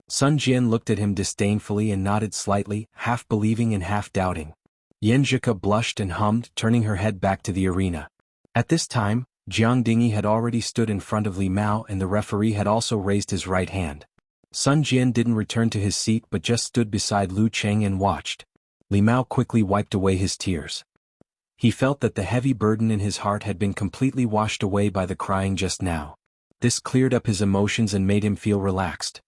Sun Jian looked at him disdainfully and nodded slightly, half believing and half doubting. Yan Zhika blushed and hummed, turning her head back to the arena. At this time, Jiang Dingy had already stood in front of Li Mao and the referee had also raised his right hand. Sun Jian didn't return to his seat but just stood beside Lu Qing and watched. Li Mao quickly wiped away his tears. He felt that the heavy burden in his heart had been completely washed away by the crying just now. This cleared up his emotions and made him feel relaxed.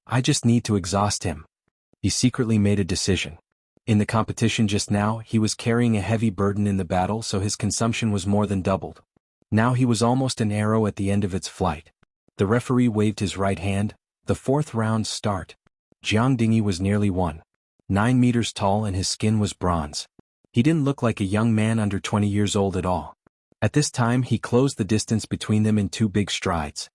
"I just need to exhaust him." He secretly made a decision. In the competition just now, he was carrying a heavy burden in the battle, so his consumption was more than doubled. Now he was almost an arrow at the end of its flight. The referee waved his right hand. The fourth round start. Jiang Dingy was nearly won. 9 meters tall, and his skin was bronze. He didn't look like a young man under 20 years old at all. At this time he closed the distance between them in 2 big strides.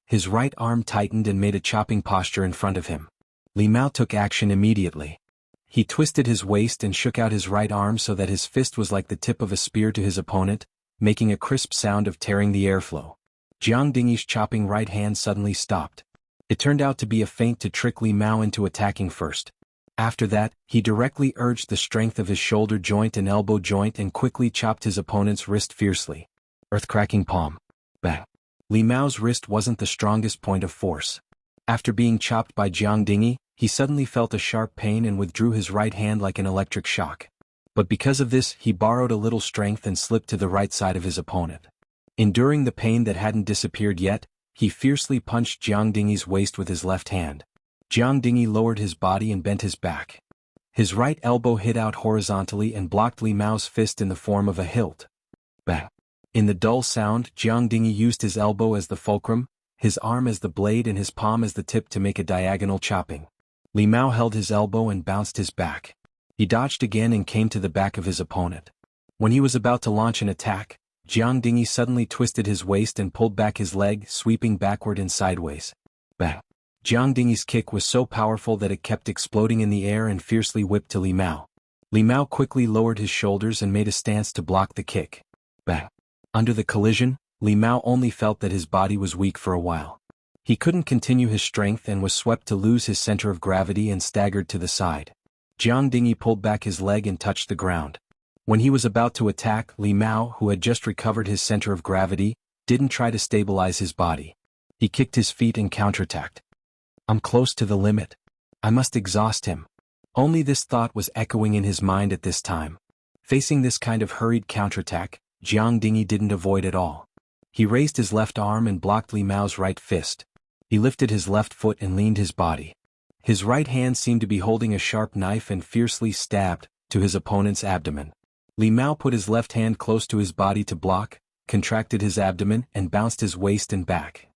His right arm tightened and made a chopping posture in front of him. Li Mao took action immediately. He twisted his waist and shook out his right arm so that his fist was like the tip of a spear to his opponent, making a crisp sound of tearing the airflow. Jiang Dingyi's chopping right hand suddenly stopped. It turned out to be a feint to trick Li Mao into attacking first. After that, he directly urged the strength of his shoulder joint and elbow joint and quickly chopped his opponent's wrist fiercely. Earth-cracking palm. Bang. Li Mao's wrist wasn't the strongest point of force. After being chopped by Jiang Dingyi, he suddenly felt a sharp pain and withdrew his right hand like an electric shock. But because of this, he borrowed a little strength and slipped to the right side of his opponent. Enduring the pain that hadn't disappeared yet, he fiercely punched Jiang Dingyi's waist with his left hand. Jiang Dingyi lowered his body and bent his back. His right elbow hit out horizontally and blocked Li Mao's fist in the form of a hilt. Bang. In the dull sound, Jiang Dingyi used his elbow as the fulcrum, his arm as the blade and his palm as the tip to make a diagonal chopping. Li Mao held his elbow and bounced his back. He dodged again and came to the back of his opponent. When he was about to launch an attack, Jiang Dingyi suddenly twisted his waist and pulled back his leg, sweeping backward and sideways. Bang! Jiang Dingyi's kick was so powerful that it kept exploding in the air and fiercely whipped to Li Mao. Li Mao quickly lowered his shoulders and made a stance to block the kick. Bang! Under the collision, Li Mao only felt that his body was weak for a while. He couldn't continue his strength and was swept to lose his center of gravity and staggered to the side. Jiang Dingyi pulled back his leg and touched the ground. When he was about to attack, Li Mao, who had just recovered his center of gravity, didn't try to stabilize his body. He kicked his feet and counterattacked. I'm close to the limit. I must exhaust him. Only this thought was echoing in his mind at this time. Facing this kind of hurried counterattack, Jiang Dingyi didn't avoid at all. He raised his left arm and blocked Li Mao's right fist. He lifted his left foot and leaned his body. His right hand seemed to be holding a sharp knife and fiercely stabbed to his opponent's abdomen. Li Mao put his left hand close to his body to block, contracted his abdomen and bounced his waist and back.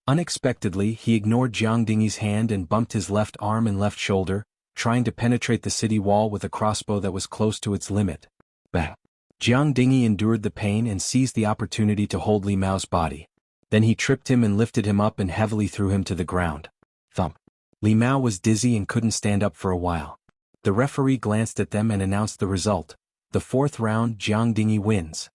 Unexpectedly, he ignored Jiang Dingyi's hand and bumped his left arm and left shoulder, trying to penetrate the city wall with a crossbow that was close to its limit. Bang! Jiang Dingyi endured the pain and seized the opportunity to hold Li Mao's body. Then he tripped him and lifted him up and heavily threw him to the ground. Thump! Li Mao was dizzy and couldn't stand up for a while. The referee glanced at them and announced the result. The 4th round, Jiang Dingyi wins.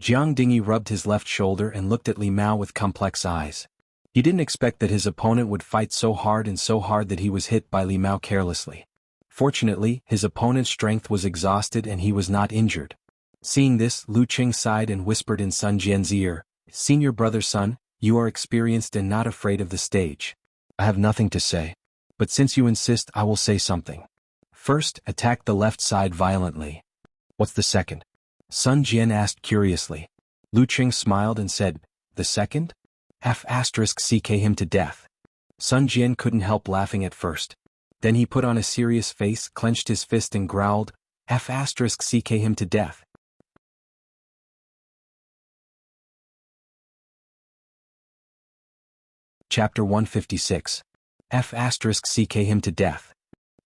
Jiang Dingyi rubbed his left shoulder and looked at Li Mao with complex eyes. He didn't expect that his opponent would fight so hard that he was hit by Li Mao carelessly. Fortunately, his opponent's strength was exhausted and he was not injured. Seeing this, Lu Qing sighed and whispered in Sun Jian's ear, "Senior brother Sun, you are experienced and not afraid of the stage. I have nothing to say. But since you insist, I will say something. First, attack the left side violently." "What's the second?" Sun Jian asked curiously. Lu Qing smiled and said, "The second? F***ck him to death." Sun Jian couldn't help laughing at first. Then he put on a serious face, clenched his fist and growled, F***ck him to death. Chapter 156. F***ck him to death.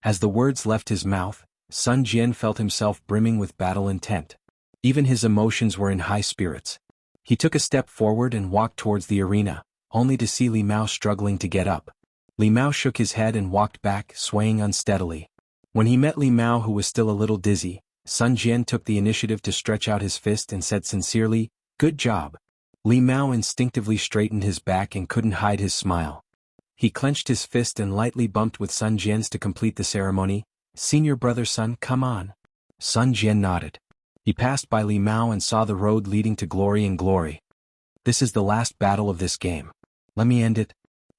As the words left his mouth, Sun Jian felt himself brimming with battle intent. Even his emotions were in high spirits. He took a step forward and walked towards the arena, only to see Li Mao struggling to get up. Li Mao shook his head and walked back, swaying unsteadily. When he met Li Mao, who was still a little dizzy, Sun Jian took the initiative to stretch out his fist and said sincerely, "Good job." Li Mao instinctively straightened his back and couldn't hide his smile. He clenched his fist and lightly bumped with Sun Jian's to complete the ceremony. "Senior brother Sun, come on." Sun Jian nodded. He passed by Li Mao and saw the road leading to glory and glory. "This is the last battle of this game. Let me end it.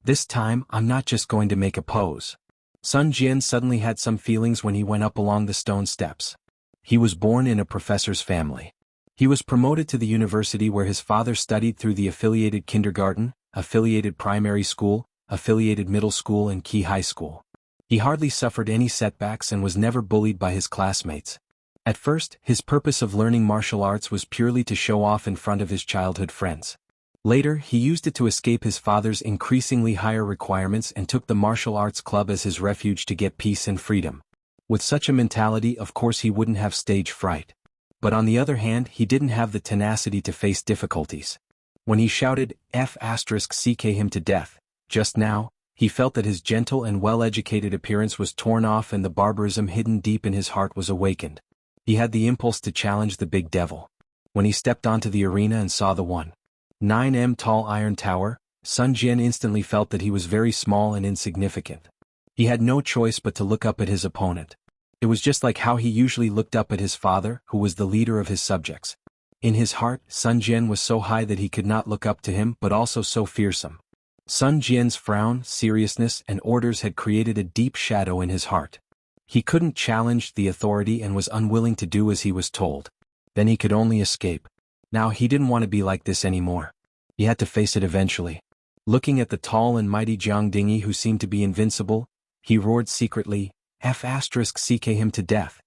This time, I'm not just going to make a pose." Sun Jian suddenly had some feelings when he went up along the stone steps. He was born in a professor's family. He was promoted to the university where his father studied through the affiliated kindergarten, affiliated primary school, affiliated middle school and key high school. He hardly suffered any setbacks and was never bullied by his classmates. At first, his purpose of learning martial arts was purely to show off in front of his childhood friends. Later, he used it to escape his father's increasingly higher requirements and took the martial arts club as his refuge to get peace and freedom. With such a mentality, of course he wouldn't have stage fright. But on the other hand, he didn't have the tenacity to face difficulties. When he shouted, F***ck him to death, just now, he felt that his gentle and well-educated appearance was torn off and the barbarism hidden deep in his heart was awakened. He had the impulse to challenge the big devil. When he stepped onto the arena and saw the 1.9 m tall iron tower, Sun Jian instantly felt that he was very small and insignificant. He had no choice but to look up at his opponent. It was just like how he usually looked up at his father, who was the leader of his subjects. In his heart, Sun Jian was so high that he could not look up to him but also so fearsome. Sun Jian's frown, seriousness, and orders had created a deep shadow in his heart. He couldn't challenge the authority and was unwilling to do as he was told. Then he could only escape. Now he didn't want to be like this anymore. He had to face it eventually. Looking at the tall and mighty Jiang Dingy who seemed to be invincible, he roared secretly, F***ck him to death.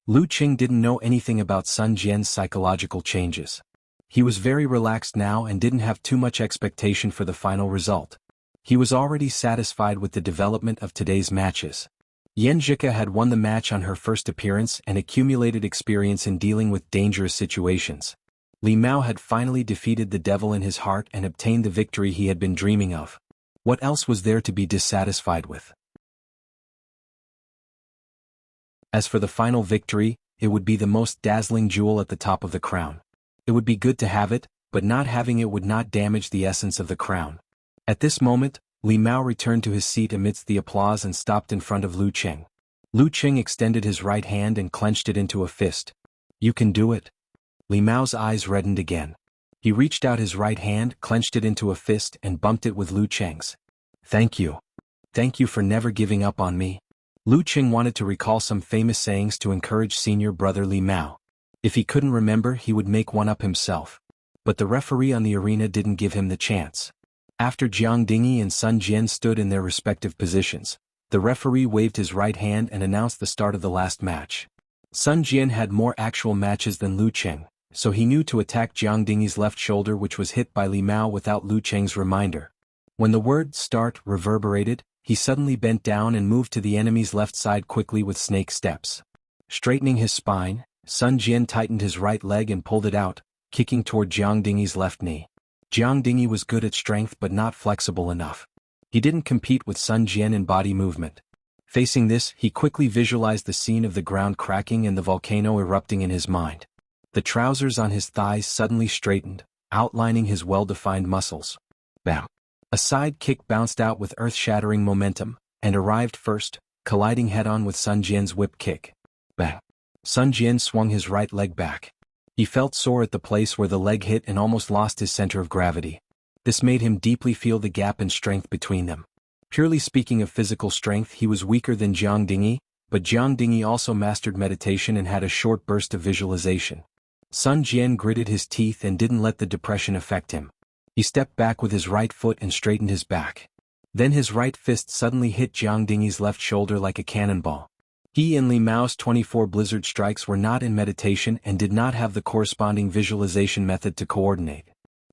Lu Qing didn't know anything about Sun Jian's psychological changes. He was very relaxed now and didn't have too much expectation for the final result. He was already satisfied with the development of today's matches. Yan Zhika had won the match on her first appearance and accumulated experience in dealing with dangerous situations. Li Mao had finally defeated the devil in his heart and obtained the victory he had been dreaming of. What else was there to be dissatisfied with? As for the final victory, it would be the most dazzling jewel at the top of the crown. It would be good to have it, but not having it would not damage the essence of the crown. At this moment, Li Mao returned to his seat amidst the applause and stopped in front of Lu Qing. Lu Qing extended his right hand and clenched it into a fist. You can do it. Li Mao's eyes reddened again. He reached out his right hand, clenched it into a fist and bumped it with Lu Qing's. Thank you. Thank you for never giving up on me. Lu Qing wanted to recall some famous sayings to encourage senior brother Li Mao. If he couldn't remember, he would make one up himself. But the referee on the arena didn't give him the chance. After Jiang Dingy and Sun Jian stood in their respective positions, the referee waved his right hand and announced the start of the last match. Sun Jian had more actual matches than Lu Qing, so he knew to attack Jiang Dingy's left shoulder, which was hit by Li Mao without Lu Qing's reminder. When the word "start" reverberated, he suddenly bent down and moved to the enemy's left side quickly with snake steps. Straightening his spine, Sun Jian tightened his right leg and pulled it out, kicking toward Jiang Dingy's left knee. Jiang Dingy was good at strength but not flexible enough. He didn't compete with Sun Jian in body movement. Facing this, he quickly visualized the scene of the ground cracking and the volcano erupting in his mind. The trousers on his thighs suddenly straightened, outlining his well-defined muscles. Bam! A side kick bounced out with earth-shattering momentum, and arrived first, colliding head-on with Sun Jian's whip kick. Bang! Sun Jian swung his right leg back. He felt sore at the place where the leg hit and almost lost his center of gravity. This made him deeply feel the gap in strength between them. Purely speaking of physical strength, he was weaker than Jiang Dingy, but Jiang Dingy also mastered meditation and had a short burst of visualization. Sun Jian gritted his teeth and didn't let the depression affect him. He stepped back with his right foot and straightened his back. Then his right fist suddenly hit Jiang Dingy's left shoulder like a cannonball. He and Li Mao's 24 blizzard strikes were not in meditation and did not have the corresponding visualization method to coordinate.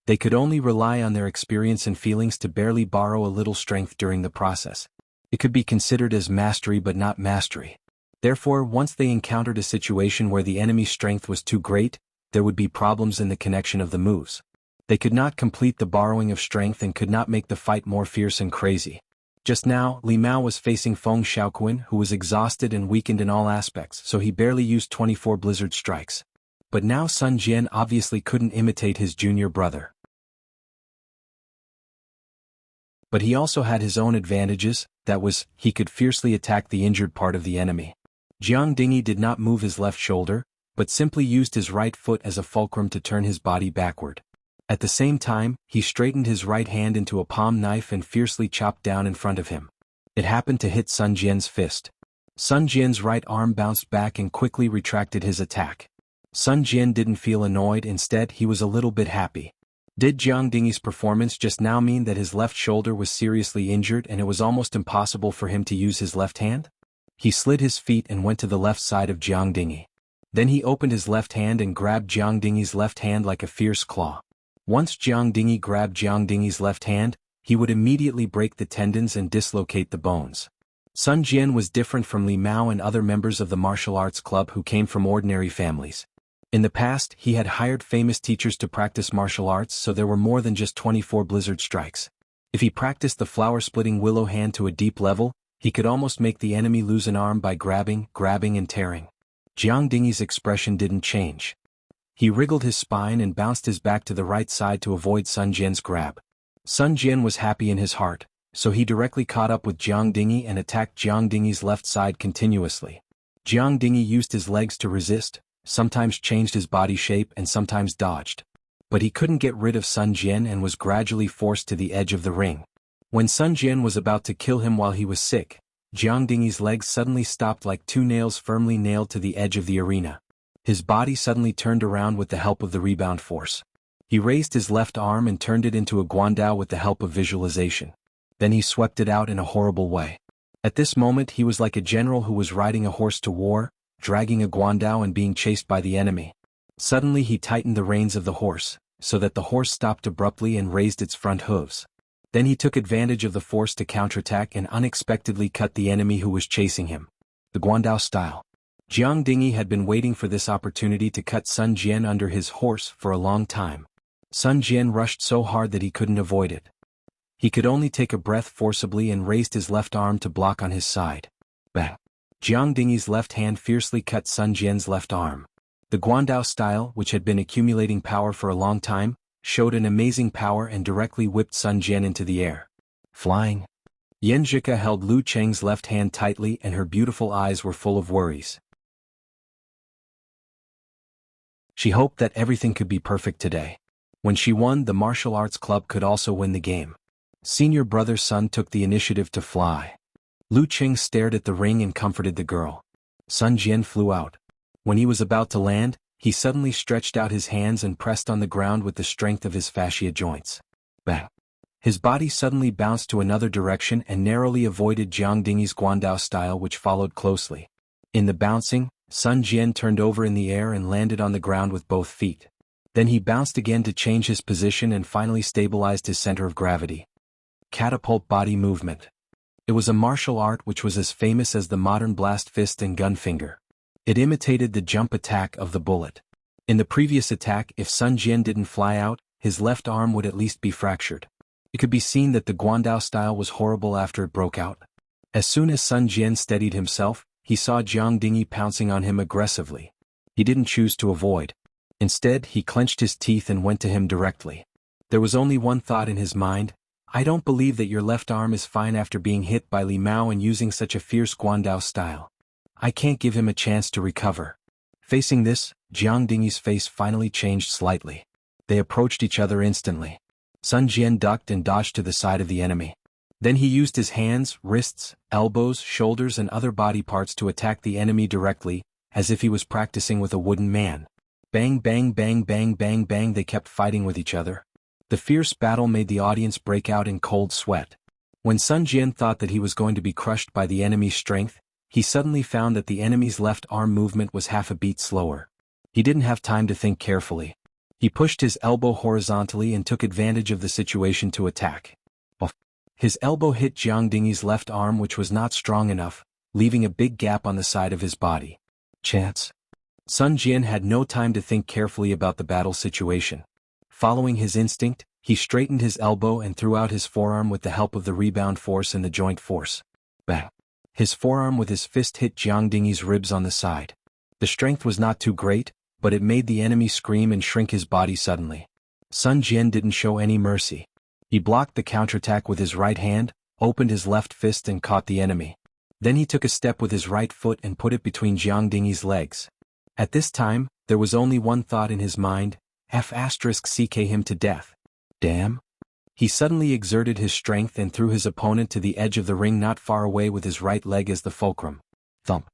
They could only rely on their experience and feelings to barely borrow a little strength during the process. It could be considered as mastery but not mastery. Therefore, once they encountered a situation where the enemy's strength was too great, there would be problems in the connection of the moves. They could not complete the borrowing of strength and could not make the fight more fierce and crazy. Just now, Li Mao was facing Feng Xiaoquan, who was exhausted and weakened in all aspects, so he barely used 24 blizzard strikes. But now Sun Jian obviously couldn't imitate his junior brother. But he also had his own advantages, that was, he could fiercely attack the injured part of the enemy. Jiang Dingy did not move his left shoulder, but simply used his right foot as a fulcrum to turn his body backward. At the same time, he straightened his right hand into a palm knife and fiercely chopped down in front of him. It happened to hit Sun Jian's fist. Sun Jian's right arm bounced back and quickly retracted his attack. Sun Jian didn't feel annoyed, instead he was a little bit happy. Did Jiang Dingy's performance just now mean that his left shoulder was seriously injured and it was almost impossible for him to use his left hand? He slid his feet and went to the left side of Jiang Dingy. Then he opened his left hand and grabbed Jiang Dingy's left hand like a fierce claw. Once Jiang Dingy grabbed Jiang Dingy's left hand, he would immediately break the tendons and dislocate the bones. Sun Jian was different from Li Mao and other members of the martial arts club who came from ordinary families. In the past, he had hired famous teachers to practice martial arts, so there were more than just 24 blizzard strikes. If he practiced the flower-splitting willow hand to a deep level, he could almost make the enemy lose an arm by grabbing and tearing. Jiang Dingy's expression didn't change. He wriggled his spine and bounced his back to the right side to avoid Sun Jian's grab. Sun Jian was happy in his heart, so he directly caught up with Jiang Dingy and attacked Jiang Dingy's left side continuously. Jiang Dingy used his legs to resist, sometimes changed his body shape and sometimes dodged. But he couldn't get rid of Sun Jian and was gradually forced to the edge of the ring. When Sun Jian was about to kill him while he was sick, Jiang Dingy's legs suddenly stopped like two nails firmly nailed to the edge of the arena. His body suddenly turned around with the help of the rebound force. He raised his left arm and turned it into a guandao with the help of visualization. Then he swept it out in a horrible way. At this moment he was like a general who was riding a horse to war, dragging a guandao and being chased by the enemy. Suddenly he tightened the reins of the horse, so that the horse stopped abruptly and raised its front hooves. Then he took advantage of the force to counterattack and unexpectedly cut the enemy who was chasing him. The guandao style. Jiang Dingy had been waiting for this opportunity to cut Sun Jian under his horse for a long time. Sun Jian rushed so hard that he couldn't avoid it. He could only take a breath forcibly and raised his left arm to block on his side. Bang! Jiang Dingy's left hand fiercely cut Sun Jian's left arm. The guandao style, which had been accumulating power for a long time, showed an amazing power and directly whipped Sun Jian into the air. Flying. Yan Zhika held Lu Cheng's left hand tightly and her beautiful eyes were full of worries. She hoped that everything could be perfect today. When she won, the martial arts club could also win the game. Senior brother's son took the initiative to fly. Lu Cheng stared at the ring and comforted the girl. Sun Jian flew out. When he was about to land, he suddenly stretched out his hands and pressed on the ground with the strength of his fascia joints. Bang! His body suddenly bounced to another direction and narrowly avoided Jiang Dingy's guandao style, which followed closely. In the bouncing, Sun Jian turned over in the air and landed on the ground with both feet. Then he bounced again to change his position and finally stabilized his center of gravity. Catapult body movement. It was a martial art which was as famous as the modern blast fist and gun finger. It imitated the jump attack of the bullet. In the previous attack, if Sun Jian didn't fly out, his left arm would at least be fractured. It could be seen that the guandao style was horrible after it broke out. As soon as Sun Jian steadied himself, he saw Jiang Dingy pouncing on him aggressively. He didn't choose to avoid. Instead, he clenched his teeth and went to him directly. There was only one thought in his mind: I don't believe that your left arm is fine after being hit by Li Mao and using such a fierce guandao style. I can't give him a chance to recover. Facing this, Jiang Dingy's face finally changed slightly. They approached each other instantly. Sun Jian ducked and dodged to the side of the enemy. Then he used his hands, wrists, elbows, shoulders and other body parts to attack the enemy directly, as if he was practicing with a wooden man. Bang bang bang bang bang bang, they kept fighting with each other. The fierce battle made the audience break out in cold sweat. When Sun Jian thought that he was going to be crushed by the enemy's strength, he suddenly found that the enemy's left arm movement was half a beat slower. He didn't have time to think carefully. He pushed his elbow horizontally and took advantage of the situation to attack. His elbow hit Jiang Dingy's left arm, which was not strong enough, leaving a big gap on the side of his body. Chance. Sun Jian had no time to think carefully about the battle situation. Following his instinct, he straightened his elbow and threw out his forearm with the help of the rebound force and the joint force. Bang! His forearm with his fist hit Jiang Dingy's ribs on the side. The strength was not too great, but it made the enemy scream and shrink his body suddenly. Sun Jian didn't show any mercy. He blocked the counterattack with his right hand, opened his left fist and caught the enemy. Then he took a step with his right foot and put it between Jiang Dingy's legs. At this time, there was only one thought in his mind: F***ck him to death. Damn. He suddenly exerted his strength and threw his opponent to the edge of the ring not far away with his right leg as the fulcrum. Thump.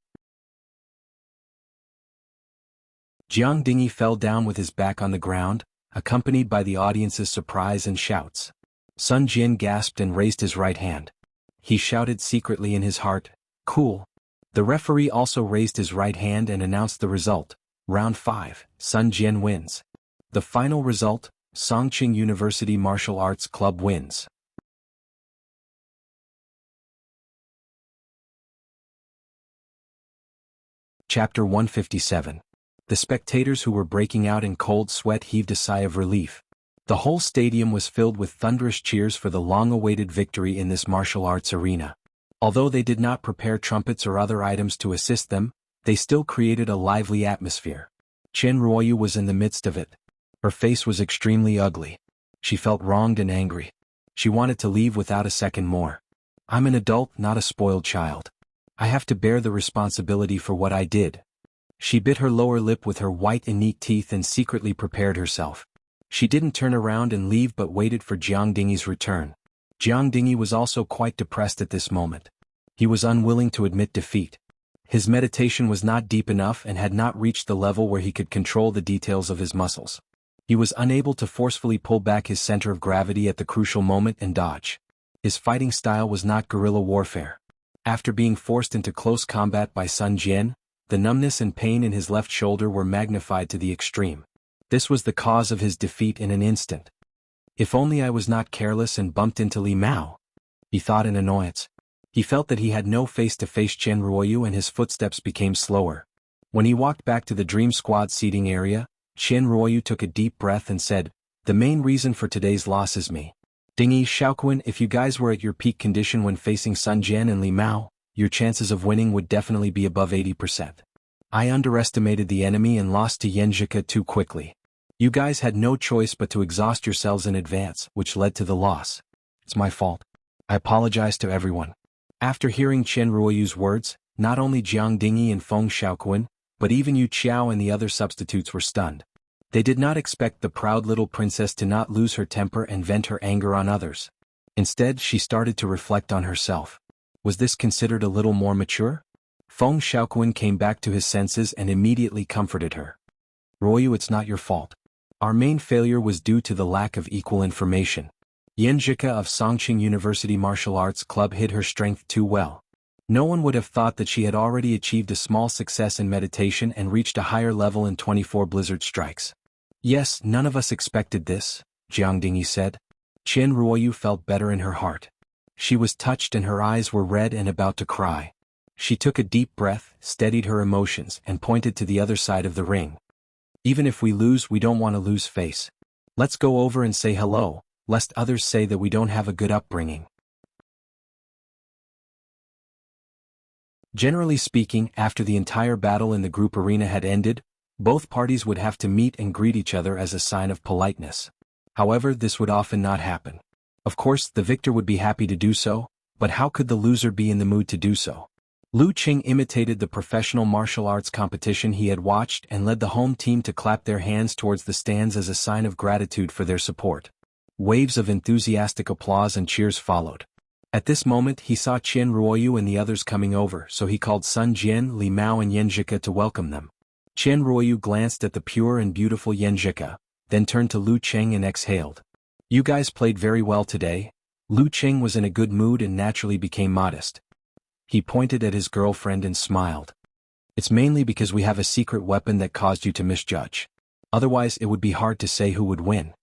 Jiang Dingy fell down with his back on the ground, accompanied by the audience's surprise and shouts. Sun Jian gasped and raised his right hand. He shouted secretly in his heart, "Cool." The referee also raised his right hand and announced the result. Round 5, Sun Jian wins. The final result: Songqing University Martial Arts Club wins. Chapter 157. The spectators who were breaking out in cold sweat heaved a sigh of relief. The whole stadium was filled with thunderous cheers for the long-awaited victory in this martial arts arena. Although they did not prepare trumpets or other items to assist them, they still created a lively atmosphere. Chen Ruoyu was in the midst of it. Her face was extremely ugly. She felt wronged and angry. She wanted to leave without a second more. I'm an adult, not a spoiled child. I have to bear the responsibility for what I did. She bit her lower lip with her white and neat teeth and secretly prepared herself. She didn't turn around and leave but waited for Jiang Dingy's return. Jiang Dingy was also quite depressed at this moment. He was unwilling to admit defeat. His meditation was not deep enough and had not reached the level where he could control the details of his muscles. He was unable to forcefully pull back his center of gravity at the crucial moment and dodge. His fighting style was not guerrilla warfare. After being forced into close combat by Sun Jian, the numbness and pain in his left shoulder were magnified to the extreme. This was the cause of his defeat in an instant. If only I was not careless and bumped into Li Mao, he thought in annoyance. He felt that he had no face-to-face Chen Ruoyu and his footsteps became slower. When he walked back to the Dream Squad seating area, Chen Ruoyu took a deep breath and said, "The main reason for today's loss is me. Dingy, Xiaoquan, if you guys were at your peak condition when facing Sun Jian and Li Mao, your chances of winning would definitely be above 80%. I underestimated the enemy and lost to Yanjika too quickly. You guys had no choice but to exhaust yourselves in advance, which led to the loss. It's my fault. I apologize to everyone." After hearing Chen Ruoyu's words, not only Jiang Dingy and Feng Xiaoquan, but even Yu Qiao and the other substitutes were stunned. They did not expect the proud little princess to not lose her temper and vent her anger on others. Instead, she started to reflect on herself. Was this considered a little more mature? Feng Xiaoquan came back to his senses and immediately comforted her. "Ruoyu, it's not your fault. Our main failure was due to the lack of equal information. Yanjika of Songqing University Martial Arts Club hid her strength too well. No one would have thought that she had already achieved a small success in meditation and reached a higher level in 24 blizzard strikes. Yes, none of us expected this," Jiang Dingy said. Chen Ruoyu felt better in her heart. She was touched and her eyes were red and about to cry. She took a deep breath, steadied her emotions, and pointed to the other side of the ring. "Even if we lose, we don't want to lose face. Let's go over and say hello, lest others say that we don't have a good upbringing." Generally speaking, after the entire battle in the group arena had ended, both parties would have to meet and greet each other as a sign of politeness. However, this would often not happen. Of course, the victor would be happy to do so, but how could the loser be in the mood to do so? Lu Qing imitated the professional martial arts competition he had watched and led the home team to clap their hands towards the stands as a sign of gratitude for their support. Waves of enthusiastic applause and cheers followed. At this moment he saw Chen Ruoyu and the others coming over, so he called Sun Jian, Li Mao and Yanjika to welcome them. Chen Ruoyu glanced at the pure and beautiful Yanjika, then turned to Lu Qing and exhaled. "You guys played very well today." Lu Qing was in a good mood and naturally became modest. He pointed at his girlfriend and smiled. "It's mainly because we have a secret weapon that caused you to misjudge. Otherwise it would be hard to say who would win."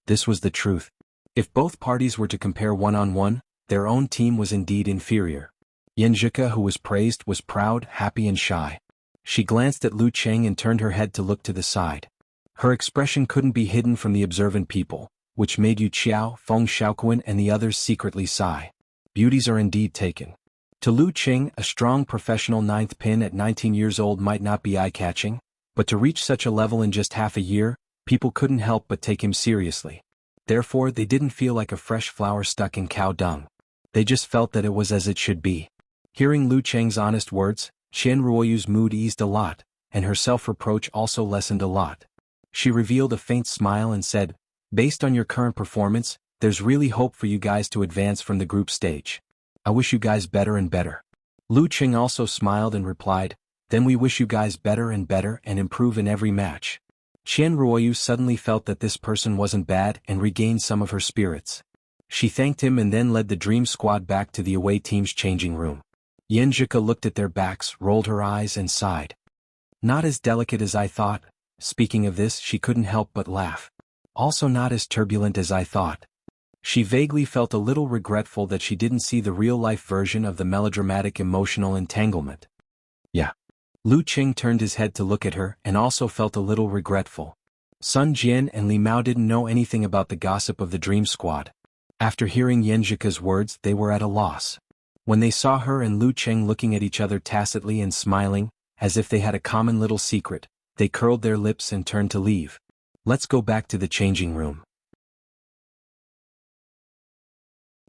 This was the truth. If both parties were to compare one-on-one, their own team was indeed inferior. Yanjika, who was praised, was proud, happy and shy. She glanced at Lu Qing and turned her head to look to the side. Her expression couldn't be hidden from the observant people, which made Yu Qiao, Feng Xiaoquan and the others secretly sigh. Beauties are indeed taken. To Lu Qing, a strong professional ninth pin at 19 years old might not be eye-catching, but to reach such a level in just half a year, people couldn't help but take him seriously. Therefore, they didn't feel like a fresh flower stuck in cow dung. They just felt that it was as it should be. Hearing Lu Qing's honest words, Chen Ruoyu's mood eased a lot, and her self-reproach also lessened a lot. She revealed a faint smile and said, "Based on your current performance, there's really hope for you guys to advance from the group stage. I wish you guys better and better." Lu Qing also smiled and replied, "Then we wish you guys better and better and improve in every match." Chen Ruoyu suddenly felt that this person wasn't bad and regained some of her spirits. She thanked him and then led the Dream Squad back to the away team's changing room. Yanjika looked at their backs, rolled her eyes and sighed. "Not as delicate as I thought." Speaking of this, she couldn't help but laugh. also not as turbulent as I thought. She vaguely felt a little regretful that she didn't see the real-life version of the melodramatic emotional entanglement. Yeah. Lu Qing turned his head to look at her and also felt a little regretful. Sun Jian and Li Mao didn't know anything about the gossip of the Dream Squad. After hearing Yanjika's words, they were at a loss. When they saw her and Lu Qing looking at each other tacitly and smiling, as if they had a common little secret, they curled their lips and turned to leave. Let's go back to the changing room.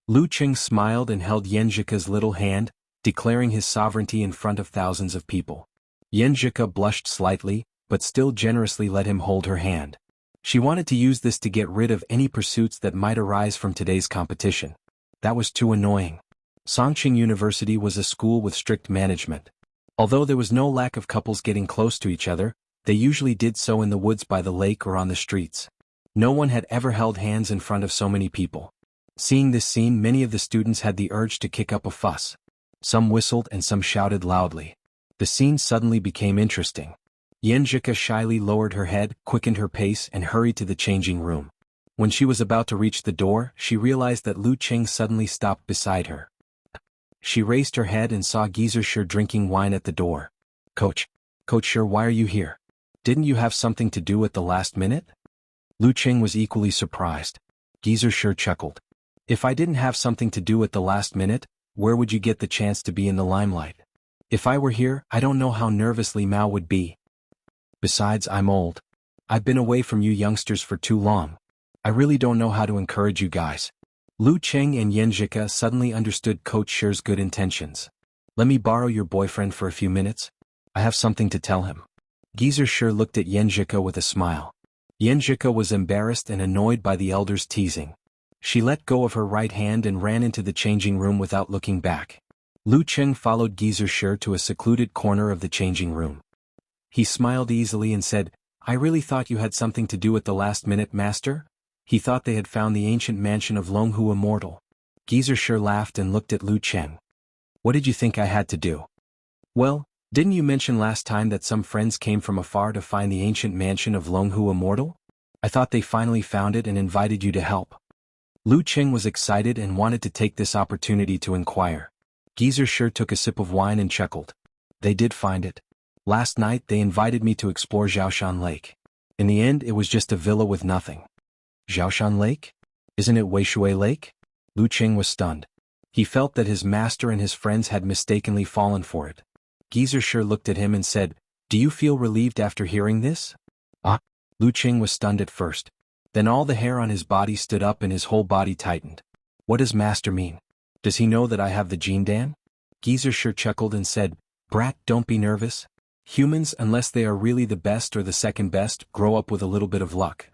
Lu Qing smiled and held Yanjika's little hand, declaring his sovereignty in front of thousands of people. Yanjika blushed slightly, but still generously let him hold her hand. She wanted to use this to get rid of any pursuits that might arise from today's competition. That was too annoying. Songqing University was a school with strict management. Although there was no lack of couples getting close to each other, they usually did so in the woods by the lake or on the streets. No one had ever held hands in front of so many people. Seeing this scene, many of the students had the urge to kick up a fuss. Some whistled and some shouted loudly. The scene suddenly became interesting. Yanjika shyly lowered her head, quickened her pace, and hurried to the changing room. When she was about to reach the door, she realized that Lu Qing suddenly stopped beside her. She raised her head and saw Geezer drinking wine at the door. Coach Sure, why are you here? Didn't you have something to do at the last minute? Lu Qing was equally surprised. Geezer chuckled. If I didn't have something to do at the last minute, where would you get the chance to be in the limelight? If I were here, I don't know how nervously Mao would be. Besides, I'm old. I've been away from you youngsters for too long. I really don't know how to encourage you guys. Lu Qing and Yanjika suddenly understood Coach Shi's good intentions. Let me borrow your boyfriend for a few minutes. I have something to tell him. Geezer looked at Yanjika with a smile. Yanjika was embarrassed and annoyed by the elders' teasing. She let go of her right hand and ran into the changing room without looking back. Lu Qing followed Geezer to a secluded corner of the changing room. He smiled easily and said, I really thought you had something to do at the last minute, master? He thought they had found the ancient mansion of Longhu Immortal. Geezer laughed and looked at Lu Qing. What did you think I had to do? Well, didn't you mention last time that some friends came from afar to find the ancient mansion of Longhu Immortal? I thought they finally found it and invited you to help. Lu Qing was excited and wanted to take this opportunity to inquire. Geezer took a sip of wine and chuckled. They did find it. Last night they invited me to explore Zhaoshan Lake. In the end it was just a villa with nothing. Zhaoshan Lake? Isn't it Weishui Lake? Lu Qing was stunned. He felt that his master and his friends had mistakenly fallen for it. Geezer looked at him and said, Do you feel relieved after hearing this? Lu Qing was stunned at first. Then all the hair on his body stood up and his whole body tightened. What does master mean? Does he know that I have the Gene Dan? Geezer chuckled and said, Brat, don't be nervous. Humans, unless they are really the best or the second best, grow up with a little bit of luck.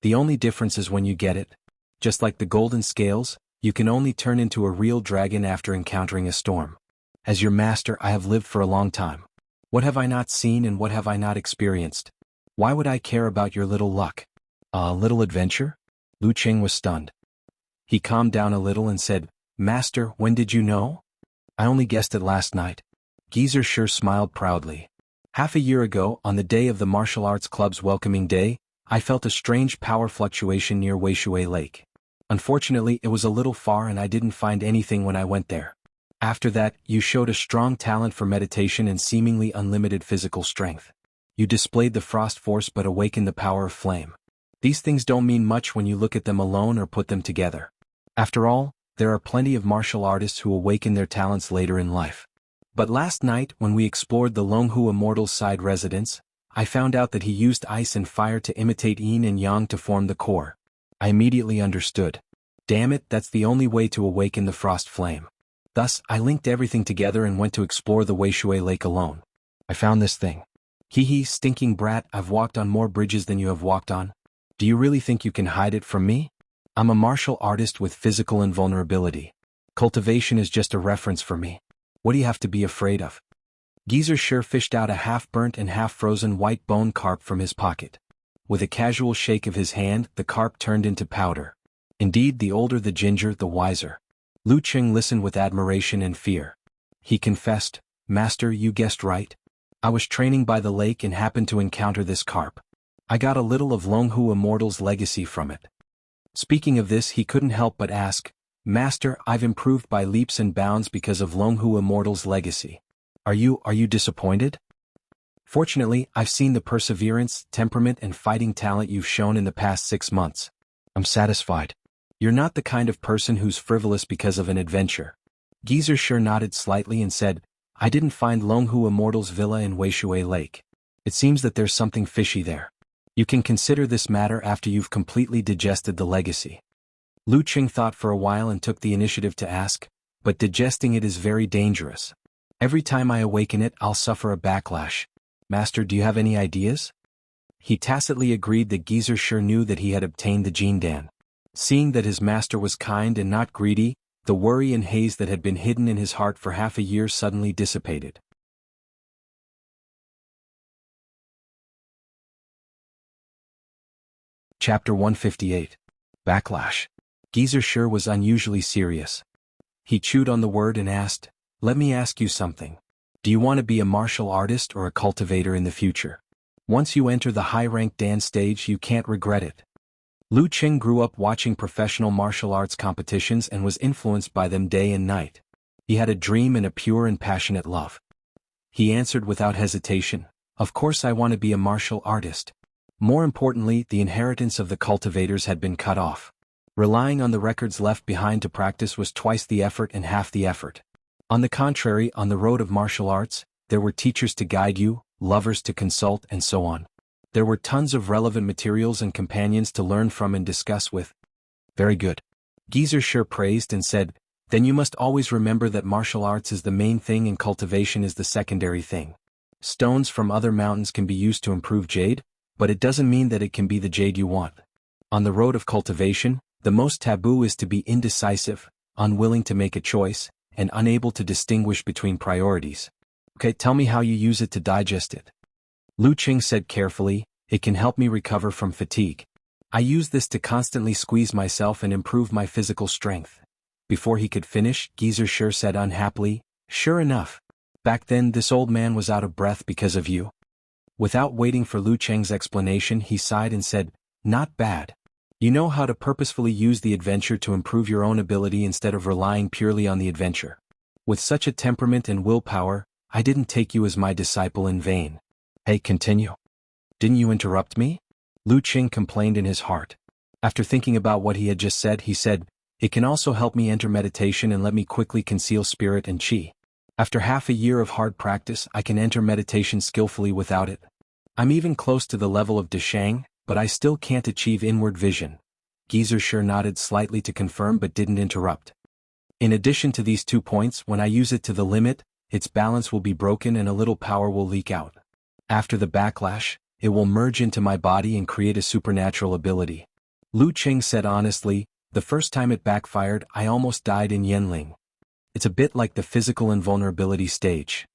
The only difference is when you get it. Just like the golden scales, you can only turn into a real dragon after encountering a storm. As your master, I have lived for a long time. What have I not seen and what have I not experienced? Why would I care about your little luck? A little adventure? Lu Qing was stunned. He calmed down a little and said, Master, when did you know? I only guessed it last night. Geezer smiled proudly. Half a year ago, on the day of the martial arts club's welcoming day, I felt a strange power fluctuation near Weishui Lake. Unfortunately, it was a little far and I didn't find anything when I went there. After that, you showed a strong talent for meditation and seemingly unlimited physical strength. You displayed the frost force but awakened the power of flame. These things don't mean much when you look at them alone or put them together. After all, there are plenty of martial artists who awaken their talents later in life. But last night, when we explored the Longhu Immortal's side residence, I found out that he used ice and fire to imitate yin and yang to form the core. I immediately understood. Damn it, that's the only way to awaken the frost flame. Thus, I linked everything together and went to explore the Weishui Lake alone. I found this thing. Hee stinking brat, I've walked on more bridges than you have walked on. Do you really think you can hide it from me? I'm a martial artist with physical invulnerability. Cultivation is just a reference for me. What do you have to be afraid of? Geezer fished out a half-burnt and half-frozen white bone carp from his pocket. With a casual shake of his hand, the carp turned into powder. Indeed, the older the ginger, the wiser. Lu Qing listened with admiration and fear. He confessed, Master, you guessed right. I was training by the lake and happened to encounter this carp. I got a little of Longhu Immortal's legacy from it. Speaking of this, he couldn't help but ask, Master, I've improved by leaps and bounds because of Longhu Immortal's legacy. Are you disappointed? Fortunately, I've seen the perseverance, temperament and fighting talent you've shown in the past 6 months. I'm satisfied. You're not the kind of person who's frivolous because of an adventure. Geezer sure nodded slightly and said, I didn't find Longhu Immortal's villa in Weishui Lake. It seems that there's something fishy there. You can consider this matter after you've completely digested the legacy. Lu Qing thought for a while and took the initiative to ask, but digesting it is very dangerous. Every time I awaken it, I'll suffer a backlash. Master, do you have any ideas? He tacitly agreed that Geezer sure knew that he had obtained the Jindan. Seeing that his master was kind and not greedy, the worry and haze that had been hidden in his heart for half a year suddenly dissipated. Chapter 158. Backlash. Geezer sure was unusually serious. He chewed on the word and asked, Let me ask you something. Do you want to be a martial artist or a cultivator in the future? Once you enter the high-ranked Dan stage, you can't regret it. Lu Qing grew up watching professional martial arts competitions and was influenced by them day and night. He had a dream and a pure and passionate love. He answered without hesitation, Of course I want to be a martial artist. More importantly, the inheritance of the cultivators had been cut off. Relying on the records left behind to practice was twice the effort and half the effort. On the contrary, on the road of martial arts, there were teachers to guide you, lovers to consult, and so on. There were tons of relevant materials and companions to learn from and discuss with. Very good. Geezer sure praised and said, Then you must always remember that martial arts is the main thing and cultivation is the secondary thing. Stones from other mountains can be used to improve jade, but it doesn't mean that it can be the jade you want. On the road of cultivation, the most taboo is to be indecisive, unwilling to make a choice, and unable to distinguish between priorities. Okay, tell me how you use it to digest it. Lu Qing said carefully, It can help me recover from fatigue. I use this to constantly squeeze myself and improve my physical strength. Before he could finish, Geezer sure said unhappily, Sure enough. Back then this old man was out of breath because of you. Without waiting for Lu Qing's explanation, he sighed and said, Not bad. You know how to purposefully use the adventure to improve your own ability instead of relying purely on the adventure. With such a temperament and willpower, I didn't take you as my disciple in vain. Hey, continue. Didn't you interrupt me? Lu Qing complained in his heart. After thinking about what he had just said, he said, It can also help me enter meditation and let me quickly conceal spirit and qi. After half a year of hard practice, I can enter meditation skillfully without it. I'm even close to the level of Deshang, but I still can't achieve inward vision. Geezer sure nodded slightly to confirm but didn't interrupt. In addition to these 2 points, when I use it to the limit, its balance will be broken and a little power will leak out. After the backlash, it will merge into my body and create a supernatural ability. Lu Qing said honestly, The first time it backfired, I almost died in Yanling. It's a bit like the physical invulnerability stage.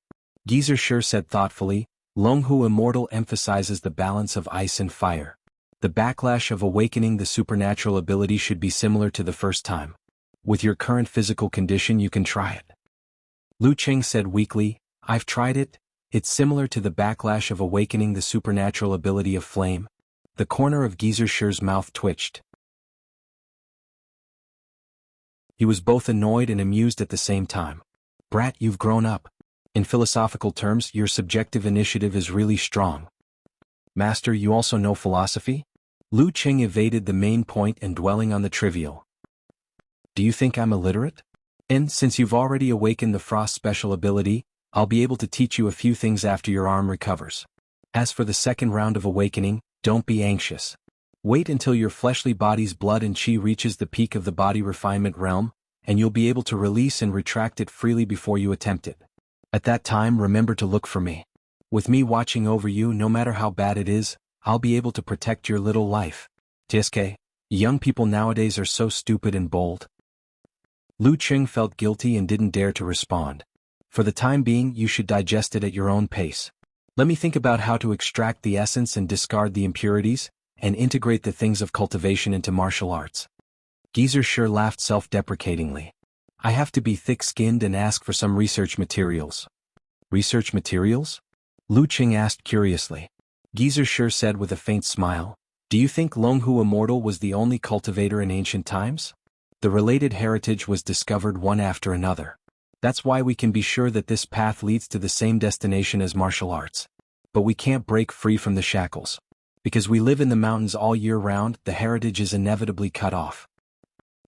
Geezer sure said thoughtfully, Longhu Immortal emphasizes the balance of ice and fire. The backlash of awakening the supernatural ability should be similar to the first time. With your current physical condition, you can try it. Lu Qing said weakly, I've tried it. It's similar to the backlash of awakening the supernatural ability of flame. The corner of Geezer sure's mouth twitched. He was both annoyed and amused at the same time. Brat, you've grown up. In philosophical terms, your subjective initiative is really strong. Master, you also know philosophy? Lu Qing evaded the main point and dwelling on the trivial. Do you think I'm illiterate? And since you've already awakened the frost special ability, I'll be able to teach you a few things after your arm recovers. As for the second round of awakening, don't be anxious. Wait until your fleshly body's blood and qi reaches the peak of the body refinement realm, and you'll be able to release and retract it freely before you attempt it. At that time, remember to look for me. With me watching over you, no matter how bad it is, I'll be able to protect your little life. TSK, young people nowadays are so stupid and bold. Lu Qing felt guilty and didn't dare to respond. For the time being, you should digest it at your own pace. Let me think about how to extract the essence and discard the impurities, and integrate the things of cultivation into martial arts. Geezer sure laughed self-deprecatingly. I have to be thick-skinned and ask for some research materials. Research materials? Lu Qing asked curiously. Geezer sure said with a faint smile, "Do you think Longhu Immortal was the only cultivator in ancient times? The related heritage was discovered one after another. That's why we can be sure that this path leads to the same destination as martial arts. But we can't break free from the shackles. Because we live in the mountains all year round, the heritage is inevitably cut off.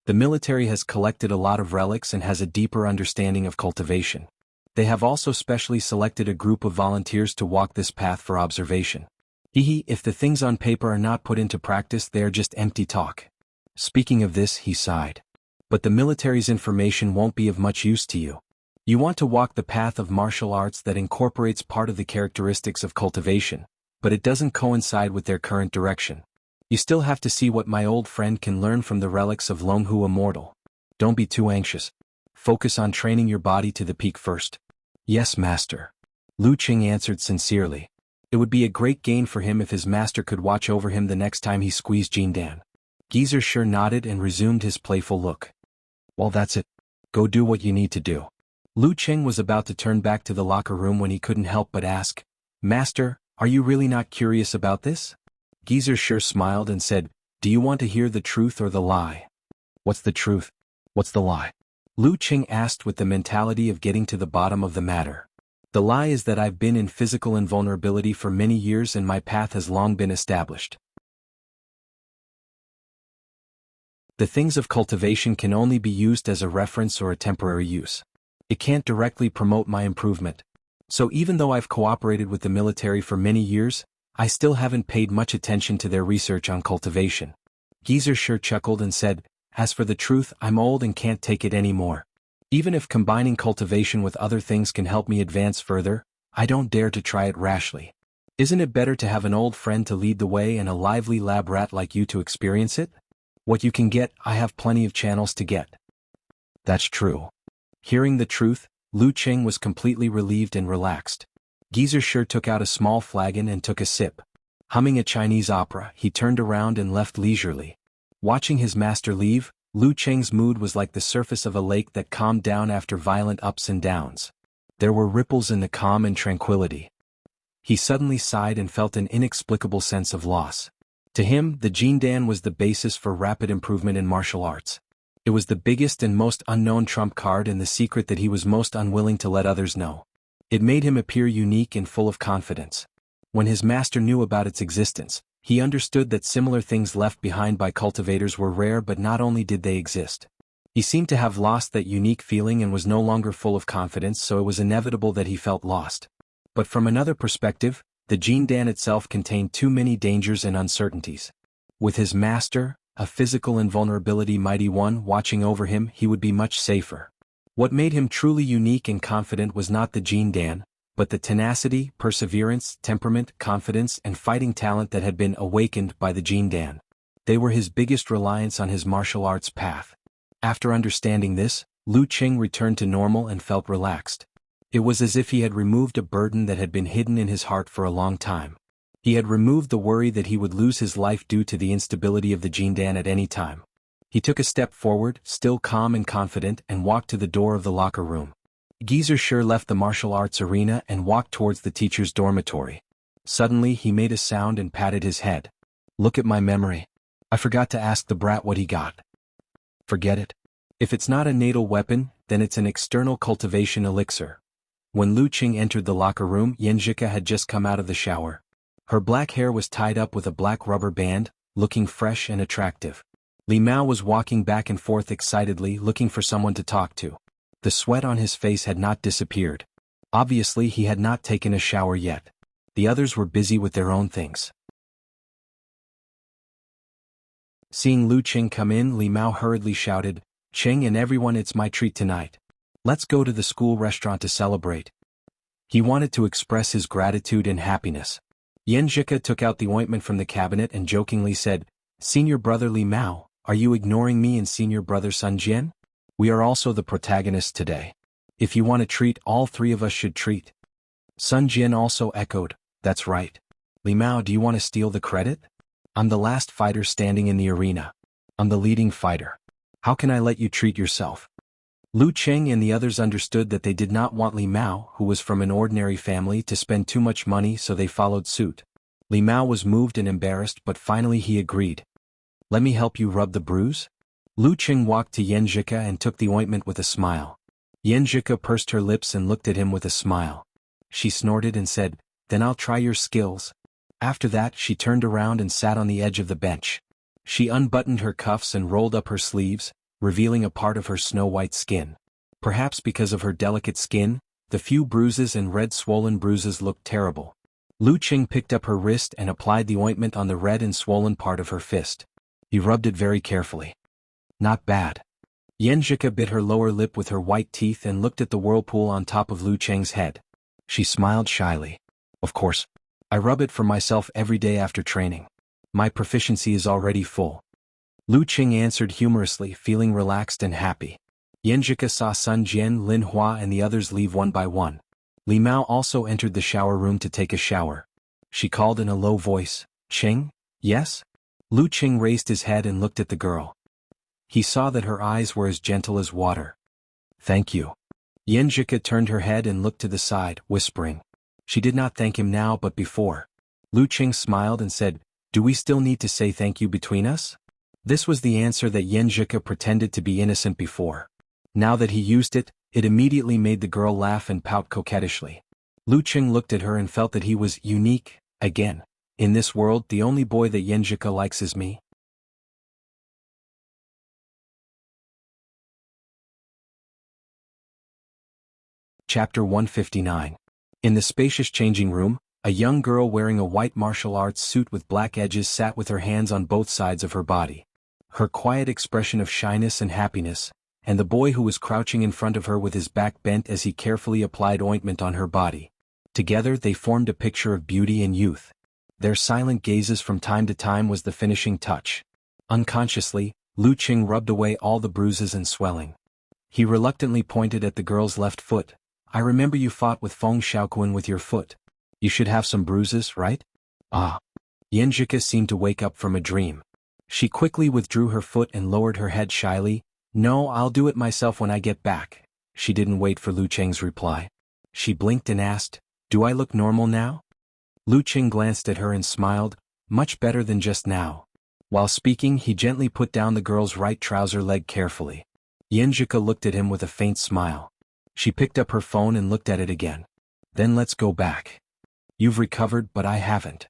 The military has collected a lot of relics and has a deeper understanding of cultivation. They have also specially selected a group of volunteers to walk this path for observation. If the things on paper are not put into practice, they are just empty talk." Speaking of this, he sighed. "But the military's information won't be of much use to you. You want to walk the path of martial arts that incorporates part of the characteristics of cultivation, but it doesn't coincide with their current direction. You still have to see what my old friend can learn from the relics of Longhu Immortal. Don't be too anxious. Focus on training your body to the peak first." "Yes, master." Lu Qing answered sincerely. It would be a great gain for him if his master could watch over him the next time he squeezed Jindan. Geezer sure nodded and resumed his playful look. "Well, that's it. Go do what you need to do." Lu Qing was about to turn back to the locker room when he couldn't help but ask, "Master, are you really not curious about this?" Geezer sure smiled and said, "Do you want to hear the truth or the lie?" "What's the truth? What's the lie?" Lu Qing asked with the mentality of getting to the bottom of the matter. "The lie is that I've been in physical invulnerability for many years and my path has long been established. The things of cultivation can only be used as a reference or a temporary use. It can't directly promote my improvement. So even though I've cooperated with the military for many years, I still haven't paid much attention to their research on cultivation." Geezer sure chuckled and said, "As for the truth, I'm old and can't take it anymore. Even if combining cultivation with other things can help me advance further, I don't dare to try it rashly. Isn't it better to have an old friend to lead the way and a lively lab rat like you to experience it? What you can get, I have plenty of channels to get." "That's true." Hearing the truth, Lu Qing was completely relieved and relaxed. Geezer sure took out a small flagon and took a sip. Humming a Chinese opera, he turned around and left leisurely. Watching his master leave, Lu Qing's mood was like the surface of a lake that calmed down after violent ups and downs. There were ripples in the calm and tranquility. He suddenly sighed and felt an inexplicable sense of loss. To him, the Jindan was the basis for rapid improvement in martial arts. It was the biggest and most unknown trump card and the secret that he was most unwilling to let others know. It made him appear unique and full of confidence. When his master knew about its existence, he understood that similar things left behind by cultivators were rare, but not only did they exist. He seemed to have lost that unique feeling and was no longer full of confidence, so it was inevitable that he felt lost. But from another perspective, the Jindan itself contained too many dangers and uncertainties. With his master, a physical invulnerability mighty one, watching over him, he would be much safer. What made him truly unique and confident was not the Jindan, but the tenacity, perseverance, temperament, confidence, and fighting talent that had been awakened by the Jindan. They were his biggest reliance on his martial arts path. After understanding this, Lu Qing returned to normal and felt relaxed. It was as if he had removed a burden that had been hidden in his heart for a long time. He had removed the worry that he would lose his life due to the instability of the Jindan at any time. He took a step forward, still calm and confident, and walked to the door of the locker room. Geezer sure left the martial arts arena and walked towards the teacher's dormitory. Suddenly he made a sound and patted his head. "Look at my memory. I forgot to ask the brat what he got." "Forget it. If it's not a natal weapon, then it's an external cultivation elixir." When Lu Qing entered the locker room, Yanjika had just come out of the shower. Her black hair was tied up with a black rubber band, looking fresh and attractive. Li Mao was walking back and forth excitedly, looking for someone to talk to. The sweat on his face had not disappeared. Obviously he had not taken a shower yet. The others were busy with their own things. Seeing Lu Qing come in, Li Mao hurriedly shouted, "Qing and everyone, it's my treat tonight. Let's go to the school restaurant to celebrate." He wanted to express his gratitude and happiness. Yanjika took out the ointment from the cabinet and jokingly said, "Senior brother Li Mao, are you ignoring me and senior brother Sun Jian? We are also the protagonists today. If you want to treat, all three of us should treat." Sun Jian also echoed, "That's right. Li Mao, do you want to steal the credit? I'm the last fighter standing in the arena. I'm the leading fighter. How can I let you treat yourself?" Lu Qing and the others understood that they did not want Li Mao, who was from an ordinary family, to spend too much money, so they followed suit. Li Mao was moved and embarrassed, but finally he agreed. Let me help you rub the bruise? Lu Qing walked to Yanjika and took the ointment with a smile. Yanjika pursed her lips and looked at him with a smile. She snorted and said, then I'll try your skills. After that she turned around and sat on the edge of the bench. She unbuttoned her cuffs and rolled up her sleeves, revealing a part of her snow-white skin. Perhaps because of her delicate skin, the few bruises and red swollen bruises looked terrible. Lu Qing picked up her wrist and applied the ointment on the red and swollen part of her fist. He rubbed it very carefully. Not bad. Yanjika bit her lower lip with her white teeth and looked at the whirlpool on top of Lu Qing's head. She smiled shyly. Of course. I rub it for myself every day after training. My proficiency is already full. Lu Qing answered humorously, feeling relaxed and happy. Yanjika saw Sun Jian, Lin Hua and the others leave one by one. Li Mao also entered the shower room to take a shower. She called in a low voice, Qing, yes? Lu Qing raised his head and looked at the girl. He saw that her eyes were as gentle as water. Thank you. Yanjika turned her head and looked to the side, whispering. She did not thank him now but before. Lu Qing smiled and said, do we still need to say thank you between us? This was the answer that Yanjika pretended to be innocent before. Now that he used it, it immediately made the girl laugh and pout coquettishly. Lu Qing looked at her and felt that he was unique, again. In this world, the only boy that Yanjika likes is me. Chapter 159. In the spacious changing room, a young girl wearing a white martial arts suit with black edges sat with her hands on both sides of her body. Her quiet expression of shyness and happiness, and the boy who was crouching in front of her with his back bent as he carefully applied ointment on her body. Together they formed a picture of beauty and youth. Their silent gazes from time to time was the finishing touch. Unconsciously, Lu Qing rubbed away all the bruises and swelling. He reluctantly pointed at the girl's left foot. I remember you fought with Feng Xiaoquan with your foot. You should have some bruises, right? Ah. Yanjika seemed to wake up from a dream. She quickly withdrew her foot and lowered her head shyly. No, I'll do it myself when I get back. She didn't wait for Lu Qing's reply. She blinked and asked, do I look normal now? Lu Qing glanced at her and smiled, much better than just now. While speaking, he gently put down the girl's right trouser leg carefully. Yanjika looked at him with a faint smile. She picked up her phone and looked at it again. Then let's go back. You've recovered, but I haven't.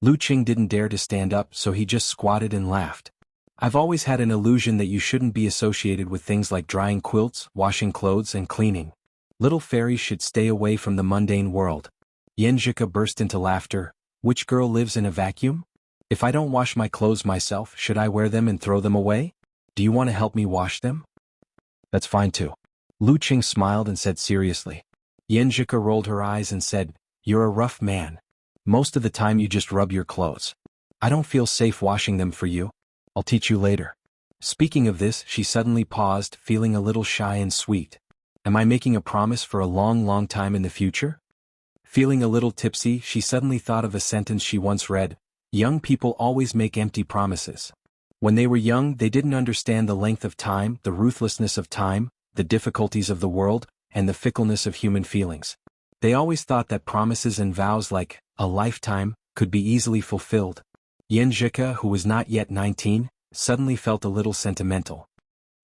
Lu Qing didn't dare to stand up, so he just squatted and laughed. I've always had an illusion that you shouldn't be associated with things like drying quilts, washing clothes, and cleaning. Little fairies should stay away from the mundane world. Yanjika burst into laughter. Which girl lives in a vacuum? If I don't wash my clothes myself, should I wear them and throw them away? Do you want to help me wash them? That's fine too. Lu Qing smiled and said seriously. Yanjika rolled her eyes and said, you're a rough man. Most of the time you just rub your clothes. I don't feel safe washing them for you. I'll teach you later. Speaking of this, she suddenly paused, feeling a little shy and sweet. Am I making a promise for a long, long time in the future? Feeling a little tipsy, she suddenly thought of a sentence she once read, young people always make empty promises. When they were young, they didn't understand the length of time, the ruthlessness of time, the difficulties of the world, and the fickleness of human feelings. They always thought that promises and vows like a lifetime could be easily fulfilled. Yanjika, who was not yet 19, suddenly felt a little sentimental.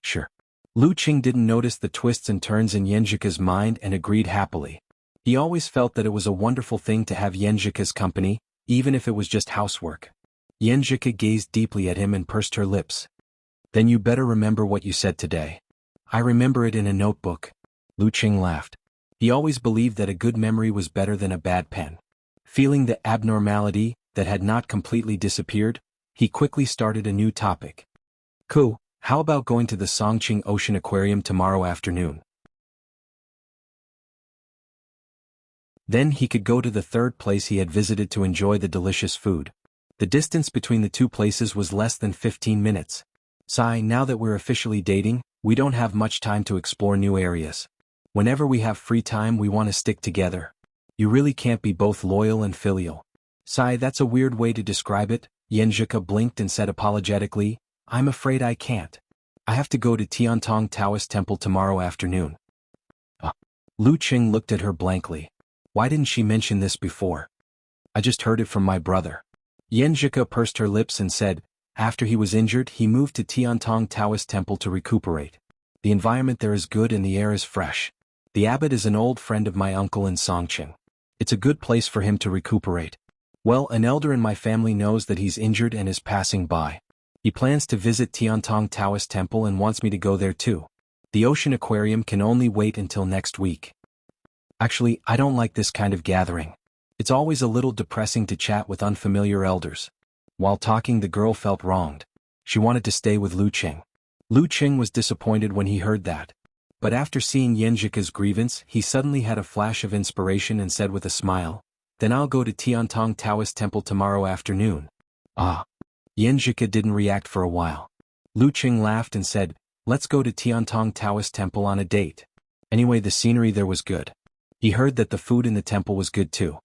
Sure. Lu Qing didn't notice the twists and turns in Yanjika's mind and agreed happily. He always felt that it was a wonderful thing to have Yanjika's company, even if it was just housework. Yanjika gazed deeply at him and pursed her lips. Then you better remember what you said today. I remember it in a notebook. Lu Qing laughed. He always believed that a good memory was better than a bad pen. Feeling the abnormality that had not completely disappeared, he quickly started a new topic. Cool, how about going to the Songqing Ocean Aquarium tomorrow afternoon? Then he could go to the third place he had visited to enjoy the delicious food. The distance between the two places was less than 15 minutes. Sai, now that we're officially dating, we don't have much time to explore new areas. Whenever we have free time, we want to stick together. You really can't be both loyal and filial. Sai, that's a weird way to describe it. Yanjika blinked and said apologetically, I'm afraid I can't. I have to go to Tiantong Taoist Temple tomorrow afternoon. Lu Qing looked at her blankly. Why didn't she mention this before? I just heard it from my brother. Yan Zhika pursed her lips and said, after he was injured, he moved to Tiantong Taoist Temple to recuperate. The environment there is good and the air is fresh. The abbot is an old friend of my uncle in Songqing. It's a good place for him to recuperate. Well, an elder in my family knows that he's injured and is passing by. He plans to visit Tiantong Taoist Temple and wants me to go there too. The ocean aquarium can only wait until next week. Actually, I don't like this kind of gathering. It's always a little depressing to chat with unfamiliar elders. While talking, the girl felt wronged. She wanted to stay with Lu Qing. Lu Qing was disappointed when he heard that. But after seeing Yan Zhika's grievance, he suddenly had a flash of inspiration and said with a smile, then I'll go to Tiantong Taoist Temple tomorrow afternoon. Yan Zhika didn't react for a while. Lu Qing laughed and said, let's go to Tiantong Taoist Temple on a date. Anyway, the scenery there was good. He heard that the food in the temple was good too.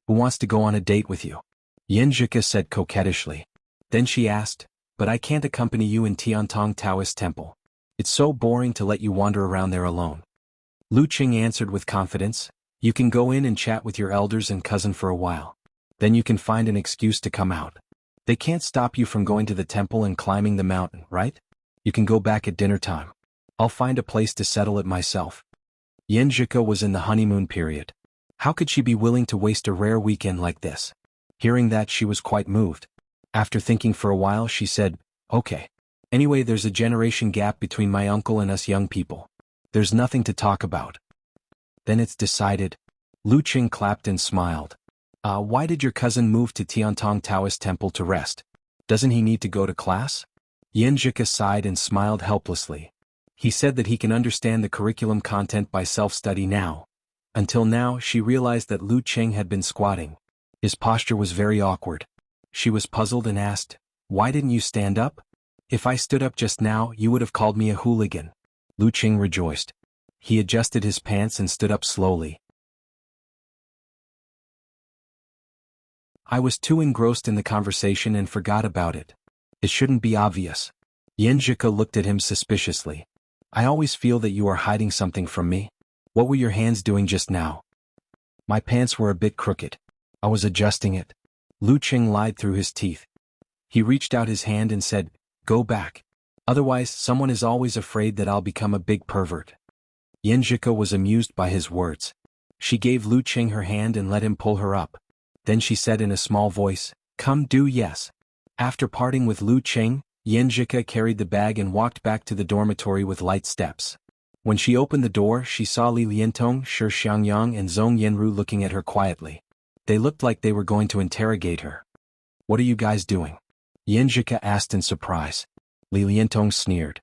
Who wants to go on a date with you? Yan Zhika said coquettishly. Then she asked, but I can't accompany you in Tiantong Taoist Temple. It's so boring to let you wander around there alone. Lu Qing answered with confidence, you can go in and chat with your elders and cousin for a while. Then you can find an excuse to come out. They can't stop you from going to the temple and climbing the mountain, right? You can go back at dinner time. I'll find a place to settle it myself. Yan Zhika was in the honeymoon period. How could she be willing to waste a rare weekend like this? Hearing that, she was quite moved. After thinking for a while, she said, okay. Anyway, there's a generation gap between my uncle and us young people. There's nothing to talk about. Then it's decided. Lu Qing clapped and smiled. Why did your cousin move to Tiantong Taoist Temple to rest? Doesn't he need to go to class? Yan Zhika sighed and smiled helplessly. He said that he can understand the curriculum content by self-study now. Until now, she realized that Lu Qing had been squatting. His posture was very awkward. She was puzzled and asked, why didn't you stand up? If I stood up just now, you would have called me a hooligan. Lu Qing rejoiced. He adjusted his pants and stood up slowly. I was too engrossed in the conversation and forgot about it. It shouldn't be obvious. Yan Zhika looked at him suspiciously. I always feel that you are hiding something from me. What were your hands doing just now? My pants were a bit crooked. I was adjusting it. Lu Qing lied through his teeth. He reached out his hand and said, go back. Otherwise, someone is always afraid that I'll become a big pervert. Yan Zhika was amused by his words. She gave Lu Qing her hand and let him pull her up. Then she said in a small voice, come do yes. After parting with Lu Qing, Yan Zhika carried the bag and walked back to the dormitory with light steps. When she opened the door, she saw Li Liantong, Shi Xiangyang and Zhong Yanru looking at her quietly. They looked like they were going to interrogate her. What are you guys doing? Yan Zhika asked in surprise. Li Liantong sneered.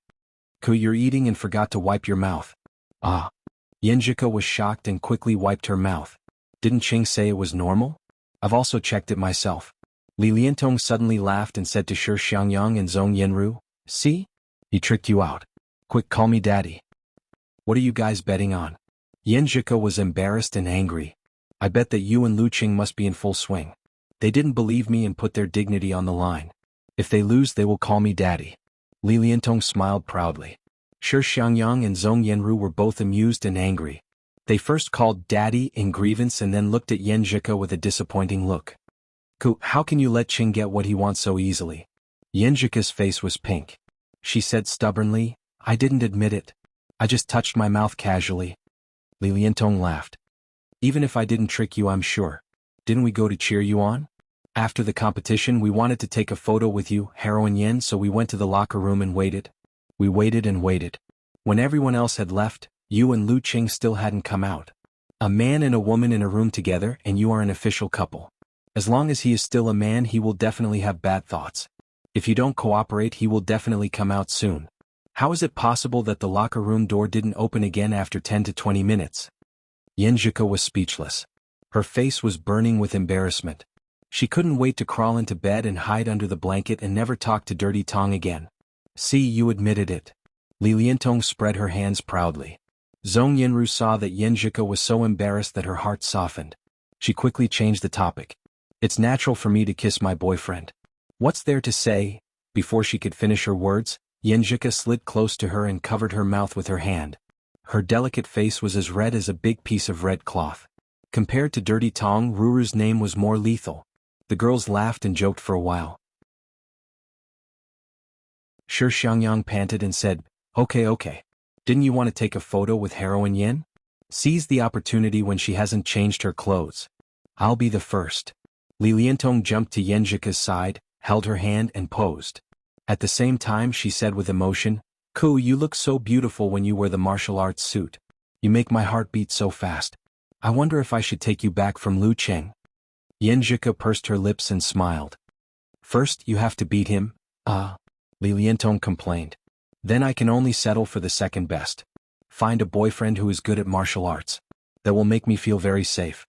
You're eating and forgot to wipe your mouth. Yan Zhika was shocked and quickly wiped her mouth. Didn't Qing say it was normal? I've also checked it myself. Li Liantong suddenly laughed and said to Shi Xiangyang and Zhong Yanru, see? He tricked you out. Quick, call me daddy. What are you guys betting on? Yan Zhika was embarrassed and angry. I bet that you and Lu Qing must be in full swing. They didn't believe me and put their dignity on the line. If they lose, they will call me daddy. Li Liantong smiled proudly. Shi Xiangyang and Zhong Yanru were both amused and angry. They first called daddy in grievance and then looked at Yan Zhika with a disappointing look. How can you let Qing get what he wants so easily? Yan Zhika's face was pink. She said stubbornly, I didn't admit it. I just touched my mouth casually. Li Liantong laughed. Even if I didn't trick you, I'm sure. Didn't we go to cheer you on? After the competition, we wanted to take a photo with you, Heroine Yan, so we went to the locker room and waited. We waited and waited. When everyone else had left, you and Lu Qing still hadn't come out. A man and a woman in a room together, and you are an official couple. As long as he is still a man, he will definitely have bad thoughts. If you don't cooperate, he will definitely come out soon. How is it possible that the locker room door didn't open again after 10 to 20 minutes? Yan Zhika was speechless. Her face was burning with embarrassment. She couldn't wait to crawl into bed and hide under the blanket and never talk to Dirty Tong again. See, you admitted it. Li Liantong spread her hands proudly. Zhong Yanru saw that Yan Zhika was so embarrassed that her heart softened. She quickly changed the topic. It's natural for me to kiss my boyfriend. What's there to say? Before she could finish her words, Yenjika slid close to her and covered her mouth with her hand. Her delicate face was as red as a big piece of red cloth. Compared to Dirty Tong, Ruru's name was more lethal. The girls laughed and joked for a while. Shi Xiangyang panted and said, Okay. Didn't you want to take a photo with Heroine Yen? Seize the opportunity when she hasn't changed her clothes. I'll be the first. Li Liantong jumped to Yenjika's side, held her hand and posed. At the same time she said with emotion, Ku, you look so beautiful when you wear the martial arts suit. You make my heart beat so fast. I wonder if I should take you back from Lu Cheng. Yenjika pursed her lips and smiled. First you have to beat him, Li Liantong complained. Then I can only settle for the second best. Find a boyfriend who is good at martial arts. That will make me feel very safe.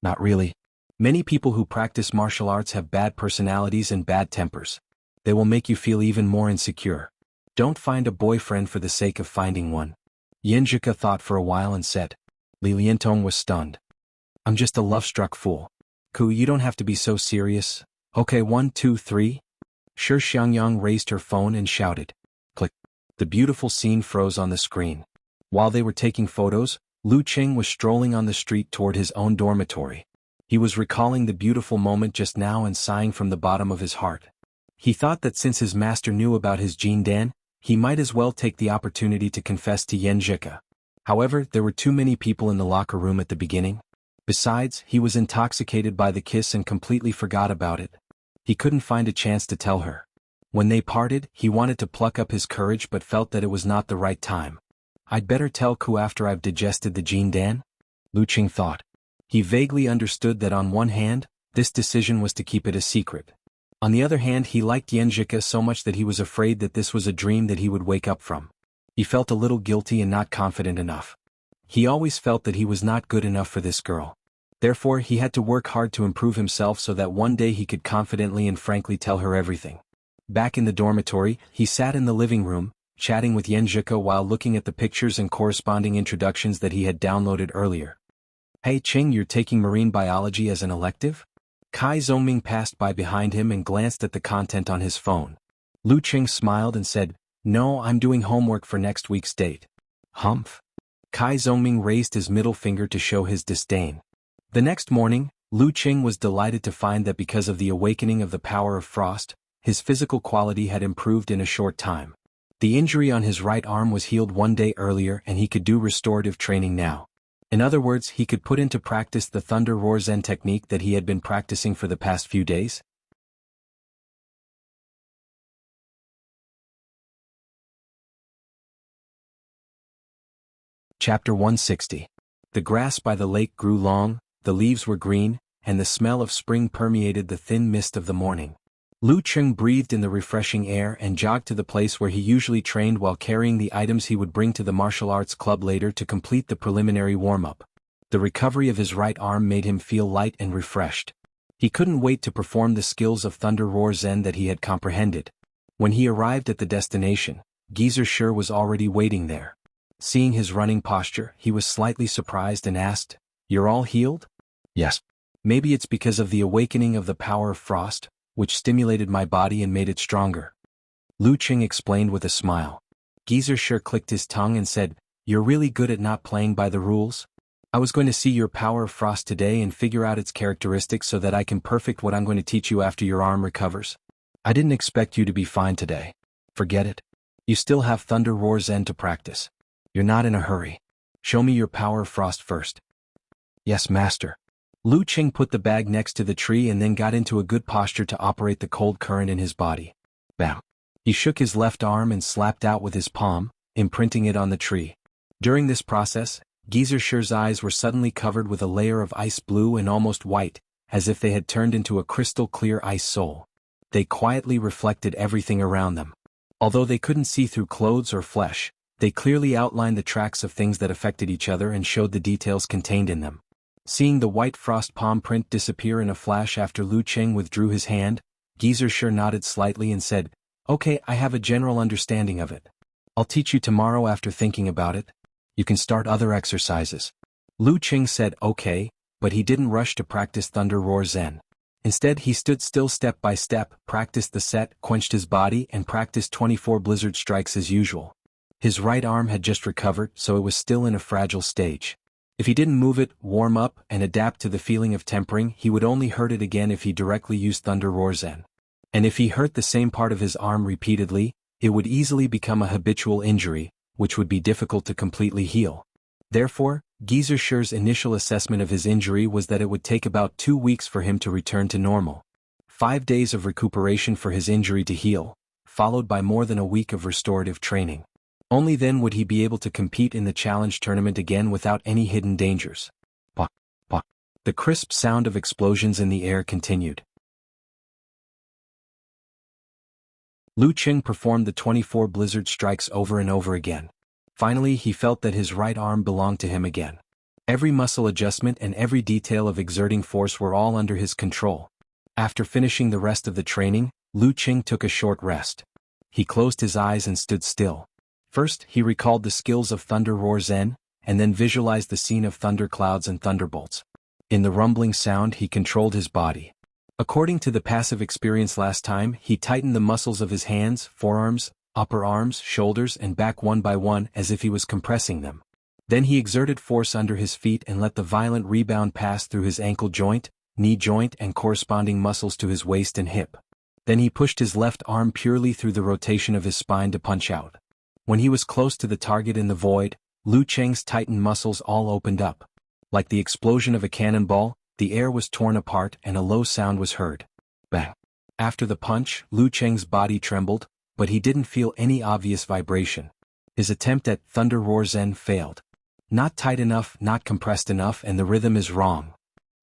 Not really. Many people who practice martial arts have bad personalities and bad tempers. They will make you feel even more insecure. Don't find a boyfriend for the sake of finding one. Yenjika thought for a while and said. Li Liantong was stunned. I'm just a love-struck fool. Ku, you don't have to be so serious. Okay, 1, 2, 3. Shi Xiangyang raised her phone and shouted. Click. The beautiful scene froze on the screen. While they were taking photos, Lu Cheng was strolling on the street toward his own dormitory. He was recalling the beautiful moment just now and sighing from the bottom of his heart. He thought that since his master knew about his Jindan, he might as well take the opportunity to confess to Yenjika. However, there were too many people in the locker room at the beginning. Besides, he was intoxicated by the kiss and completely forgot about it. He couldn't find a chance to tell her. When they parted, he wanted to pluck up his courage but felt that it was not the right time. I'd better tell Ku after I've digested the Jindan? Lu Cheng thought. He vaguely understood that on one hand, this decision was to keep it a secret. On the other hand, he liked Yenjika so much that he was afraid that this was a dream that he would wake up from. He felt a little guilty and not confident enough. He always felt that he was not good enough for this girl. Therefore, he had to work hard to improve himself so that one day he could confidently and frankly tell her everything. Back in the dormitory, he sat in the living room, chatting with Yenjika while looking at the pictures and corresponding introductions that he had downloaded earlier. Hey Ching, you're taking marine biology as an elective? Kai Zongming passed by behind him and glanced at the content on his phone. Lu Cheng smiled and said, No, I'm doing homework for next week's date. Humph. Kai Zongming raised his middle finger to show his disdain. The next morning, Lu Cheng was delighted to find that because of the awakening of the power of frost, his physical quality had improved in a short time. The injury on his right arm was healed one day earlier and he could do restorative training now. In other words, he could put into practice the Thunder Roar Zen technique that he had been practicing for the past few days. Chapter 160. The grass by the lake grew long, the leaves were green, and the smell of spring permeated the thin mist of the morning. Lu Cheng breathed in the refreshing air and jogged to the place where he usually trained while carrying the items he would bring to the martial arts club later to complete the preliminary warm-up. The recovery of his right arm made him feel light and refreshed. He couldn't wait to perform the skills of Thunder Roar Zen that he had comprehended. When he arrived at the destination, Geezer Shi was already waiting there. Seeing his running posture, he was slightly surprised and asked, You're all healed? Yes. Maybe it's because of the awakening of the power of frost, which stimulated my body and made it stronger. Lu Cheng explained with a smile. Geezer Shi clicked his tongue and said, You're really good at not playing by the rules? I was going to see your power of frost today and figure out its characteristics so that I can perfect what I'm going to teach you after your arm recovers. I didn't expect you to be fine today. Forget it. You still have Thunder Roar Zen to practice. You're not in a hurry. Show me your power of frost first. Yes, master. Lu Cheng put the bag next to the tree and then got into a good posture to operate the cold current in his body. Bam. He shook his left arm and slapped out with his palm, imprinting it on the tree. During this process, Geezer Shi's eyes were suddenly covered with a layer of ice blue and almost white, as if they had turned into a crystal-clear ice soul. They quietly reflected everything around them. Although they couldn't see through clothes or flesh, they clearly outlined the tracks of things that affected each other and showed the details contained in them. Seeing the white frost palm print disappear in a flash after Lu Cheng withdrew his hand, Geezer Shi nodded slightly and said, Okay, I have a general understanding of it. I'll teach you tomorrow after thinking about it. You can start other exercises. Lu Cheng said okay, but he didn't rush to practice Thunder Roar Zen. Instead, he stood still step by step, practiced the set, quenched his body, and practiced 24 blizzard strikes as usual. His right arm had just recovered, so it was still in a fragile stage. If he didn't move it, warm up, and adapt to the feeling of tempering, he would only hurt it again if he directly used Thunder Roar Zen. And if he hurt the same part of his arm repeatedly, it would easily become a habitual injury, which would be difficult to completely heal. Therefore, Geezer Sher's initial assessment of his injury was that it would take about 2 weeks for him to return to normal. 5 days of recuperation for his injury to heal, followed by more than a week of restorative training. Only then would he be able to compete in the challenge tournament again without any hidden dangers. Pop, pop. The crisp sound of explosions in the air continued. Lu Qing performed the 24 blizzard strikes over and over again. Finally, he felt that his right arm belonged to him again. Every muscle adjustment and every detail of exerting force were all under his control. After finishing the rest of the training, Lu Qing took a short rest. He closed his eyes and stood still. First, he recalled the skills of Thunder Roar Zen, and then visualized the scene of thunderclouds and thunderbolts. In the rumbling sound, he controlled his body. According to the passive experience last time, he tightened the muscles of his hands, forearms, upper arms, shoulders, and back one by one as if he was compressing them. Then he exerted force under his feet and let the violent rebound pass through his ankle joint, knee joint, and corresponding muscles to his waist and hip. Then he pushed his left arm purely through the rotation of his spine to punch out. When he was close to the target in the void, Lu Cheng's tightened muscles all opened up. Like the explosion of a cannonball, the air was torn apart and a low sound was heard. Bang! After the punch, Lu Cheng's body trembled, but he didn't feel any obvious vibration. His attempt at Thunder Roar Zen failed. Not tight enough, not compressed enough, and the rhythm is wrong.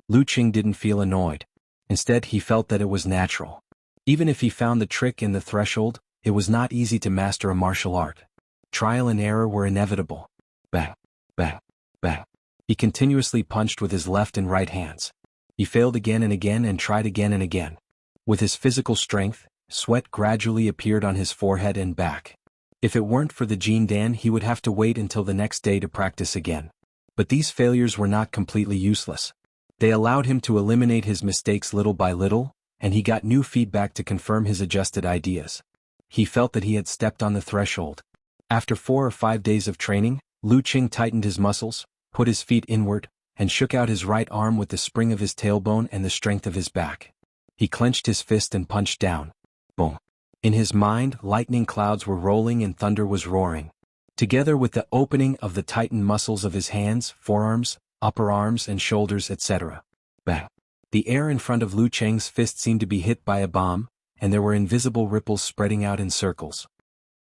Lu Qing didn't feel annoyed. Instead, he felt that it was natural. Even if he found the trick in the threshold, it was not easy to master a martial art. Trial and error were inevitable. Bang, bang, bang. He continuously punched with his left and right hands. He failed again and again and tried again and again. With his physical strength, sweat gradually appeared on his forehead and back. If it weren't for the Jin Dan, he would have to wait until the next day to practice again. But these failures were not completely useless. They allowed him to eliminate his mistakes little by little, and he got new feedback to confirm his adjusted ideas. He felt that he had stepped on the threshold. After 4 or 5 days of training, Lu Qing tightened his muscles, put his feet inward, and shook out his right arm with the spring of his tailbone and the strength of his back. He clenched his fist and punched down. Boom. In his mind, lightning clouds were rolling and thunder was roaring. Together with the opening of the tightened muscles of his hands, forearms, upper arms and shoulders, etc. Bang. The air in front of Lu Cheng's fist seemed to be hit by a bomb, and there were invisible ripples spreading out in circles.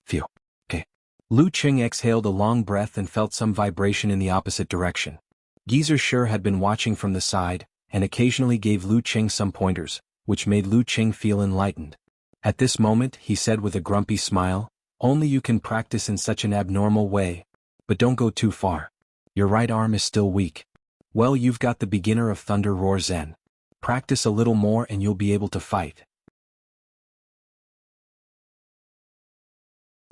Phew. Okay. Lu Cheng exhaled a long breath and felt some vibration in the opposite direction. Geezer Sher had been watching from the side, and occasionally gave Lu Cheng some pointers, which made Lu Cheng feel enlightened. At this moment, he said with a grumpy smile, "Only you can practice in such an abnormal way. But don't go too far. Your right arm is still weak. Well, you've got the beginner of Thunder Roar Zen. Practice a little more and you'll be able to fight."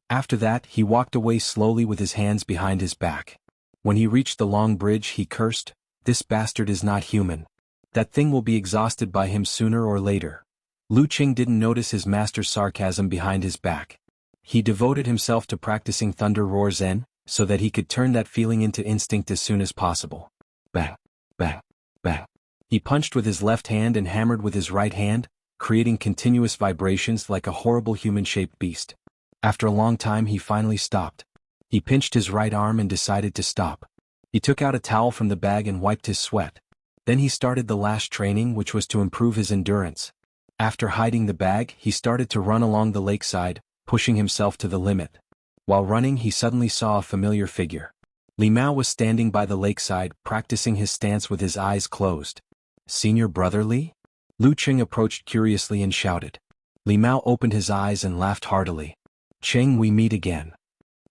After that, he walked away slowly with his hands behind his back. When he reached the long bridge, he cursed, "This bastard is not human. That thing will be exhausted by him sooner or later." Lu Qing didn't notice his master's sarcasm behind his back. He devoted himself to practicing Thunder Roar Zen, so that he could turn that feeling into instinct as soon as possible. Bang, bang, bang. He punched with his left hand and hammered with his right hand, creating continuous vibrations like a horrible human-shaped beast. After a long time, he finally stopped. He pinched his right arm and decided to stop. He took out a towel from the bag and wiped his sweat. Then he started the last training, which was to improve his endurance. After hiding the bag, he started to run along the lakeside, pushing himself to the limit. While running, he suddenly saw a familiar figure. Li Mao was standing by the lakeside, practicing his stance with his eyes closed. "Senior brother Li?" Lu Qing approached curiously and shouted. Li Mao opened his eyes and laughed heartily. "Cheng, we meet again.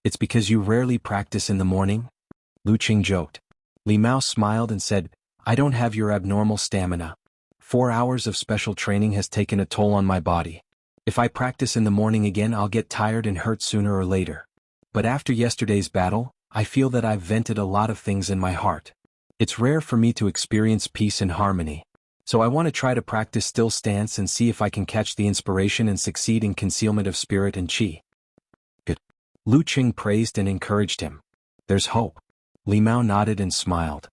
It's because you rarely practice in the morning?" Lu Qing joked. Li Mao smiled and said, "I don't have your abnormal stamina. 4 hours of special training has taken a toll on my body. If I practice in the morning again, I'll get tired and hurt sooner or later. But after yesterday's battle, I feel that I've vented a lot of things in my heart. It's rare for me to experience peace and harmony. So I want to try to practice still stance and see if I can catch the inspiration and succeed in concealment of spirit and qi. Good. Lu Qing praised and encouraged him. There's hope. Li Mao nodded and smiled.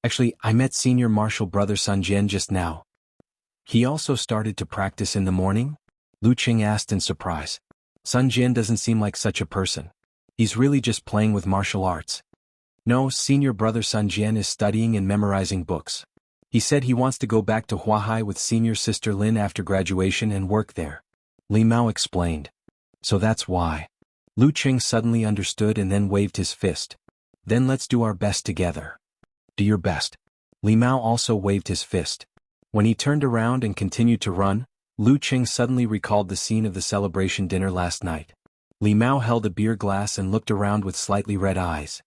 Actually, I met senior martial brother Sun Jian just now. He also started to practice in the morning? Lu Qing asked in surprise. Sun Jian doesn't seem like such a person. He's really just playing with martial arts. No, senior brother Sun Jian is studying and memorizing books. He said he wants to go back to Huahai with senior sister Lin after graduation and work there. Li Mao explained. So that's why. Lu Qing suddenly understood and then waved his fist. Then let's do our best together. Do your best. Li Mao also waved his fist. When he turned around and continued to run, Lu Qing suddenly recalled the scene of the celebration dinner last night. Li Mao held a beer glass and looked around with slightly red eyes.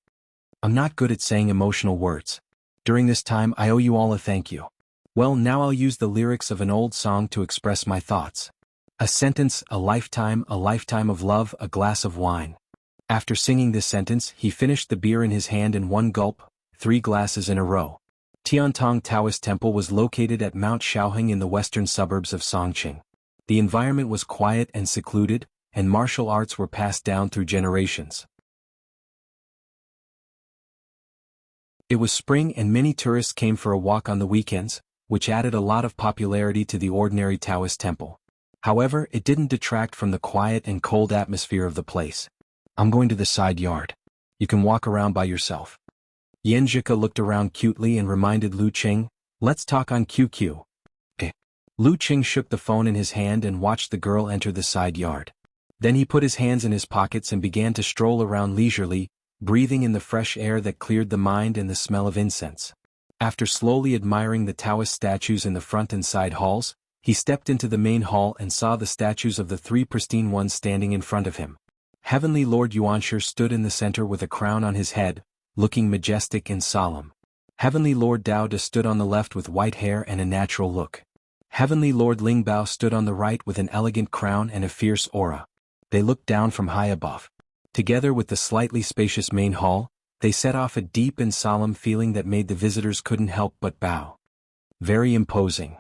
I'm not good at saying emotional words. During this time I owe you all a thank you. Well, now I'll use the lyrics of an old song to express my thoughts. A sentence, a lifetime of love, a glass of wine. After singing this sentence, he finished the beer in his hand in one gulp, 3 glasses in a row. Tiantong Taoist Temple was located at Mount Shaoheng in the western suburbs of Songqing. The environment was quiet and secluded, and martial arts were passed down through generations. It was spring and many tourists came for a walk on the weekends, which added a lot of popularity to the ordinary Taoist temple. However, it didn't detract from the quiet and cold atmosphere of the place. I'm going to the side yard. You can walk around by yourself. Yan Zhika looked around cutely and reminded Lu Qing, let's talk on QQ. Okay. Lu Qing shook the phone in his hand and watched the girl enter the side yard. Then he put his hands in his pockets and began to stroll around leisurely, breathing in the fresh air that cleared the mind and the smell of incense. After slowly admiring the Taoist statues in the front and side halls, he stepped into the main hall and saw the statues of the 3 pristine ones standing in front of him. Heavenly Lord Yuanshi stood in the center with a crown on his head, looking majestic and solemn. Heavenly Lord Dao De stood on the left with white hair and a natural look. Heavenly Lord Lingbao stood on the right with an elegant crown and a fierce aura. They looked down from high above. Together with the slightly spacious main hall, they set off a deep and solemn feeling that made the visitors couldn't help but bow. Very imposing.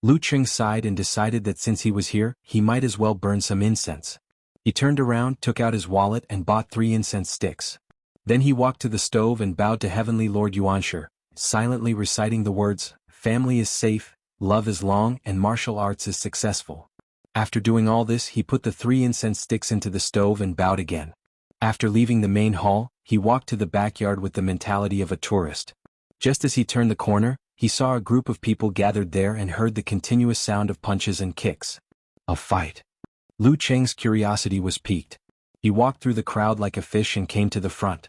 Lu Qing sighed and decided that since he was here, he might as well burn some incense. He turned around, took out his wallet and bought 3 incense sticks. Then he walked to the stove and bowed to Heavenly Lord Yuanshi, silently reciting the words, family is safe, love is long and martial arts is successful. After doing all this, he put the 3 incense sticks into the stove and bowed again. After leaving the main hall, he walked to the backyard with the mentality of a tourist. Just as he turned the corner, he saw a group of people gathered there and heard the continuous sound of punches and kicks. A fight. Lu Qing's curiosity was piqued. He walked through the crowd like a fish and came to the front.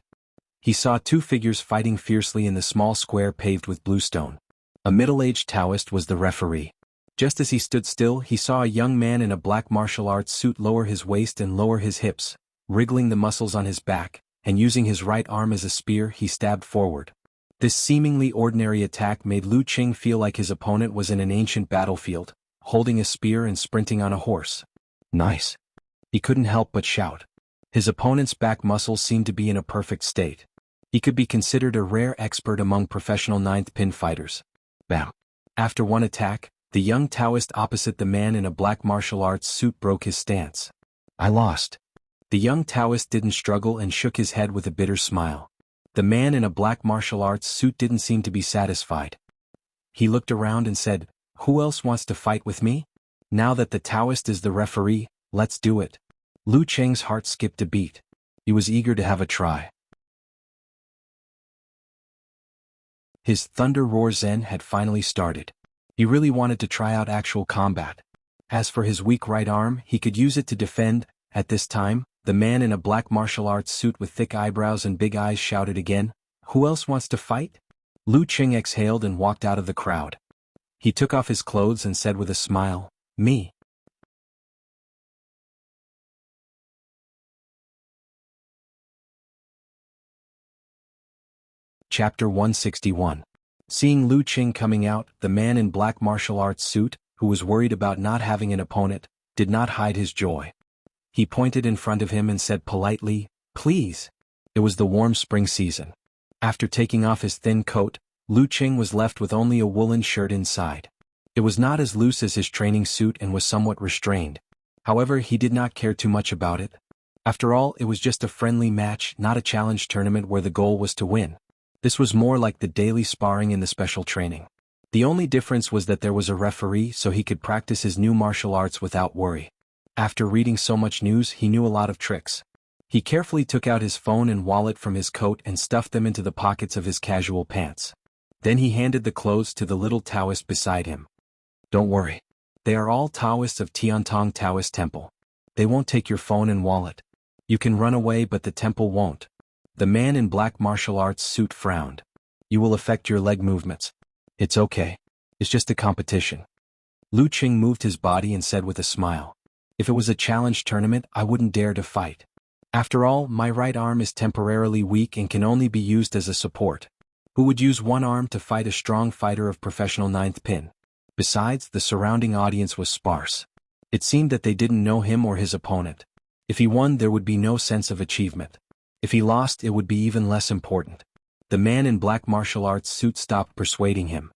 He saw 2 figures fighting fiercely in the small square paved with bluestone. A middle-aged Taoist was the referee. Just as he stood still, he saw a young man in a black martial arts suit lower his waist and lower his hips, wriggling the muscles on his back, and using his right arm as a spear, he stabbed forward. This seemingly ordinary attack made Lu Qing feel like his opponent was in an ancient battlefield, holding a spear and sprinting on a horse. Nice. He couldn't help but shout. His opponent's back muscles seemed to be in a perfect state. He could be considered a rare expert among professional 9th pin fighters. Bam. After one attack, the young Taoist opposite the man in a black martial arts suit broke his stance. I lost. The young Taoist didn't struggle and shook his head with a bitter smile. The man in a black martial arts suit didn't seem to be satisfied. He looked around and said, who else wants to fight with me? Now that the Taoist is the referee, let's do it. Lu Qing's heart skipped a beat. He was eager to have a try. His Thunder Roar Zen had finally started. He really wanted to try out actual combat. As for his weak right arm, he could use it to defend. At this time, the man in a black martial arts suit with thick eyebrows and big eyes shouted again, who else wants to fight? Lu Qing exhaled and walked out of the crowd. He took off his clothes and said with a smile, me. Chapter 161. Seeing Lu Qing coming out, the man in black martial arts suit, who was worried about not having an opponent, did not hide his joy. He pointed in front of him and said politely, please. It was the warm spring season. After taking off his thin coat, Lu Qing was left with only a woolen shirt inside. It was not as loose as his training suit and was somewhat restrained. However, he did not care too much about it. After all, it was just a friendly match, not a challenge tournament where the goal was to win. This was more like the daily sparring in the special training. The only difference was that there was a referee, so he could practice his new martial arts without worry. After reading so much news, he knew a lot of tricks. He carefully took out his phone and wallet from his coat and stuffed them into the pockets of his casual pants. Then he handed the clothes to the little Taoist beside him. Don't worry. They are all Taoists of Tiantong Taoist Temple. They won't take your phone and wallet. You can run away, but the temple won't. The man in black martial arts suit frowned. You will affect your leg movements. It's okay. It's just a competition. Lu Qing moved his body and said with a smile. If it was a challenge tournament, I wouldn't dare to fight. After all, my right arm is temporarily weak and can only be used as a support. Who would use one arm to fight a strong fighter of professional ninth pin? Besides, the surrounding audience was sparse. It seemed that they didn't know him or his opponent. If he won, there would be no sense of achievement. If he lost, it would be even less important. The man in black martial arts suit stopped persuading him.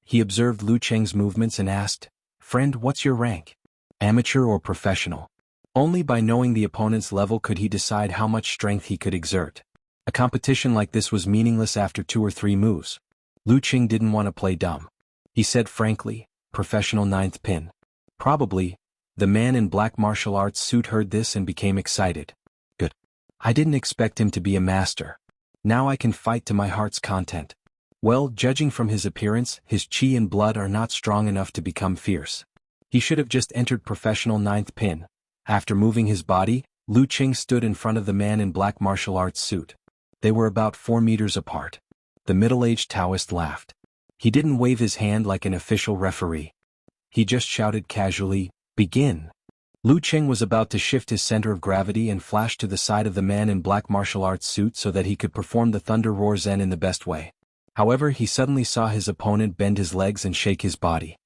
He observed Lu Qing's movements and asked, "Friend, what's your rank? Amateur or professional?" Only by knowing the opponent's level could he decide how much strength he could exert. A competition like this was meaningless after 2 or 3 moves. Lu Qing didn't want to play dumb. He said frankly, "Professional ninth pin." Probably. The man in black martial arts suit heard this and became excited. Good. I didn't expect him to be a master. Now I can fight to my heart's content. Well, judging from his appearance, his chi and blood are not strong enough to become fierce. He should have just entered professional ninth pin. After moving his body, Lu Qing stood in front of the man in black martial arts suit. They were about 4 meters apart. The middle-aged Taoist laughed. He didn't wave his hand like an official referee. He just shouted casually, "Begin." Lu Qing was about to shift his center of gravity and flash to the side of the man in black martial arts suit so that he could perform the Thunder Roar Zen in the best way. However, he suddenly saw his opponent bend his legs and shake his body.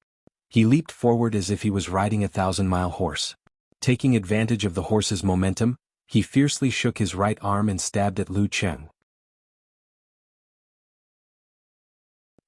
He leaped forward as if he was riding a 1,000-mile horse. Taking advantage of the horse's momentum, he fiercely shook his right arm and stabbed at Lu Qing.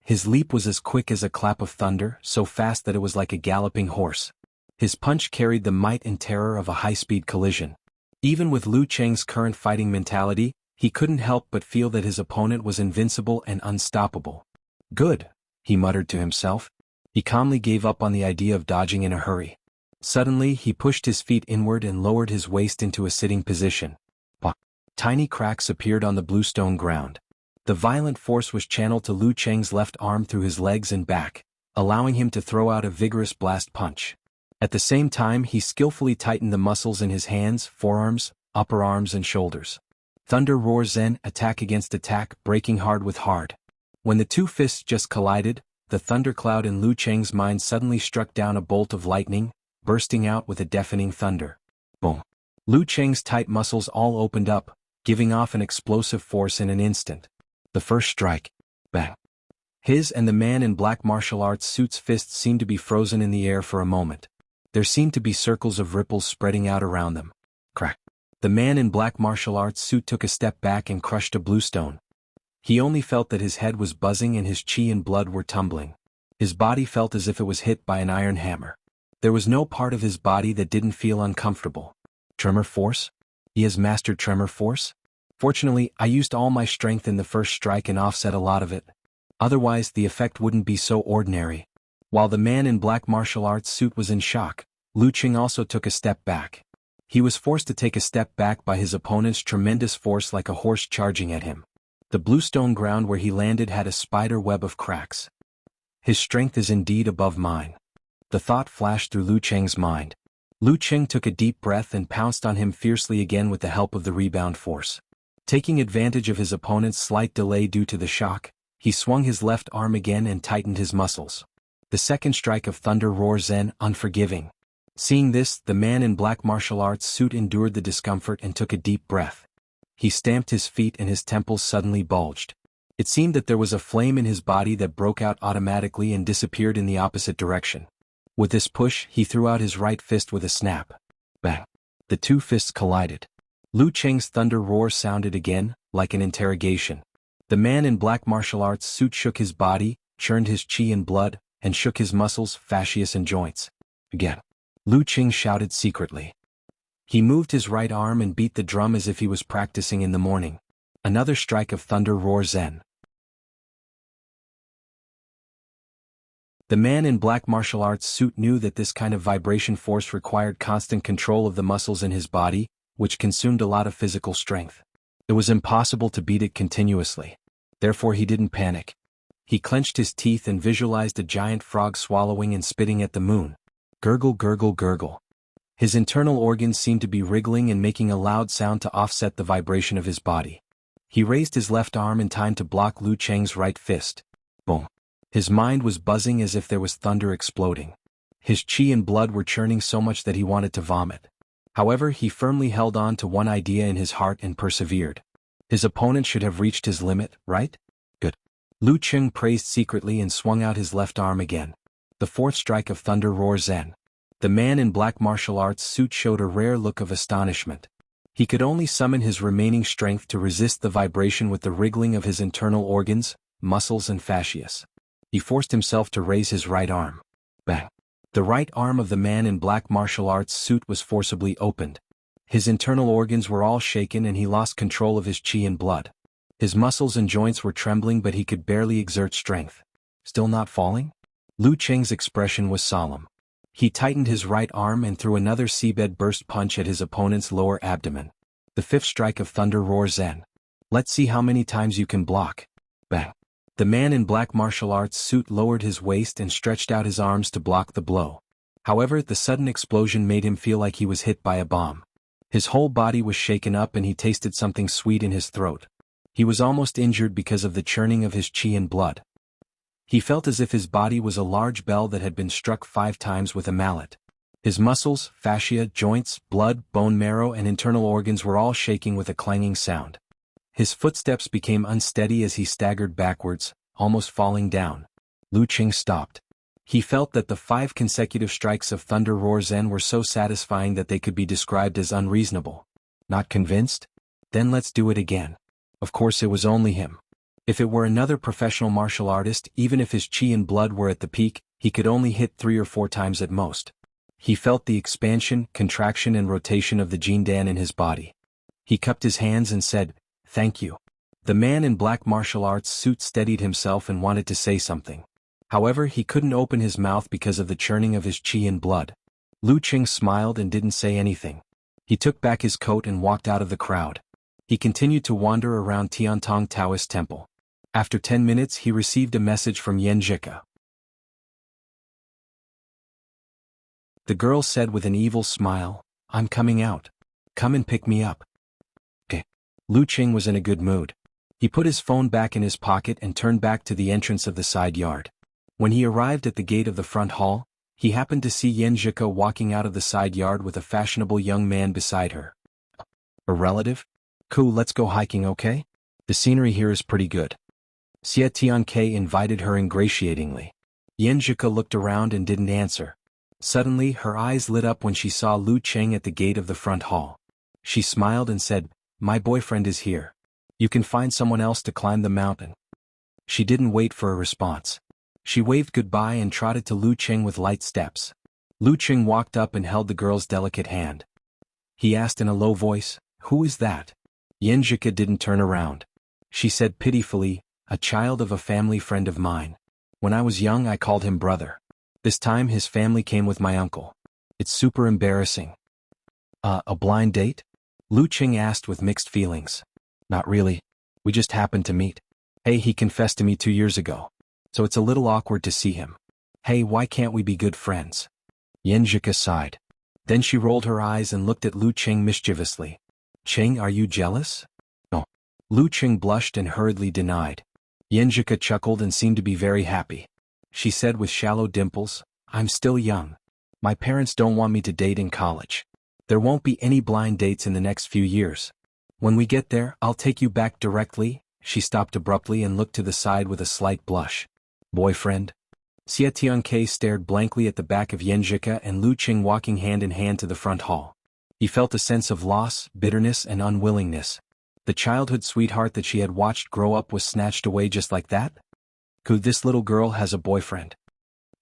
His leap was as quick as a clap of thunder, so fast that it was like a galloping horse. His punch carried the might and terror of a high-speed collision. Even with Lu Qing's current fighting mentality, he couldn't help but feel that his opponent was invincible and unstoppable. Good, he muttered to himself. He calmly gave up on the idea of dodging in a hurry. Suddenly, he pushed his feet inward and lowered his waist into a sitting position. Pah! Tiny cracks appeared on the bluestone ground. The violent force was channeled to Lu Qing's left arm through his legs and back, allowing him to throw out a vigorous blast punch. At the same time, he skillfully tightened the muscles in his hands, forearms, upper arms and shoulders. Thunder Roar Zen, attack against attack, breaking hard with hard. When the two fists just collided, the thundercloud in Lu Qing's mind suddenly struck down a bolt of lightning, bursting out with a deafening thunder. Boom! Lu Qing's tight muscles all opened up, giving off an explosive force in an instant. The first strike. Bang! His and the man in black martial arts suit's fists seemed to be frozen in the air for a moment. There seemed to be circles of ripples spreading out around them. Crack! The man in black martial arts suit took a step back and crushed a bluestone. He only felt that his head was buzzing and his chi and blood were tumbling. His body felt as if it was hit by an iron hammer. There was no part of his body that didn't feel uncomfortable. Tremor force? He has mastered tremor force? Fortunately, I used all my strength in the first strike and offset a lot of it. Otherwise, the effect wouldn't be so ordinary. While the man in black martial arts suit was in shock, Lu Qing also took a step back. He was forced to take a step back by his opponent's tremendous force like a horse charging at him. The bluestone ground where he landed had a spider web of cracks. His strength is indeed above mine. The thought flashed through Lu Qing's mind. Lu Qing took a deep breath and pounced on him fiercely again with the help of the rebound force. Taking advantage of his opponent's slight delay due to the shock, he swung his left arm again and tightened his muscles. The second strike of Thunder Roar Zen, unforgiving. Seeing this, the man in black martial arts suit endured the discomfort and took a deep breath. He stamped his feet and his temples suddenly bulged. It seemed that there was a flame in his body that broke out automatically and disappeared in the opposite direction. With this push, he threw out his right fist with a snap. Bang! The two fists collided. Lu Qing's thunder roar sounded again, like an interrogation. The man in black martial arts suit shook his body, churned his chi and blood, and shook his muscles, fascias and joints. Again. Lu Qing shouted secretly. He moved his right arm and beat the drum as if he was practicing in the morning. Another strike of thunder roar zen. The man in black martial arts suit knew that this kind of vibration force required constant control of the muscles in his body, which consumed a lot of physical strength. It was impossible to beat it continuously. Therefore he didn't panic. He clenched his teeth and visualized a giant frog swallowing and spitting at the moon. Gurgle, gurgle, gurgle. His internal organs seemed to be wriggling and making a loud sound to offset the vibration of his body. He raised his left arm in time to block Lu Cheng's right fist. Boom. His mind was buzzing as if there was thunder exploding. His qi and blood were churning so much that he wanted to vomit. However, he firmly held on to one idea in his heart and persevered. His opponent should have reached his limit, right? Good. Lu Cheng praised secretly and swung out his left arm again. The fourth strike of thunder roar zen. The man in black martial arts suit showed a rare look of astonishment. He could only summon his remaining strength to resist the vibration with the wriggling of his internal organs, muscles and fascias. He forced himself to raise his right arm. Bang. The right arm of the man in black martial arts suit was forcibly opened. His internal organs were all shaken and he lost control of his qi and blood. His muscles and joints were trembling but he could barely exert strength. Still not falling? Lu Cheng's expression was solemn. He tightened his right arm and threw another seabed burst punch at his opponent's lower abdomen. The fifth strike of thunder roar zen. Let's see how many times you can block. Bang. The man in black martial arts suit lowered his waist and stretched out his arms to block the blow. However, the sudden explosion made him feel like he was hit by a bomb. His whole body was shaken up and he tasted something sweet in his throat. He was almost injured because of the churning of his qi and blood. He felt as if his body was a large bell that had been struck 5 times with a mallet. His muscles, fascia, joints, blood, bone marrow and internal organs were all shaking with a clanging sound. His footsteps became unsteady as he staggered backwards, almost falling down. Lu Qing stopped. He felt that the 5 consecutive strikes of thunder roar zen were so satisfying that they could be described as unreasonable. Not convinced? Then let's do it again. Of course it was only him. If it were another professional martial artist, even if his qi and blood were at the peak, he could only hit 3 or 4 times at most. He felt the expansion, contraction and rotation of the Jindan in his body. He cupped his hands and said, "Thank you." The man in black martial arts suit steadied himself and wanted to say something. However, he couldn't open his mouth because of the churning of his qi and blood. Lu Qing smiled and didn't say anything. He took back his coat and walked out of the crowd. He continued to wander around Tiantong Taoist Temple. After 10 minutes he received a message from Yan Zhika. The girl said with an evil smile, "I'm coming out. Come and pick me up." Okay. Lu Qing was in a good mood. He put his phone back in his pocket and turned back to the entrance of the side yard. When he arrived at the gate of the front hall, he happened to see Yan Zhika walking out of the side yard with a fashionable young man beside her. "A relative? Cool, let's go hiking, okay? The scenery here is pretty good." Xie Tianke invited her ingratiatingly. Yan Zhika looked around and didn't answer. Suddenly, her eyes lit up when she saw Lu Cheng at the gate of the front hall. She smiled and said, "My boyfriend is here. You can find someone else to climb the mountain." She didn't wait for a response. She waved goodbye and trotted to Lu Cheng with light steps. Lu Cheng walked up and held the girl's delicate hand. He asked in a low voice, "Who is that?" Yan Zhika didn't turn around. She said pitifully, "A child of a family friend of mine. When I was young I called him brother. This time his family came with my uncle. It's super embarrassing." A blind date?" Lu Cheng asked with mixed feelings. "Not really. We just happened to meet. Hey, he confessed to me 2 years ago. So it's a little awkward to see him. Hey, why can't we be good friends?" Yan Zhika sighed. Then she rolled her eyes and looked at Lu Cheng mischievously. "Cheng, are you jealous?" "No." Lu Cheng blushed and hurriedly denied. Yan Zhika chuckled and seemed to be very happy. She said with shallow dimples, "I'm still young. My parents don't want me to date in college. There won't be any blind dates in the next few years. When we get there, I'll take you back directly." She stopped abruptly and looked to the side with a slight blush. "Boyfriend?" Xie Tianke stared blankly at the back of Yan Zhika and Lu Cheng walking hand in hand to the front hall. He felt a sense of loss, bitterness and unwillingness. The childhood sweetheart that she had watched grow up was snatched away just like that? Could this little girl has a boyfriend?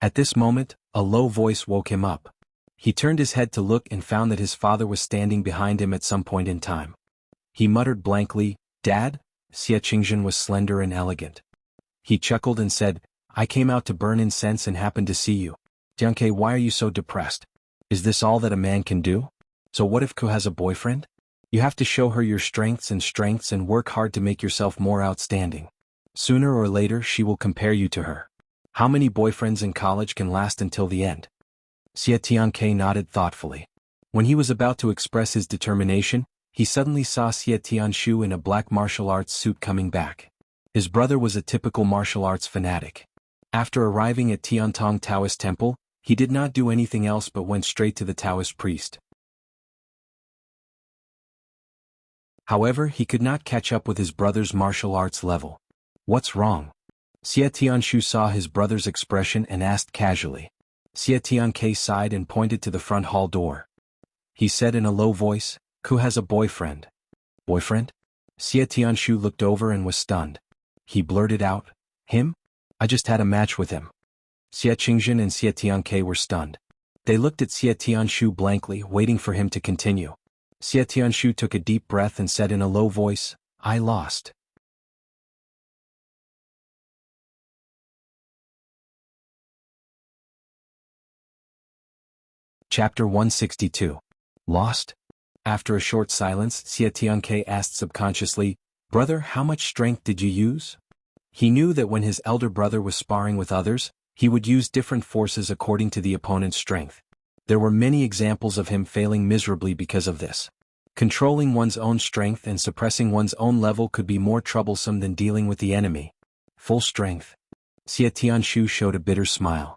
At this moment, a low voice woke him up. He turned his head to look and found that his father was standing behind him at some point in time. He muttered blankly, "Dad?" Xie Qingzhen was slender and elegant. He chuckled and said, "I came out to burn incense and happened to see you. Jianghu, why are you so depressed? Is this all that a man can do? So what if Ku has a boyfriend? You have to show her your strengths and work hard to make yourself more outstanding. Sooner or later she will compare you to her. How many boyfriends in college can last until the end?" Xie Tianke nodded thoughtfully. When he was about to express his determination, he suddenly saw Xie Tianshu in a black martial arts suit coming back. His brother was a typical martial arts fanatic. After arriving at Tiantong Taoist Temple, he did not do anything else but went straight to the Taoist priest. However, he could not catch up with his brother's martial arts level. "What's wrong?" Xie Tianshu saw his brother's expression and asked casually. Xie Tianke sighed and pointed to the front hall door. He said in a low voice, "Ku has a boyfriend." "Boyfriend?" Xie Tianshu looked over and was stunned. He blurted out, "Him? I just had a match with him." Xie Qingzhen and Xie Tianke were stunned. They looked at Xie Tianshu blankly, waiting for him to continue. Xie Tianshu took a deep breath and said in a low voice, "I lost." Chapter 162. Lost? After a short silence, Xie Tianke asked subconsciously, "Brother, how much strength did you use?" He knew that when his elder brother was sparring with others, he would use different forces according to the opponent's strength. There were many examples of him failing miserably because of this. Controlling one's own strength and suppressing one's own level could be more troublesome than dealing with the enemy. Full strength. Xie Tianshu showed a bitter smile.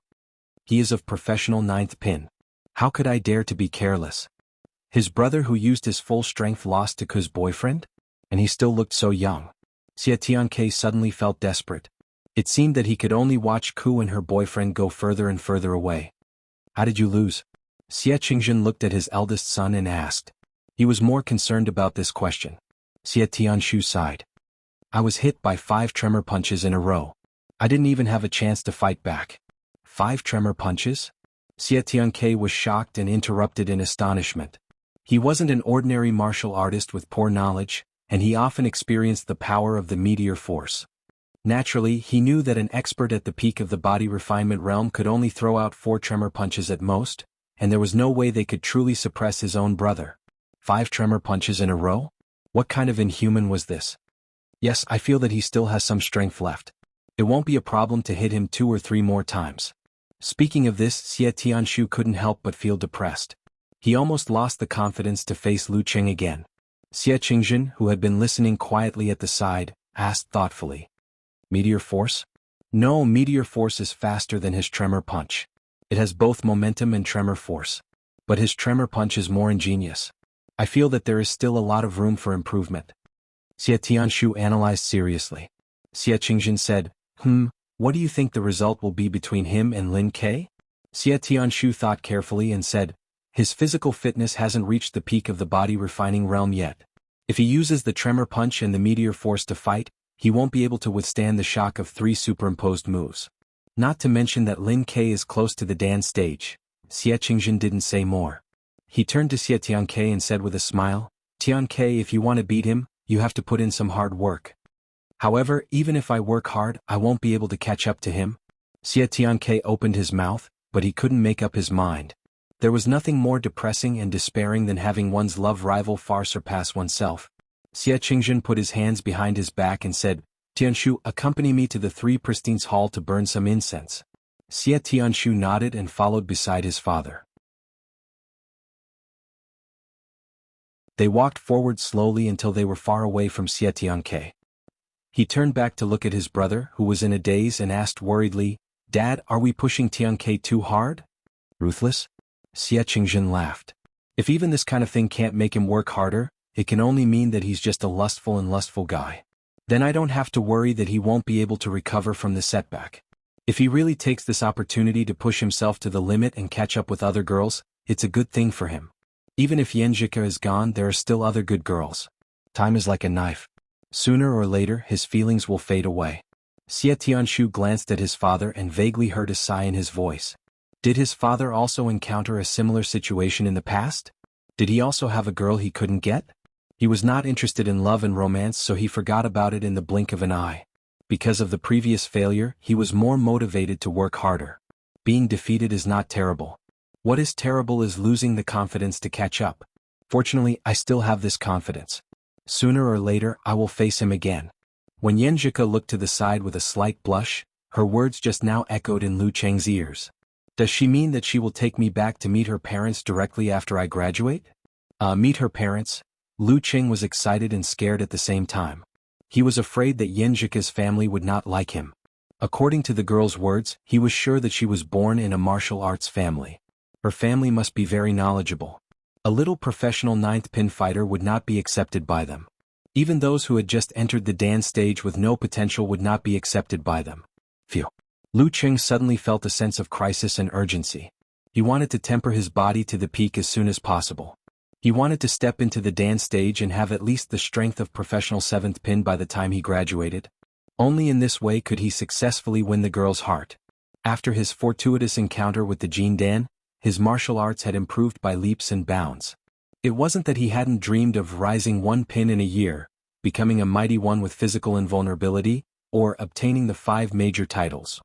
He is of professional ninth pin. How could I dare to be careless? His brother who used his full strength lost to Ku's boyfriend? And he still looked so young. Xie Tianke suddenly felt desperate. It seemed that he could only watch Ku and her boyfriend go further and further away. "How did you lose?" Xie Qingzhen looked at his eldest son and asked. He was more concerned about this question. Xie Tianshu sighed. "I was hit by 5 tremor punches in a row. I didn't even have a chance to fight back." 5 tremor punches? Xie Tianke was shocked and interrupted in astonishment. He wasn't an ordinary martial artist with poor knowledge, and he often experienced the power of the meteor force. Naturally, he knew that an expert at the peak of the body refinement realm could only throw out 4 tremor punches at most, and there was no way they could truly suppress his own brother. 5 tremor punches in a row? What kind of inhuman was this? Yes, I feel that he still has some strength left. It won't be a problem to hit him 2 or 3 more times. Speaking of this, Xie Tianshu couldn't help but feel depressed. He almost lost the confidence to face Lu Qing again. Xie Qingzhen, who had been listening quietly at the side, asked thoughtfully. "Meteor force?" "No, meteor force is faster than his tremor punch. It has both momentum and tremor force. But his tremor punch is more ingenious. I feel that there is still a lot of room for improvement." Xie Tianshu analyzed seriously. Xie Qingzhen said, "What do you think the result will be between him and Lin Ke?" Xie Tianshu thought carefully and said, "His physical fitness hasn't reached the peak of the body refining realm yet. If he uses the tremor punch and the meteor force to fight, he won't be able to withstand the shock of 3 superimposed moves. Not to mention that Lin Ke is close to the Dan stage." Xie Qingzhen didn't say more. He turned to Xie Tianke and said with a smile, "Tianke, if you want to beat him, you have to put in some hard work. However, even if I work hard, I won't be able to catch up to him." Xie Tianke opened his mouth, but he couldn't make up his mind. There was nothing more depressing and despairing than having one's love rival far surpass oneself. Xie Qingzhen put his hands behind his back and said, "Tianshu, accompany me to the 3 Pristines Hall to burn some incense." Xie Tianshu nodded and followed beside his father. They walked forward slowly until they were far away from Xie Tianke. He turned back to look at his brother, who was in a daze, and asked worriedly, "Dad, are we pushing Tianke too hard? Ruthless?" Xie Qingzhen laughed. "If even this kind of thing can't make him work harder, it can only mean that he's just a lustful guy. Then I don't have to worry that he won't be able to recover from the setback. If he really takes this opportunity to push himself to the limit and catch up with other girls, it's a good thing for him. Even if Yanjika is gone, there are still other good girls. Time is like a knife. Sooner or later his feelings will fade away. Xie Tianshu glanced at his father and vaguely heard a sigh in his voice. Did his father also encounter a similar situation in the past? Did he also have a girl he couldn't get? He was not interested in love and romance, so he forgot about it in the blink of an eye. Because of the previous failure, he was more motivated to work harder. Being defeated is not terrible. What is terrible is losing the confidence to catch up. Fortunately, I still have this confidence. Sooner or later, I will face him again. When Yanjika looked to the side with a slight blush, her words just now echoed in Lu Cheng's ears. Does she mean that she will take me back to meet her parents directly after I graduate? Meet her parents? Lu Cheng was excited and scared at the same time. He was afraid that Yanjika's family would not like him. According to the girl's words, he was sure that she was born in a martial arts family. Her family must be very knowledgeable. A little professional ninth pin fighter would not be accepted by them. Even those who had just entered the Dan stage with no potential would not be accepted by them. Phew. Lu Cheng suddenly felt a sense of crisis and urgency. He wanted to temper his body to the peak as soon as possible. He wanted to step into the Dan stage and have at least the strength of professional 7th pin by the time he graduated. Only in this way could he successfully win the girl's heart. After his fortuitous encounter with the Jin Dan, his martial arts had improved by leaps and bounds. It wasn't that he hadn't dreamed of rising 1 pin in a year, becoming a mighty one with physical invulnerability, or obtaining the 5 major titles.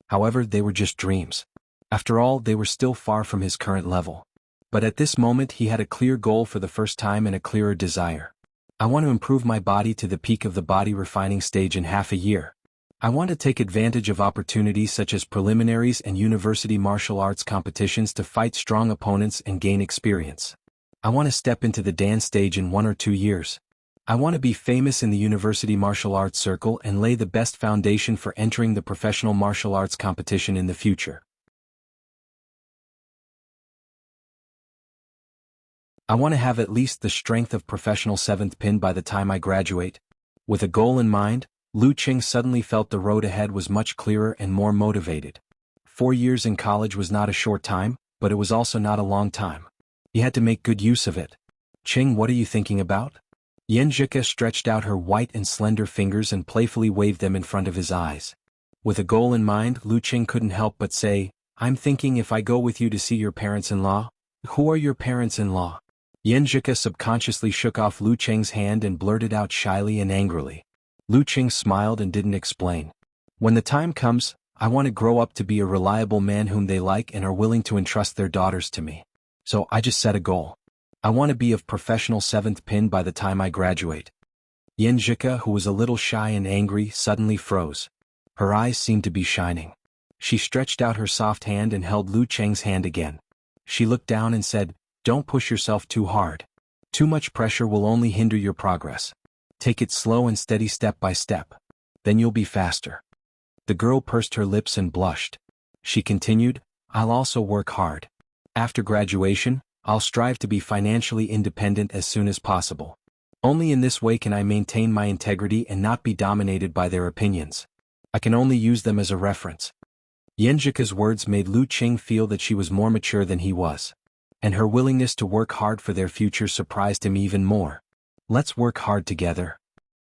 However, they were just dreams. After all, they were still far from his current level. But at this moment he had a clear goal for the first time and a clearer desire. I want to improve my body to the peak of the body refining stage in half a year. I want to take advantage of opportunities such as preliminaries and university martial arts competitions to fight strong opponents and gain experience. I want to step into the Dan stage in 1 or 2 years. I want to be famous in the university martial arts circle and lay the best foundation for entering the professional martial arts competition in the future. I want to have at least the strength of professional 7th pin by the time I graduate. With a goal in mind, Lu Cheng suddenly felt the road ahead was much clearer and more motivated. 4 years in college was not a short time, but it was also not a long time. He had to make good use of it. Cheng, what are you thinking about? Yanjika stretched out her white and slender fingers and playfully waved them in front of his eyes. With a goal in mind, Lu Cheng couldn't help but say, I'm thinking if I go with you to see your parents-in-law. Who are your parents-in-law? Yanjika subconsciously shook off Lu Cheng's hand and blurted out shyly and angrily. Lu Cheng smiled and didn't explain. When the time comes, I want to grow up to be a reliable man whom they like and are willing to entrust their daughters to me. So I just set a goal. I want to be of professional 7th pin by the time I graduate. Yanjika, who was a little shy and angry, suddenly froze. Her eyes seemed to be shining. She stretched out her soft hand and held Lu Cheng's hand again. She looked down and said, Don't push yourself too hard. Too much pressure will only hinder your progress. Take it slow and steady step by step. Then you'll be faster. The girl pursed her lips and blushed. She continued, I'll also work hard. After graduation, I'll strive to be financially independent as soon as possible. Only in this way can I maintain my integrity and not be dominated by their opinions. I can only use them as a reference. Yanjika's words made Lu Cheng feel that she was more mature than he was. And her willingness to work hard for their future surprised him even more. Let's work hard together.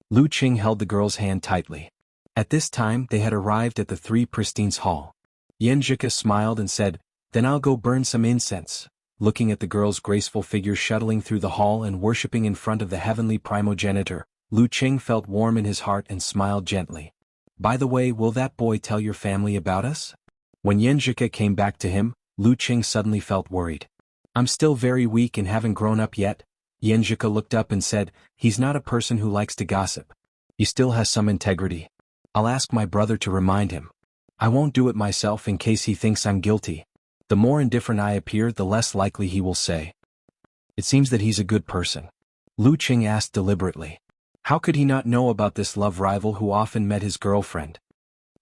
Lu Cheng held the girl's hand tightly. At this time they had arrived at the Three Pristines Hall. Yanjika smiled and said, Then I'll go burn some incense. Looking at the girl's graceful figure shuttling through the hall and worshipping in front of the heavenly primogenitor, Lu Cheng felt warm in his heart and smiled gently. By the way, will that boy tell your family about us? When Yanjika came back to him, Lu Cheng suddenly felt worried. I'm still very weak and haven't grown up yet. Yanjika looked up and said, He's not a person who likes to gossip. He still has some integrity. I'll ask my brother to remind him. I won't do it myself in case he thinks I'm guilty. The more indifferent I appear, the less likely he will say. It seems that he's a good person. Lu Cheng asked deliberately. How could he not know about this love rival who often met his girlfriend?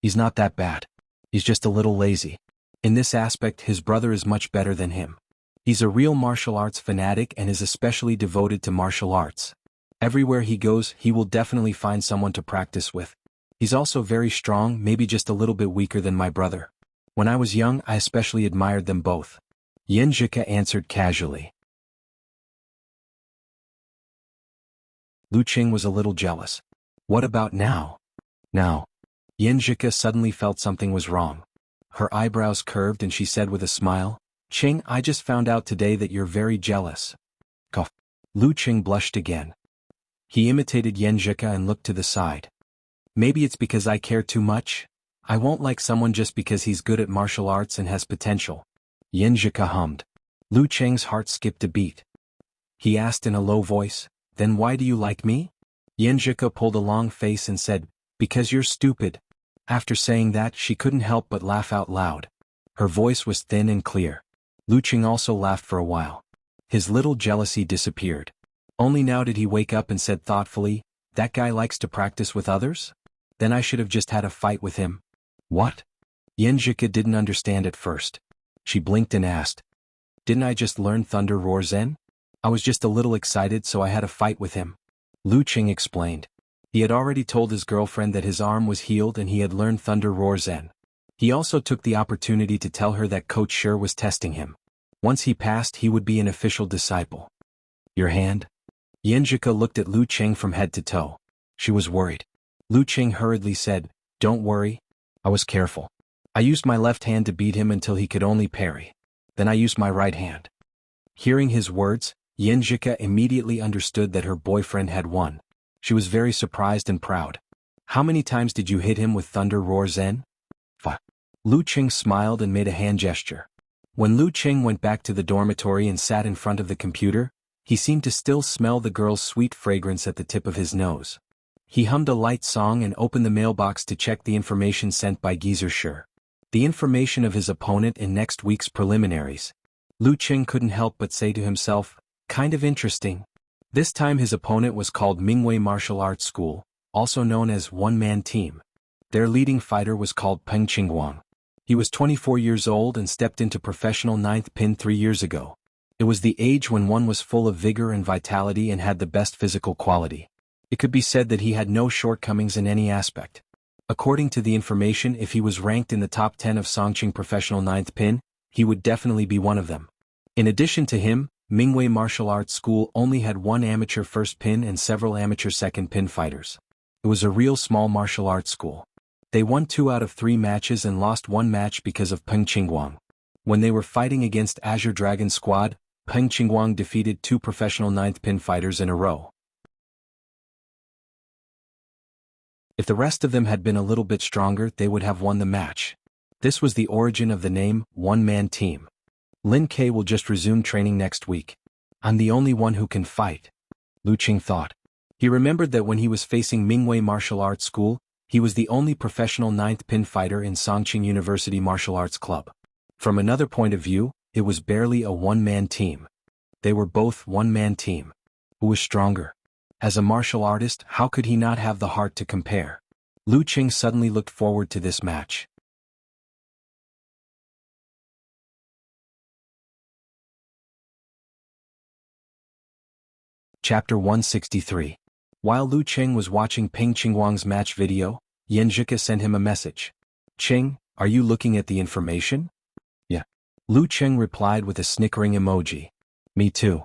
He's not that bad. He's just a little lazy. In this aspect, his brother is much better than him. He's a real martial arts fanatic and is especially devoted to martial arts. Everywhere he goes, he will definitely find someone to practice with. He's also very strong, maybe just a little bit weaker than my brother. When I was young, I especially admired them both. Yanjika answered casually. Lu Cheng was a little jealous. What about now? Now, Yanjika suddenly felt something was wrong. Her eyebrows curved and she said with a smile, "Qing, I just found out today that you're very jealous." Cough. Lu Qing blushed again. He imitated Yanjika and looked to the side. "Maybe it's because I care too much? I won't like someone just because he's good at martial arts and has potential." Yanjika hummed. Lu Qing's heart skipped a beat. He asked in a low voice, "Then why do you like me?" Yanjika pulled a long face and said, "Because you're stupid." After saying that, she couldn't help but laugh out loud. Her voice was thin and clear. Lu Qing also laughed for a while. His little jealousy disappeared. Only now did he wake up and said thoughtfully, "That guy likes to practice with others? Then I should have just had a fight with him." "What?" Yanjika didn't understand at first. She blinked and asked, "Didn't I just learn Thunder Roar Zen? I was just a little excited so I had a fight with him." Lu Qing explained. He had already told his girlfriend that his arm was healed and he had learned Thunder Roar Zen. He also took the opportunity to tell her that Coach Shi was testing him. Once he passed, he would be an official disciple. "Your hand?" Yanjika looked at Lu Qing from head to toe. She was worried. Lu Qing hurriedly said, "Don't worry. I was careful. I used my left hand to beat him until he could only parry. Then I used my right hand." Hearing his words, Yanjika immediately understood that her boyfriend had won. She was very surprised and proud. "How many times did you hit him with Thunder Roar Zen?" "Five." Lu Qing smiled and made a hand gesture. When Lu Qing went back to the dormitory and sat in front of the computer, he seemed to still smell the girl's sweet fragrance at the tip of his nose. He hummed a light song and opened the mailbox to check the information sent by Geezer Shi. The information of his opponent in next week's preliminaries. Lu Qing couldn't help but say to himself, "Kind of interesting." This time his opponent was called Mingwei Martial Arts School, also known as One-Man Team. Their leading fighter was called Peng Qingguang. He was 24 years old and stepped into professional ninth pin 3 years ago. It was the age when one was full of vigor and vitality and had the best physical quality. It could be said that he had no shortcomings in any aspect. According to the information, if he was ranked in the top 10 of Songqing professional ninth pin, he would definitely be one of them. In addition to him, Mingwei Martial Arts School only had one amateur first pin and several amateur second pin fighters. It was a real small martial arts school. They won 2 out of 3 matches and lost 1 match because of Peng Qingguang. When they were fighting against Azure Dragon Squad, Peng Qingguang defeated 2 professional ninth pin fighters in a row. If the rest of them had been a little bit stronger, they would have won the match. This was the origin of the name One-Man Team. Lin Kei will just resume training next week. I'm the only one who can fight, Lu Qing thought. He remembered that when he was facing Mingwei Martial Arts School, he was the only professional ninth pin fighter in Songqing University Martial Arts Club. From another point of view, it was barely a one-man team. They were both one-man team. Who was stronger? As a martial artist, how could he not have the heart to compare? Lu Qing suddenly looked forward to this match. Chapter 163. While Lu Qing was watching Peng Qingguang's match video, Yanjika sent him a message. "Qing, are you looking at the information?" "Yeah." Lu Qing replied with a snickering emoji. "Me too."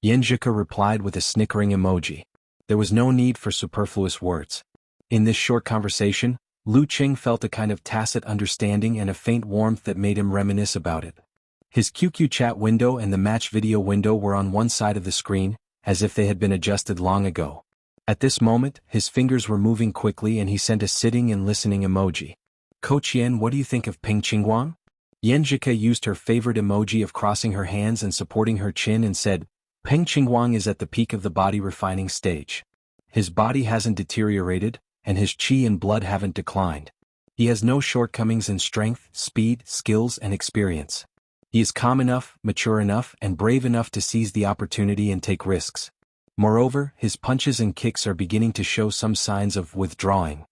Yanjika replied with a snickering emoji. There was no need for superfluous words. In this short conversation, Lu Qing felt a kind of tacit understanding and a faint warmth that made him reminisce about it. His QQ chat window and the match video window were on one side of the screen, as if they had been adjusted long ago. At this moment, his fingers were moving quickly and he sent a sitting and listening emoji. "Coach Yan, what do you think of Peng Qingguang?" Yanjika used her favorite emoji of crossing her hands and supporting her chin and said, "Peng Qingguang is at the peak of the body refining stage. His body hasn't deteriorated, and his qi and blood haven't declined. He has no shortcomings in strength, speed, skills, and experience. He is calm enough, mature enough, and brave enough to seize the opportunity and take risks. Moreover, his punches and kicks are beginning to show some signs of withdrawing.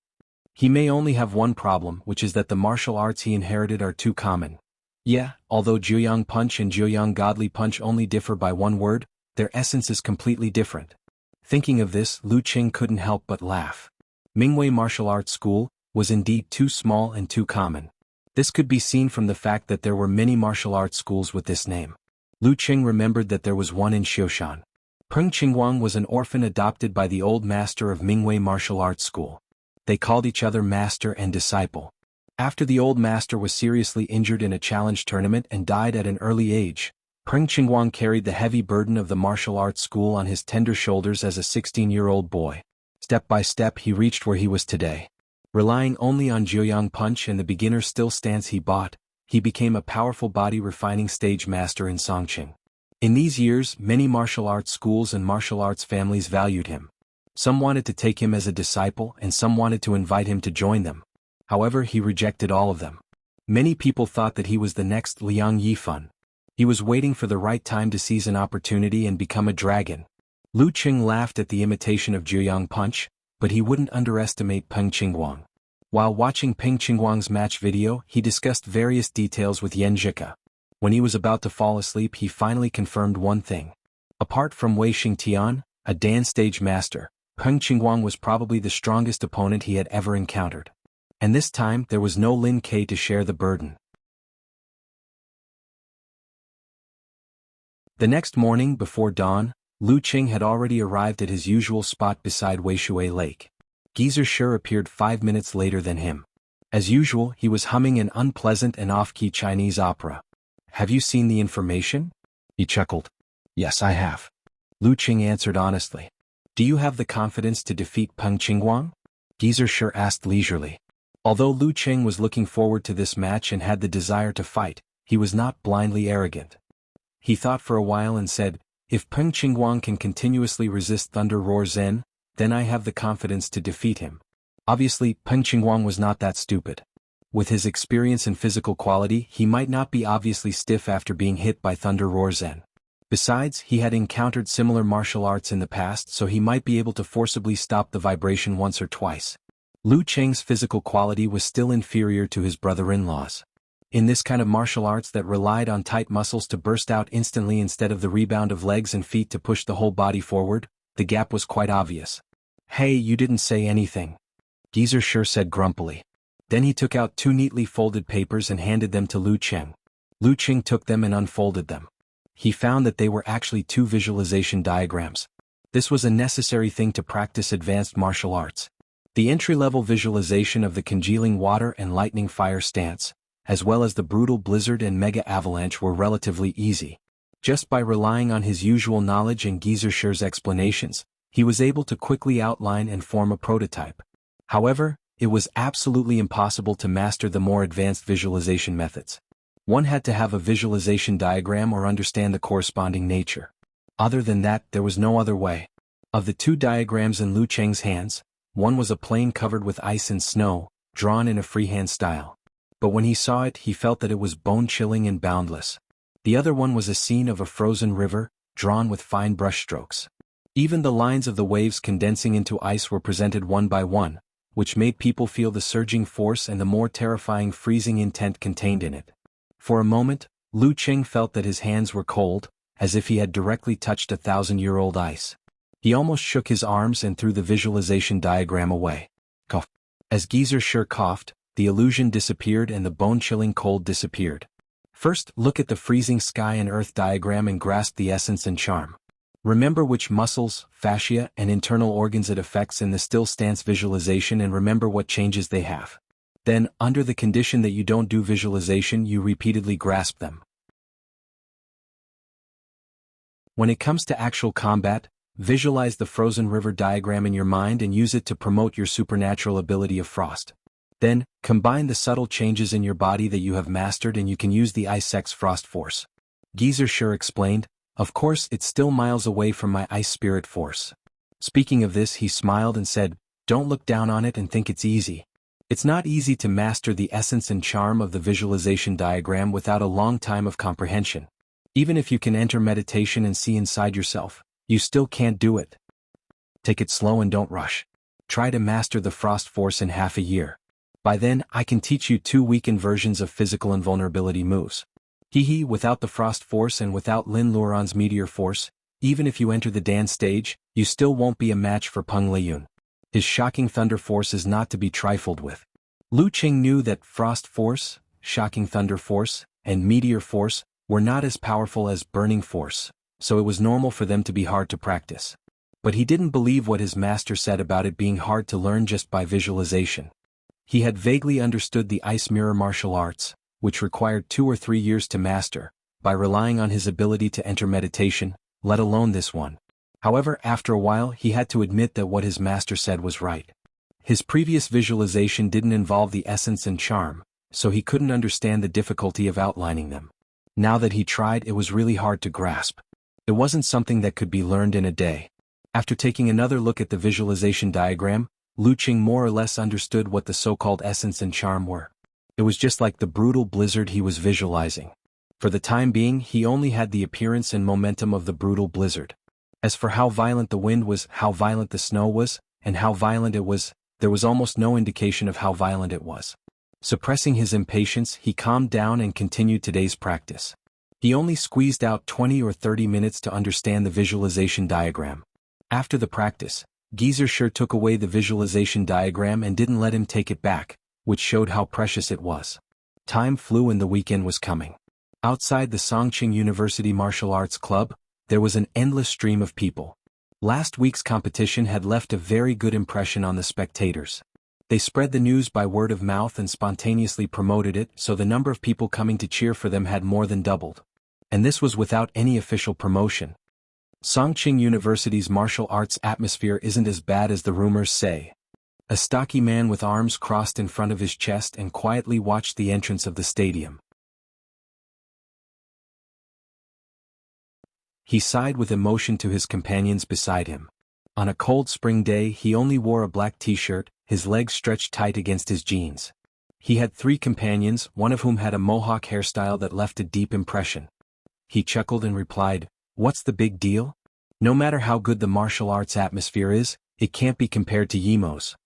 He may only have one problem, which is that the martial arts he inherited are too common. Yeah, although Jiuyang Punch and Jiuyang Godly Punch only differ by one word, their essence is completely different." Thinking of this, Lu Qing couldn't help but laugh. Mingwei Martial Arts School was indeed too small and too common. This could be seen from the fact that there were many martial arts schools with this name. Lu Qing remembered that there was one in Xiushan. Peng Qingguang was an orphan adopted by the old master of Mingwei Martial Arts School. They called each other master and disciple. After the old master was seriously injured in a challenge tournament and died at an early age, Peng Qingguang carried the heavy burden of the martial arts school on his tender shoulders as a 16-year-old boy. Step by step he reached where he was today. Relying only on Jiuyang Punch and the beginner still stance he bought, he became a powerful body-refining stage master in Songqing. In these years, many martial arts schools and martial arts families valued him. Some wanted to take him as a disciple and some wanted to invite him to join them. However, he rejected all of them. Many people thought that he was the next Liang Yifan. He was waiting for the right time to seize an opportunity and become a dragon. Lu Qing laughed at the imitation of Jiuyang Punch, but he wouldn't underestimate Peng Qingguang. While watching Peng Qingguang's match video, he discussed various details with Yan Zhika. When he was about to fall asleep, he finally confirmed one thing. Apart from Wei Xingtian, a Dan stage master, Peng Qingguang was probably the strongest opponent he had ever encountered. And this time, there was no Lin Ke to share the burden. The next morning, before dawn, Lu Qing had already arrived at his usual spot beside Weishui Lake. Geezer Shi appeared 5 minutes later than him. As usual, he was humming an unpleasant and off-key Chinese opera. "Have you seen the information?" He chuckled. "Yes, I have." Lu Qing answered honestly. "Do you have the confidence to defeat Peng Qingguang?" Geezer Shi asked leisurely. Although Lu Qing was looking forward to this match and had the desire to fight, he was not blindly arrogant. He thought for a while and said, "If Peng Qingguang can continuously resist Thunder Roar Zen, then I have the confidence to defeat him." Obviously, Peng Qingguang was not that stupid. With his experience and physical quality, he might not be obviously stiff after being hit by Thunder Roar Zen. Besides, he had encountered similar martial arts in the past, so he might be able to forcibly stop the vibration once or twice. Lu Qing's physical quality was still inferior to his brother-in-law's. In this kind of martial arts that relied on tight muscles to burst out instantly instead of the rebound of legs and feet to push the whole body forward, the gap was quite obvious. "Hey, you didn't say anything," Geezer Shi said grumpily. Then he took out 2 neatly folded papers and handed them to Lu Qing. Lu Qing took them and unfolded them. He found that they were actually 2 visualization diagrams. This was a necessary thing to practice advanced martial arts. The entry-level visualization of the congealing water and lightning fire stance, as well as the brutal blizzard and mega avalanche, were relatively easy. Just by relying on his usual knowledge and Geezer Shi's explanations, he was able to quickly outline and form a prototype. However, it was absolutely impossible to master the more advanced visualization methods. One had to have a visualization diagram or understand the corresponding nature. Other than that, there was no other way. Of the 2 diagrams in Lu Qing's hands, one was a plain covered with ice and snow, drawn in a freehand style. But when he saw it, he felt that it was bone-chilling and boundless. The other one was a scene of a frozen river, drawn with fine brushstrokes. Even the lines of the waves condensing into ice were presented one by one, which made people feel the surging force and the more terrifying freezing intent contained in it. For a moment, Lu Qing felt that his hands were cold, as if he had directly touched 1,000-year-old ice. He almost shook his arms and threw the visualization diagram away. Cough. As Geezer Shi coughed, the illusion disappeared and the bone-chilling cold disappeared. First, look at the freezing sky and earth diagram and grasp the essence and charm. Remember which muscles, fascia, and internal organs it affects in the still stance visualization, and remember what changes they have. Then, under the condition that you don't do visualization, you repeatedly grasp them. When it comes to actual combat, visualize the frozen river diagram in your mind and use it to promote your supernatural ability of frost. Then, combine the subtle changes in your body that you have mastered and you can use the Ice X Frost Force. Geezer Shi explained, "Of course, it's still miles away from my Ice Spirit Force." Speaking of this, he smiled and said, "Don't look down on it and think it's easy. It's not easy to master the essence and charm of the visualization diagram without a long time of comprehension. Even if you can enter meditation and see inside yourself, you still can't do it. Take it slow and don't rush. Try to master the Frost Force in half a year. By then, I can teach you 2 weakened versions of physical invulnerability moves. Without the Frost Force and without Lin Luoran's Meteor Force, even if you enter the Dan stage, you still won't be a match for Peng Liyun. His shocking Thunder Force is not to be trifled with." Lu Qing knew that Frost Force, Shocking Thunder Force, and Meteor Force were not as powerful as Burning Force, so it was normal for them to be hard to practice. But he didn't believe what his master said about it being hard to learn just by visualization. He had vaguely understood the ice mirror martial arts, which required 2 or 3 years to master, by relying on his ability to enter meditation, let alone this one. However, after a while he had to admit that what his master said was right. His previous visualization didn't involve the essence and charm, so he couldn't understand the difficulty of outlining them. Now that he tried, it was really hard to grasp. It wasn't something that could be learned in a day. After taking another look at the visualization diagram, Lu Qing more or less understood what the so-called essence and charm were. It was just like the brutal blizzard he was visualizing. For the time being, he only had the appearance and momentum of the brutal blizzard. As for how violent the wind was, how violent the snow was, and how violent it was, there was almost no indication of how violent it was. Suppressing his impatience, he calmed down and continued today's practice. He only squeezed out 20 or 30 minutes to understand the visualization diagram. After the practice, Geezer sure took away the visualization diagram and didn't let him take it back, which showed how precious it was. Time flew and the weekend was coming. Outside the Songqing University Martial Arts Club, there was an endless stream of people. Last week's competition had left a very good impression on the spectators. They spread the news by word of mouth and spontaneously promoted it, so the number of people coming to cheer for them had more than doubled. And this was without any official promotion. Songqing University's martial arts atmosphere isn't as bad as the rumors say. A stocky man with arms crossed in front of his chest and quietly watched the entrance of the stadium. He sighed with emotion to his companions beside him. On a cold spring day he only wore a black t-shirt, his legs stretched tight against his jeans. He had 3 companions, one of whom had a mohawk hairstyle that left a deep impression. He chuckled and replied, "What's the big deal? No matter how good the martial arts atmosphere is, it can't be compared to Yimo's."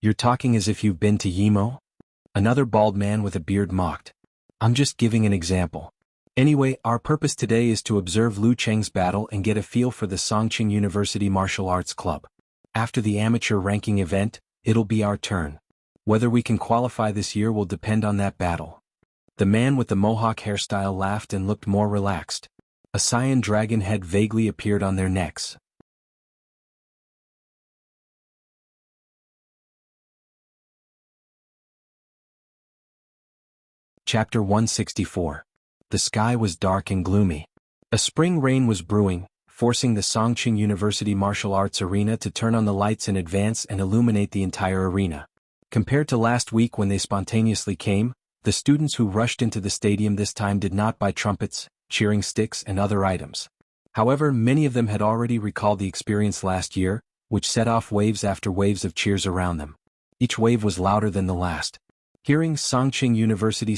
"You're talking as if you've been to Yimo?" Another bald man with a beard mocked. "I'm just giving an example. Anyway, our purpose today is to observe Lu Cheng's battle and get a feel for the Songqing University Martial Arts Club. After the amateur ranking event, it'll be our turn. Whether we can qualify this year will depend on that battle." The man with the mohawk hairstyle laughed and looked more relaxed. A cyan dragon head vaguely appeared on their necks. Chapter 164. The sky was dark and gloomy. A spring rain was brewing, forcing the Songqing University Martial Arts Arena to turn on the lights in advance and illuminate the entire arena. Compared to last week when they spontaneously came, the students who rushed into the stadium this time did not buy trumpets, cheering sticks and other items. However, many of them had already recalled the experience last year, which set off waves after waves of cheers around them. Each wave was louder than the last. Hearing Songqing University,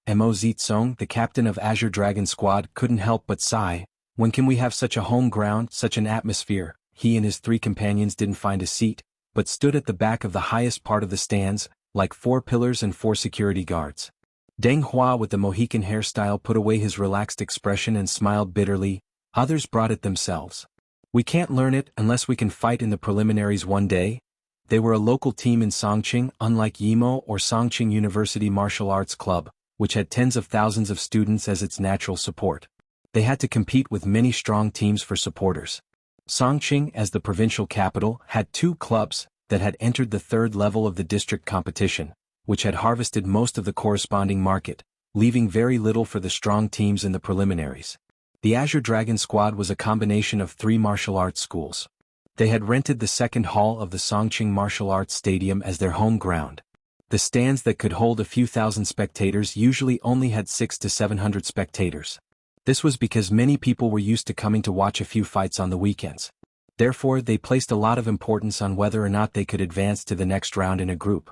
Mo Zitsong, the captain of Azure Dragon Squad, couldn't help but sigh. When can we have such a home ground, such an atmosphere? He and his 3 companions didn't find a seat, but stood at the back of the highest part of the stands, like 4 pillars and 4 security guards. Deng Hua with the Mohican hairstyle put away his relaxed expression and smiled bitterly. "Others brought it themselves. We can't learn it unless we can fight in the preliminaries one day." They were a local team in Songqing, unlike Yimo or Songqing University Martial Arts Club, which had tens of thousands of students as its natural support. They had to compete with many strong teams for supporters. Songqing, as the provincial capital, had 2 clubs that had entered the 3rd level of the district competition, which had harvested most of the corresponding market, leaving very little for the strong teams in the preliminaries. The Azure Dragon Squad was a combination of 3 martial arts schools. They had rented the 2nd hall of the Songqing Martial Arts Stadium as their home ground. The stands that could hold a few thousand spectators usually only had 600 to 700 spectators. This was because many people were used to coming to watch a few fights on the weekends. Therefore, they placed a lot of importance on whether or not they could advance to the next round in a group.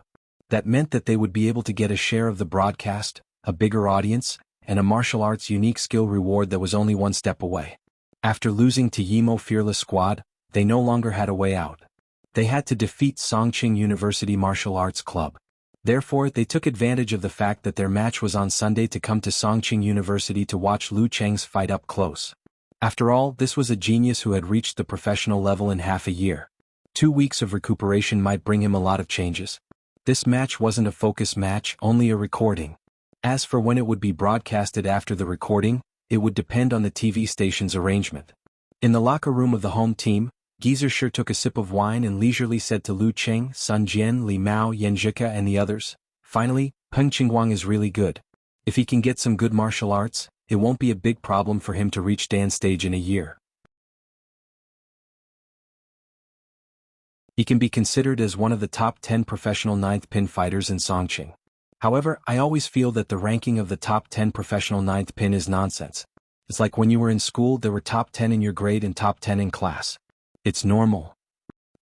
That meant that they would be able to get a share of the broadcast, a bigger audience, and a martial arts unique skill reward that was only one step away. After losing to Yimo Fearless Squad, they no longer had a way out. They had to defeat Songqing University Martial Arts Club. Therefore, they took advantage of the fact that their match was on Sunday to come to Songqing University to watch Lu Cheng's fight up close. After all, this was a genius who had reached the professional level in half a year. 2 weeks of recuperation might bring him a lot of changes. This match wasn't a focus match, only a recording. As for when it would be broadcasted after the recording, it would depend on the TV station's arrangement. In the locker room of the home team, Geezer sure took a sip of wine and leisurely said to Lu Cheng, Sun Jian, Li Mao, Yanjika and the others, "Finally, Peng Qingguang is really good. If he can get some good martial arts, it won't be a big problem for him to reach Dan stage in a year. He can be considered as one of the top 10 professional ninth pin fighters in Songqing. However, I always feel that the ranking of the top 10 professional ninth pin is nonsense. It's like when you were in school there were top 10 in your grade and top 10 in class. It's normal."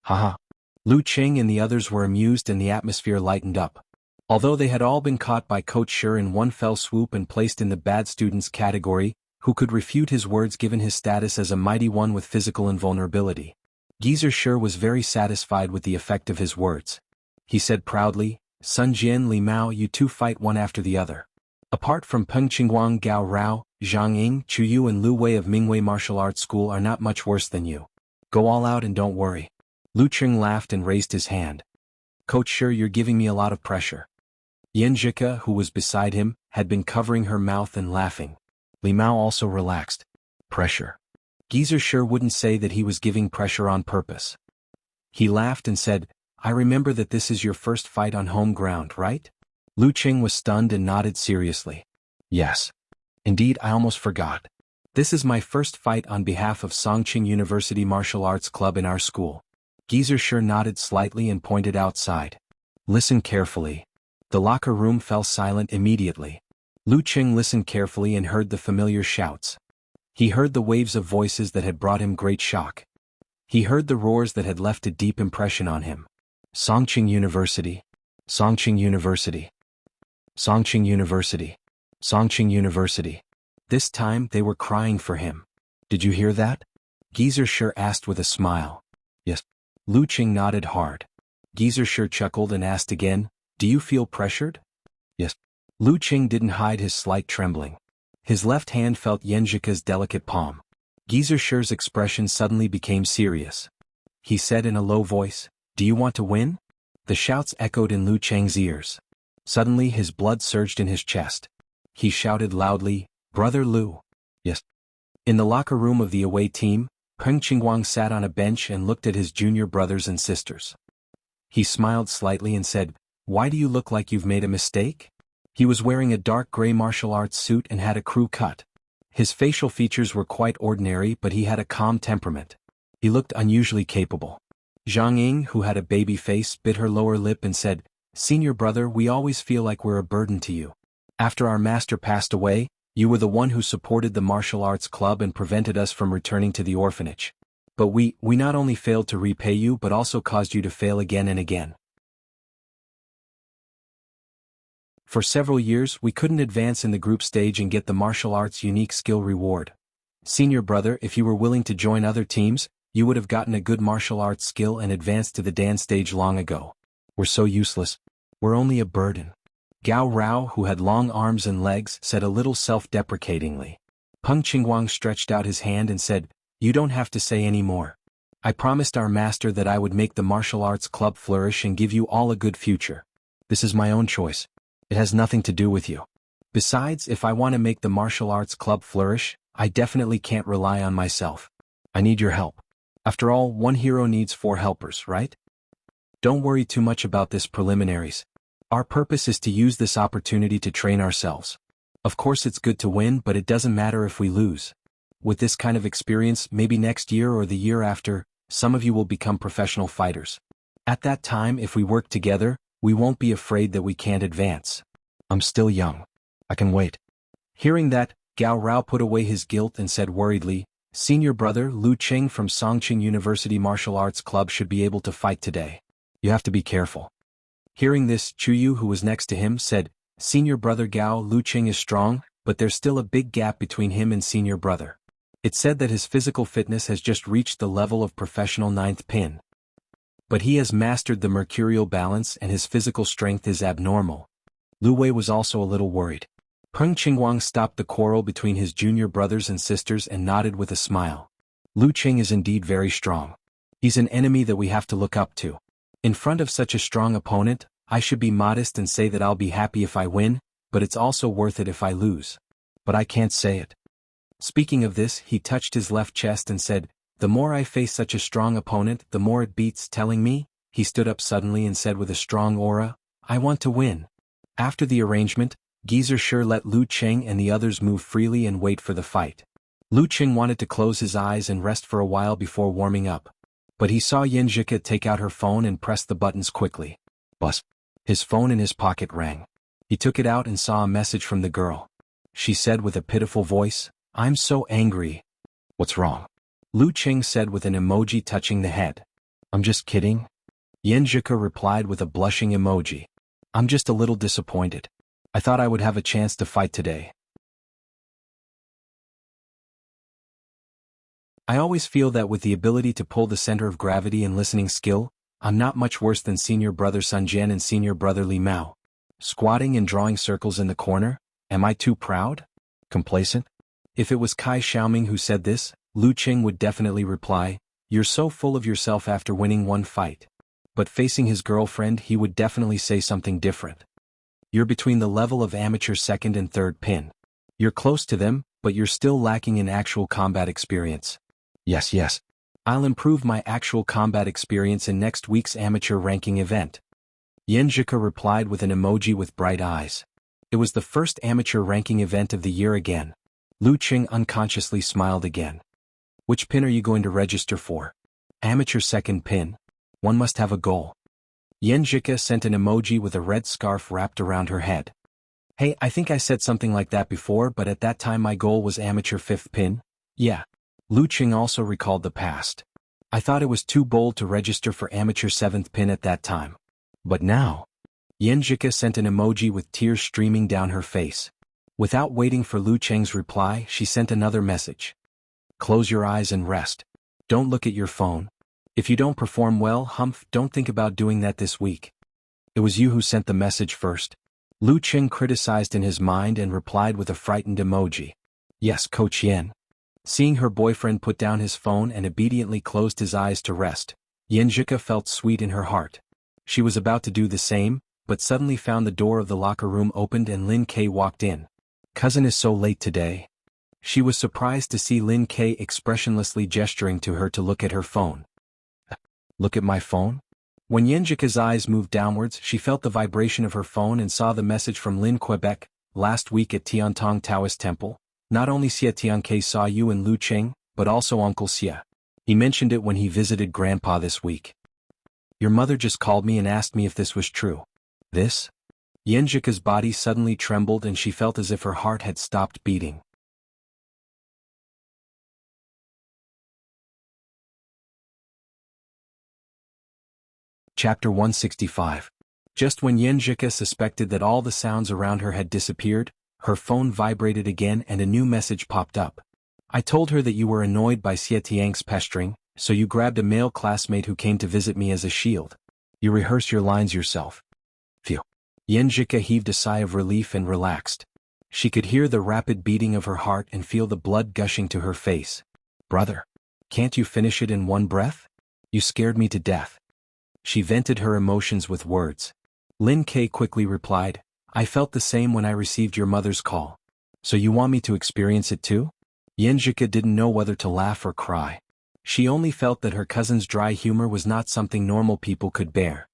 Haha. Lu Qing and the others were amused and the atmosphere lightened up. Although they had all been caught by Coach Shi in one fell swoop and placed in the bad students category, who could refute his words given his status as a mighty one with physical invulnerability? Geezer Shi was very satisfied with the effect of his words. He said proudly, "Sun Jian, Li Mao, you two fight one after the other. Apart from Peng Qingguang, Gao Rao, Zhang Ying, Chu Yu and Lu Wei of Mingwei Martial Arts School are not much worse than you. Go all out and don't worry." Lu Cheng laughed and raised his hand. "Coach Shi, you're giving me a lot of pressure." Yanjika, who was beside him, had been covering her mouth and laughing. Li Mao also relaxed. Pressure. Geezer Shi wouldn't say that he was giving pressure on purpose. He laughed and said, "I remember that this is your first fight on home ground, right?" Lu Cheng was stunned and nodded seriously. "Yes. Indeed, I almost forgot. This is my first fight on behalf of Songqing University Martial Arts Club in our school." Geezer Shi nodded slightly and pointed outside. "Listen carefully." The locker room fell silent immediately. Lu Cheng listened carefully and heard the familiar shouts. He heard the waves of voices that had brought him great shock. He heard the roars that had left a deep impression on him. Songqing University. Songqing University. Songqing University. Songqing University. This time they were crying for him. "Did you hear that?" Geezer Shi asked with a smile. "Yes." Lu Cheng nodded hard. Geezer Shi chuckled and asked again, "Do you feel pressured?" "Yes." Lu Cheng didn't hide his slight trembling. His left hand felt Yanjika's delicate palm. Geezer Shi's expression suddenly became serious. He said in a low voice, "Do you want to win?" The shouts echoed in Lu Cheng's ears. Suddenly his blood surged in his chest. He shouted loudly, "Brother Lu." "Yes." In the locker room of the away team, Peng Qingguang sat on a bench and looked at his junior brothers and sisters. He smiled slightly and said, "Why do you look like you've made a mistake?" He was wearing a dark gray martial arts suit and had a crew cut. His facial features were quite ordinary but he had a calm temperament. He looked unusually capable. Zhang Ying, who had a baby face, bit her lower lip and said, "Senior brother, we always feel like we're a burden to you. After our master passed away, you were the one who supported the martial arts club and prevented us from returning to the orphanage. But we not only failed to repay you but also caused you to fail again and again. For several years we couldn't advance in the group stage and get the martial arts unique skill reward. Senior brother, if you were willing to join other teams, you would have gotten a good martial arts skill and advanced to the Dan stage long ago. We're so useless. We're only a burden." Gao Rao, who had long arms and legs, said a little self-deprecatingly. Peng Qingguang stretched out his hand and said, "You don't have to say any more. I promised our master that I would make the martial arts club flourish and give you all a good future. This is my own choice. It has nothing to do with you. Besides, if I want to make the martial arts club flourish, I definitely can't rely on myself. I need your help. After all, one hero needs 4 helpers, right? Don't worry too much about this preliminaries. Our purpose is to use this opportunity to train ourselves. Of course it's good to win, but it doesn't matter if we lose. With this kind of experience, maybe next year or the year after, some of you will become professional fighters. At that time, if we work together, we won't be afraid that we can't advance. I'm still young. I can wait." Hearing that, Gao Rao put away his guilt and said worriedly, "Senior brother Lu Cheng from Songqing University Martial Arts Club should be able to fight today. You have to be careful." Hearing this, Chu Yu, who was next to him, said, "Senior brother Gao, Lu Cheng is strong, but there's still a big gap between him and senior brother. It's said that his physical fitness has just reached the level of professional ninth pin. But he has mastered the mercurial balance and his physical strength is abnormal." Lu Wei was also a little worried. Peng Qingguang stopped the quarrel between his junior brothers and sisters and nodded with a smile. "Lu Cheng is indeed very strong. He's an enemy that we have to look up to. In front of such a strong opponent, I should be modest and say that I'll be happy if I win, but it's also worth it if I lose. But I can't say it." Speaking of this, he touched his left chest and said, "The more I face such a strong opponent, the more it beats telling me." He stood up suddenly and said with a strong aura, "I want to win." After the arrangement, Geezer sure let Lu Cheng and the others move freely and wait for the fight. Lu Cheng wanted to close his eyes and rest for a while before warming up. But he saw Yin Zhika take out her phone and press the buttons quickly. Buzz. His phone in his pocket rang. He took it out and saw a message from the girl. She said with a pitiful voice, "I'm so angry." "What's wrong?" Lu Cheng said with an emoji touching the head. "I'm just kidding." Yin Zhika replied with a blushing emoji. "I'm just a little disappointed. I thought I would have a chance to fight today. I always feel that with the ability to pull the center of gravity and listening skill, I'm not much worse than senior brother Sun Jian and senior brother Li Mao. Squatting and drawing circles in the corner, am I too proud? Complacent? If it was Kai Xiaoming who said this, Lu Qing would definitely reply, "You're so full of yourself after winning one fight." But facing his girlfriend, he would definitely say something different. You're between the level of amateur second and third pin. You're close to them, but you're still lacking in actual combat experience. Yes. I'll improve my actual combat experience in next week's amateur ranking event. Yin Zhika replied with an emoji with bright eyes. It was the first amateur ranking event of the year again. Lu Qing unconsciously smiled again. Which pin are you going to register for? Amateur second pin. One must have a goal. Yin Zhika sent an emoji with a red scarf wrapped around her head. Hey, I think I said something like that before, but at that time my goal was amateur fifth pin. Yeah. Lu Qing also recalled the past. I thought it was too bold to register for amateur seventh pin at that time. But now. Yin Zhika sent an emoji with tears streaming down her face. Without waiting for Lu Cheng's reply, she sent another message. Close your eyes and rest. Don't look at your phone. If you don't perform well, don't think about doing that this week. It was you who sent the message first. Lu Cheng criticized in his mind and replied with a frightened emoji. Yes, Coach Yin. Seeing her boyfriend put down his phone and obediently closed his eyes to rest, Yin Zhika felt sweet in her heart. She was about to do the same, but suddenly found the door of the locker room opened and Lin Kei walked in. Cousin is so late today. She was surprised to see Lin Kei expressionlessly gesturing to her to look at her phone. Look at my phone? When Yin Zhika's eyes moved downwards, she felt the vibration of her phone and saw the message from Lin Quebec. Last week at Tiantong Taoist Temple, not only Xia Tiankei saw you and Lu Cheng, but also Uncle Xia. He mentioned it when he visited Grandpa this week. Your mother just called me and asked me if this was true. This? Yin Zhika's body suddenly trembled and she felt as if her heart had stopped beating. Chapter 165. Just when Yin Zhika suspected that all the sounds around her had disappeared, her phone vibrated again and a new message popped up. I told her that you were annoyed by Xie Tiang's pestering, so you grabbed a male classmate who came to visit me as a shield. You rehearse your lines yourself. Phew. Yin Zhika heaved a sigh of relief and relaxed. She could hear the rapid beating of her heart and feel the blood gushing to her face. Brother, can't you finish it in one breath? You scared me to death. She vented her emotions with words. Lin Kei quickly replied, I felt the same when I received your mother's call. So you want me to experience it too? Yin Zhika didn't know whether to laugh or cry. She only felt that her cousin's dry humor was not something normal people could bear.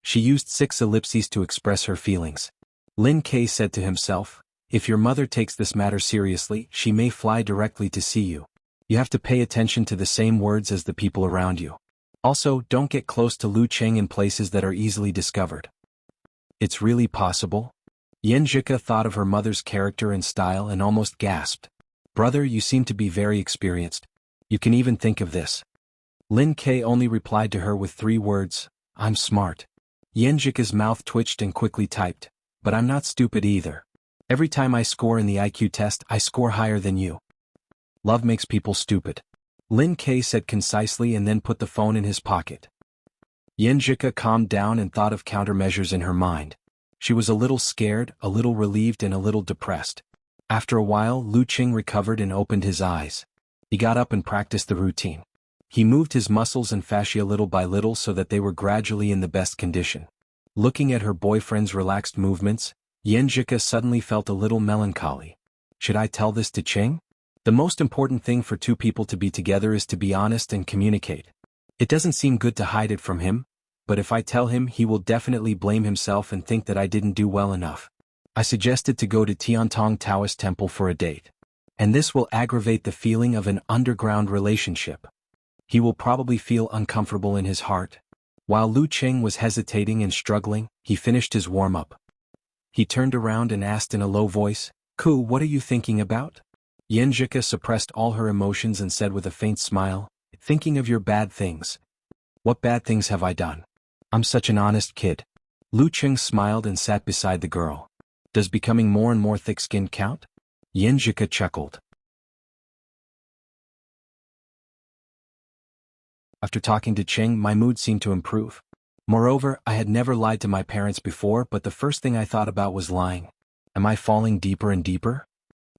She used 6 ellipses to express her feelings. Lin Kei said to himself, if your mother takes this matter seriously, she may fly directly to see you. You have to pay attention to the same words as the people around you. Also, don't get close to Lu Cheng in places that are easily discovered. It's really possible? Yin Zhika thought of her mother's character and style and almost gasped. Brother, you seem to be very experienced. You can even think of this. Lin Kei only replied to her with 3 words, I'm smart. Yin Zhika's mouth twitched and quickly typed, but I'm not stupid either. Every time I score in the IQ test, I score higher than you. Love makes people stupid. Lin Kei said concisely and then put the phone in his pocket. Yin Zhika calmed down and thought of countermeasures in her mind. She was a little scared, a little relieved and a little depressed. After a while, Lu Qing recovered and opened his eyes. He got up and practiced the routine. He moved his muscles and fascia little by little so that they were gradually in the best condition. Looking at her boyfriend's relaxed movements, Yin Zhika suddenly felt a little melancholy. Should I tell this to Qing? The most important thing for two people to be together is to be honest and communicate. It doesn't seem good to hide it from him, but if I tell him, he will definitely blame himself and think that I didn't do well enough. I suggested to go to Tiantong Taoist Temple for a date. And this will aggravate the feeling of an underground relationship. He will probably feel uncomfortable in his heart. While Lu Qing was hesitating and struggling, he finished his warm-up. He turned around and asked in a low voice, "Ku, what are you thinking about?" Yanjika suppressed all her emotions and said with a faint smile, "Thinking of your bad things." "What bad things have I done? I'm such an honest kid." Lu Qing smiled and sat beside the girl. "Does becoming more and more thick-skinned count?" Yanjika chuckled. After talking to Qing, my mood seemed to improve. Moreover, I had never lied to my parents before, but the first thing I thought about was lying. Am I falling deeper and deeper?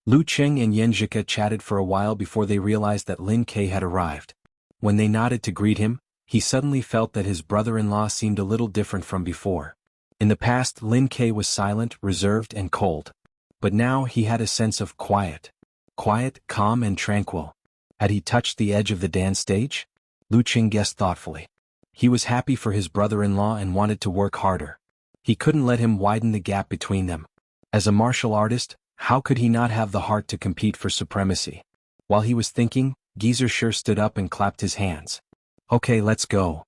Lu Qing and Yanjika chatted for a while before they realized that Lin Ke had arrived. When they nodded to greet him, he suddenly felt that his brother-in-law seemed a little different from before. In the past, Lin Ke was silent, reserved, and cold. But now he had a sense of quiet. Quiet, calm, and tranquil. Had he touched the edge of the dance stage? Lu Qing guessed thoughtfully. He was happy for his brother-in-law and wanted to work harder. He couldn't let him widen the gap between them. As a martial artist, how could he not have the heart to compete for supremacy? While he was thinking, Geezer stood up and clapped his hands. "Okay, let's go.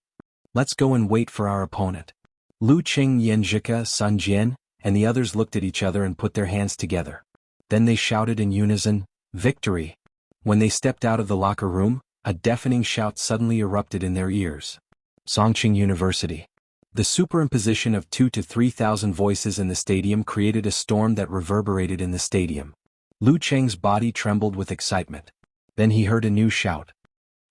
Let's go and wait for our opponent." Lu Qing, Yanjika, Sun Jian, and the others looked at each other and put their hands together. Then they shouted in unison, "Victory!" When they stepped out of the locker room, a deafening shout suddenly erupted in their ears. Songqing University. The superimposition of 2,000 to 3,000 voices in the stadium created a storm that reverberated in the stadium. Lu Qing's body trembled with excitement. Then he heard a new shout.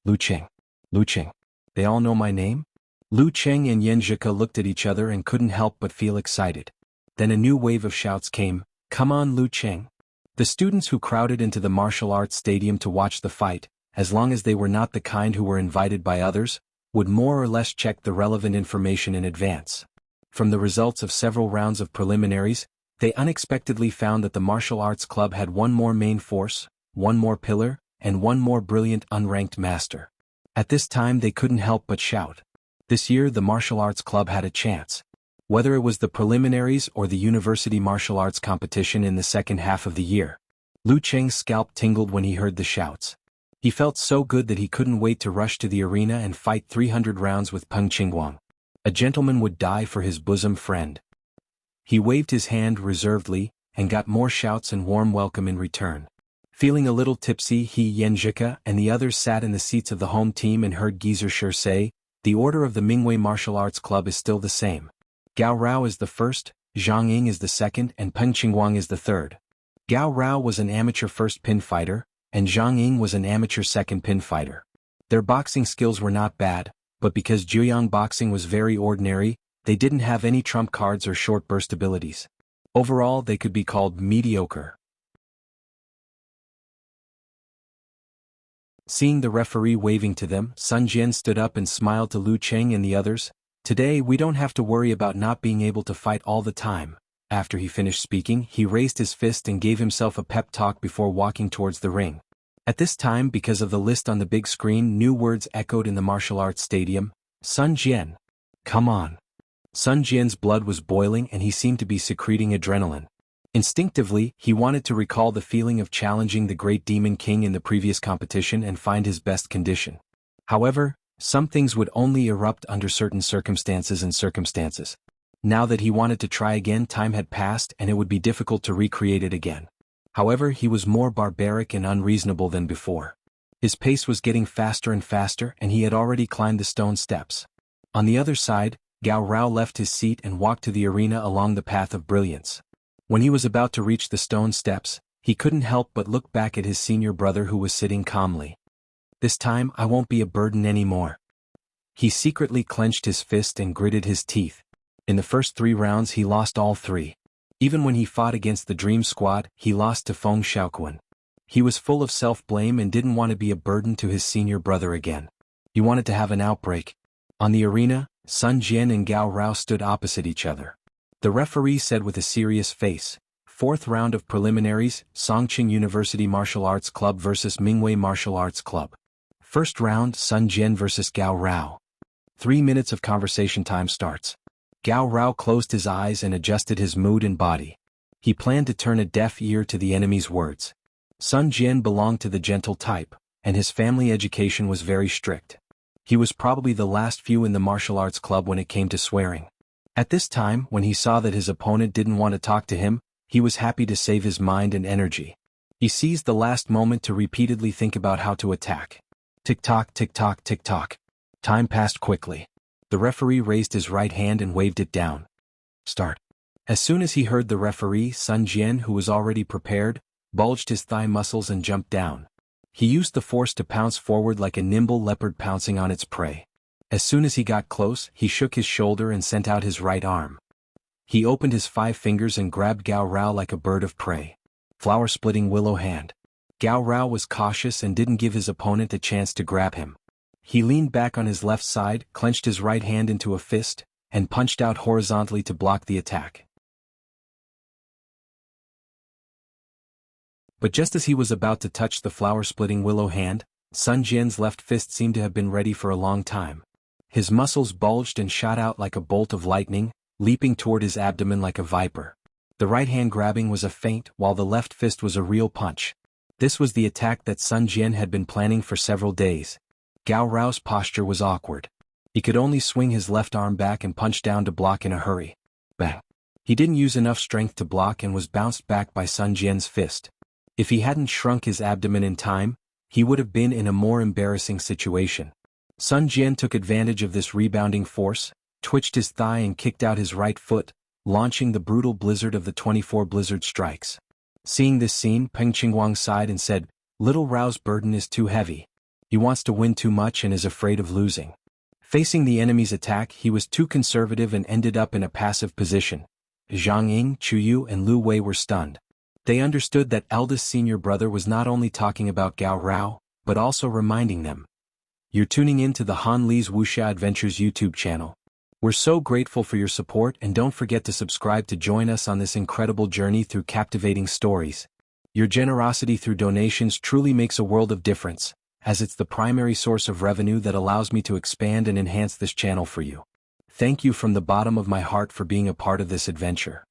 "Lu Qing! Lu Qing! They all know my name?" Lu Qing and Yanjika looked at each other and couldn't help but feel excited. Then a new wave of shouts came, "Come on, Lu Qing!" The students who crowded into the martial arts stadium to watch the fight, as long as they were not the kind who were invited by others, would more or less check the relevant information in advance. From the results of several rounds of preliminaries, they unexpectedly found that the martial arts club had one more main force, one more pillar, and one more brilliant unranked master. At this time they couldn't help but shout. This year the martial arts club had a chance. Whether it was the preliminaries or the university martial arts competition in the second half of the year. Lu Qing's scalp tingled when he heard the shouts. He felt so good that he couldn't wait to rush to the arena and fight 300 rounds with Peng Qingguang. A gentleman would die for his bosom friend. He waved his hand reservedly, and got more shouts and warm welcome in return. Feeling a little tipsy, he, Yanjika, and the others sat in the seats of the home team and heard Geezer say, "The order of the Mingwei Martial Arts Club is still the same. Gao Rao is the first, Zhang Ying is the second, and Peng Qingguang is the third." Gao Rao was an amateur first pin fighter, and Zhang Ying was an amateur second pin fighter. Their boxing skills were not bad, but because Jianghu boxing was very ordinary, they didn't have any trump cards or short burst abilities. Overall, they could be called mediocre. Seeing the referee waving to them, Sun Jian stood up and smiled to Lu Qing and the others. "Today we don't have to worry about not being able to fight all the time." After he finished speaking, he raised his fist and gave himself a pep talk before walking towards the ring. At this time, because of the list on the big screen, new words echoed in the martial arts stadium. "Sun Jian. Come on." Sun Jian's blood was boiling and he seemed to be secreting adrenaline. Instinctively, he wanted to recall the feeling of challenging the great Demon King in the previous competition and find his best condition. However, some things would only erupt under certain circumstances. Now that he wanted to try again, time had passed and it would be difficult to recreate it again. However, he was more barbaric and unreasonable than before. His pace was getting faster and faster and he had already climbed the stone steps. On the other side, Gao Rao left his seat and walked to the arena along the path of brilliance. When he was about to reach the stone steps, he couldn't help but look back at his senior brother who was sitting calmly. "This time I won't be a burden anymore." He secretly clenched his fist and gritted his teeth. In the first 3 rounds he lost all 3. Even when he fought against the Dream Squad, he lost to Feng Xiaoquan. He was full of self-blame and didn't want to be a burden to his senior brother again. He wanted to have an outbreak. On the arena, Sun Jian and Gao Rao stood opposite each other. The referee said with a serious face, Fourth round of preliminaries, Songqing University Martial Arts Club vs Mingwei Martial Arts Club. First round, Sun Jian vs Gao Rao. 3 minutes of conversation time starts. Gao Rao closed his eyes and adjusted his mood and body. He planned to turn a deaf ear to the enemy's words. Sun Jian belonged to the gentle type, and his family education was very strict. He was probably the last few in the martial arts club when it came to swearing. At this time, when he saw that his opponent didn't want to talk to him, he was happy to save his mind and energy. He seized the last moment to repeatedly think about how to attack. Tick-tock, tick-tock, tick-tock. Time passed quickly. The referee raised his right hand and waved it down. Start. As soon as he heard the referee, Sun Jian, who was already prepared, bulged his thigh muscles and jumped down. He used the force to pounce forward like a nimble leopard pouncing on its prey. As soon as he got close, he shook his shoulder and sent out his right arm. He opened his 5 fingers and grabbed Gao Rao like a bird of prey. Flower-splitting willow hand. Gao Rao was cautious and didn't give his opponent a chance to grab him. He leaned back on his left side, clenched his right hand into a fist, and punched out horizontally to block the attack. But just as he was about to touch the flower-splitting willow hand, Sun Jian's left fist seemed to have been ready for a long time. His muscles bulged and shot out like a bolt of lightning, leaping toward his abdomen like a viper. The right hand grabbing was a feint, while the left fist was a real punch. This was the attack that Sun Jian had been planning for several days. Gao Rao's posture was awkward. He could only swing his left arm back and punch down to block in a hurry. Bang! He didn't use enough strength to block and was bounced back by Sun Jian's fist. If he hadn't shrunk his abdomen in time, he would have been in a more embarrassing situation. Sun Jian took advantage of this rebounding force, twitched his thigh and kicked out his right foot, launching the brutal blizzard of the 24 blizzard strikes. Seeing this scene, Peng Qingguang sighed and said, "Little Rao's burden is too heavy. He wants to win too much and is afraid of losing." Facing the enemy's attack, he was too conservative and ended up in a passive position. Zhang Ying, Chu Yu and Lu Wei were stunned. They understood that eldest senior brother was not only talking about Gao Rao, but also reminding them. You're tuning in to the Han Li's Wuxia Adventures YouTube channel. We're so grateful for your support and don't forget to subscribe to join us on this incredible journey through captivating stories. Your generosity through donations truly makes a world of difference, as it's the primary source of revenue that allows me to expand and enhance this channel for you. Thank you from the bottom of my heart for being a part of this adventure.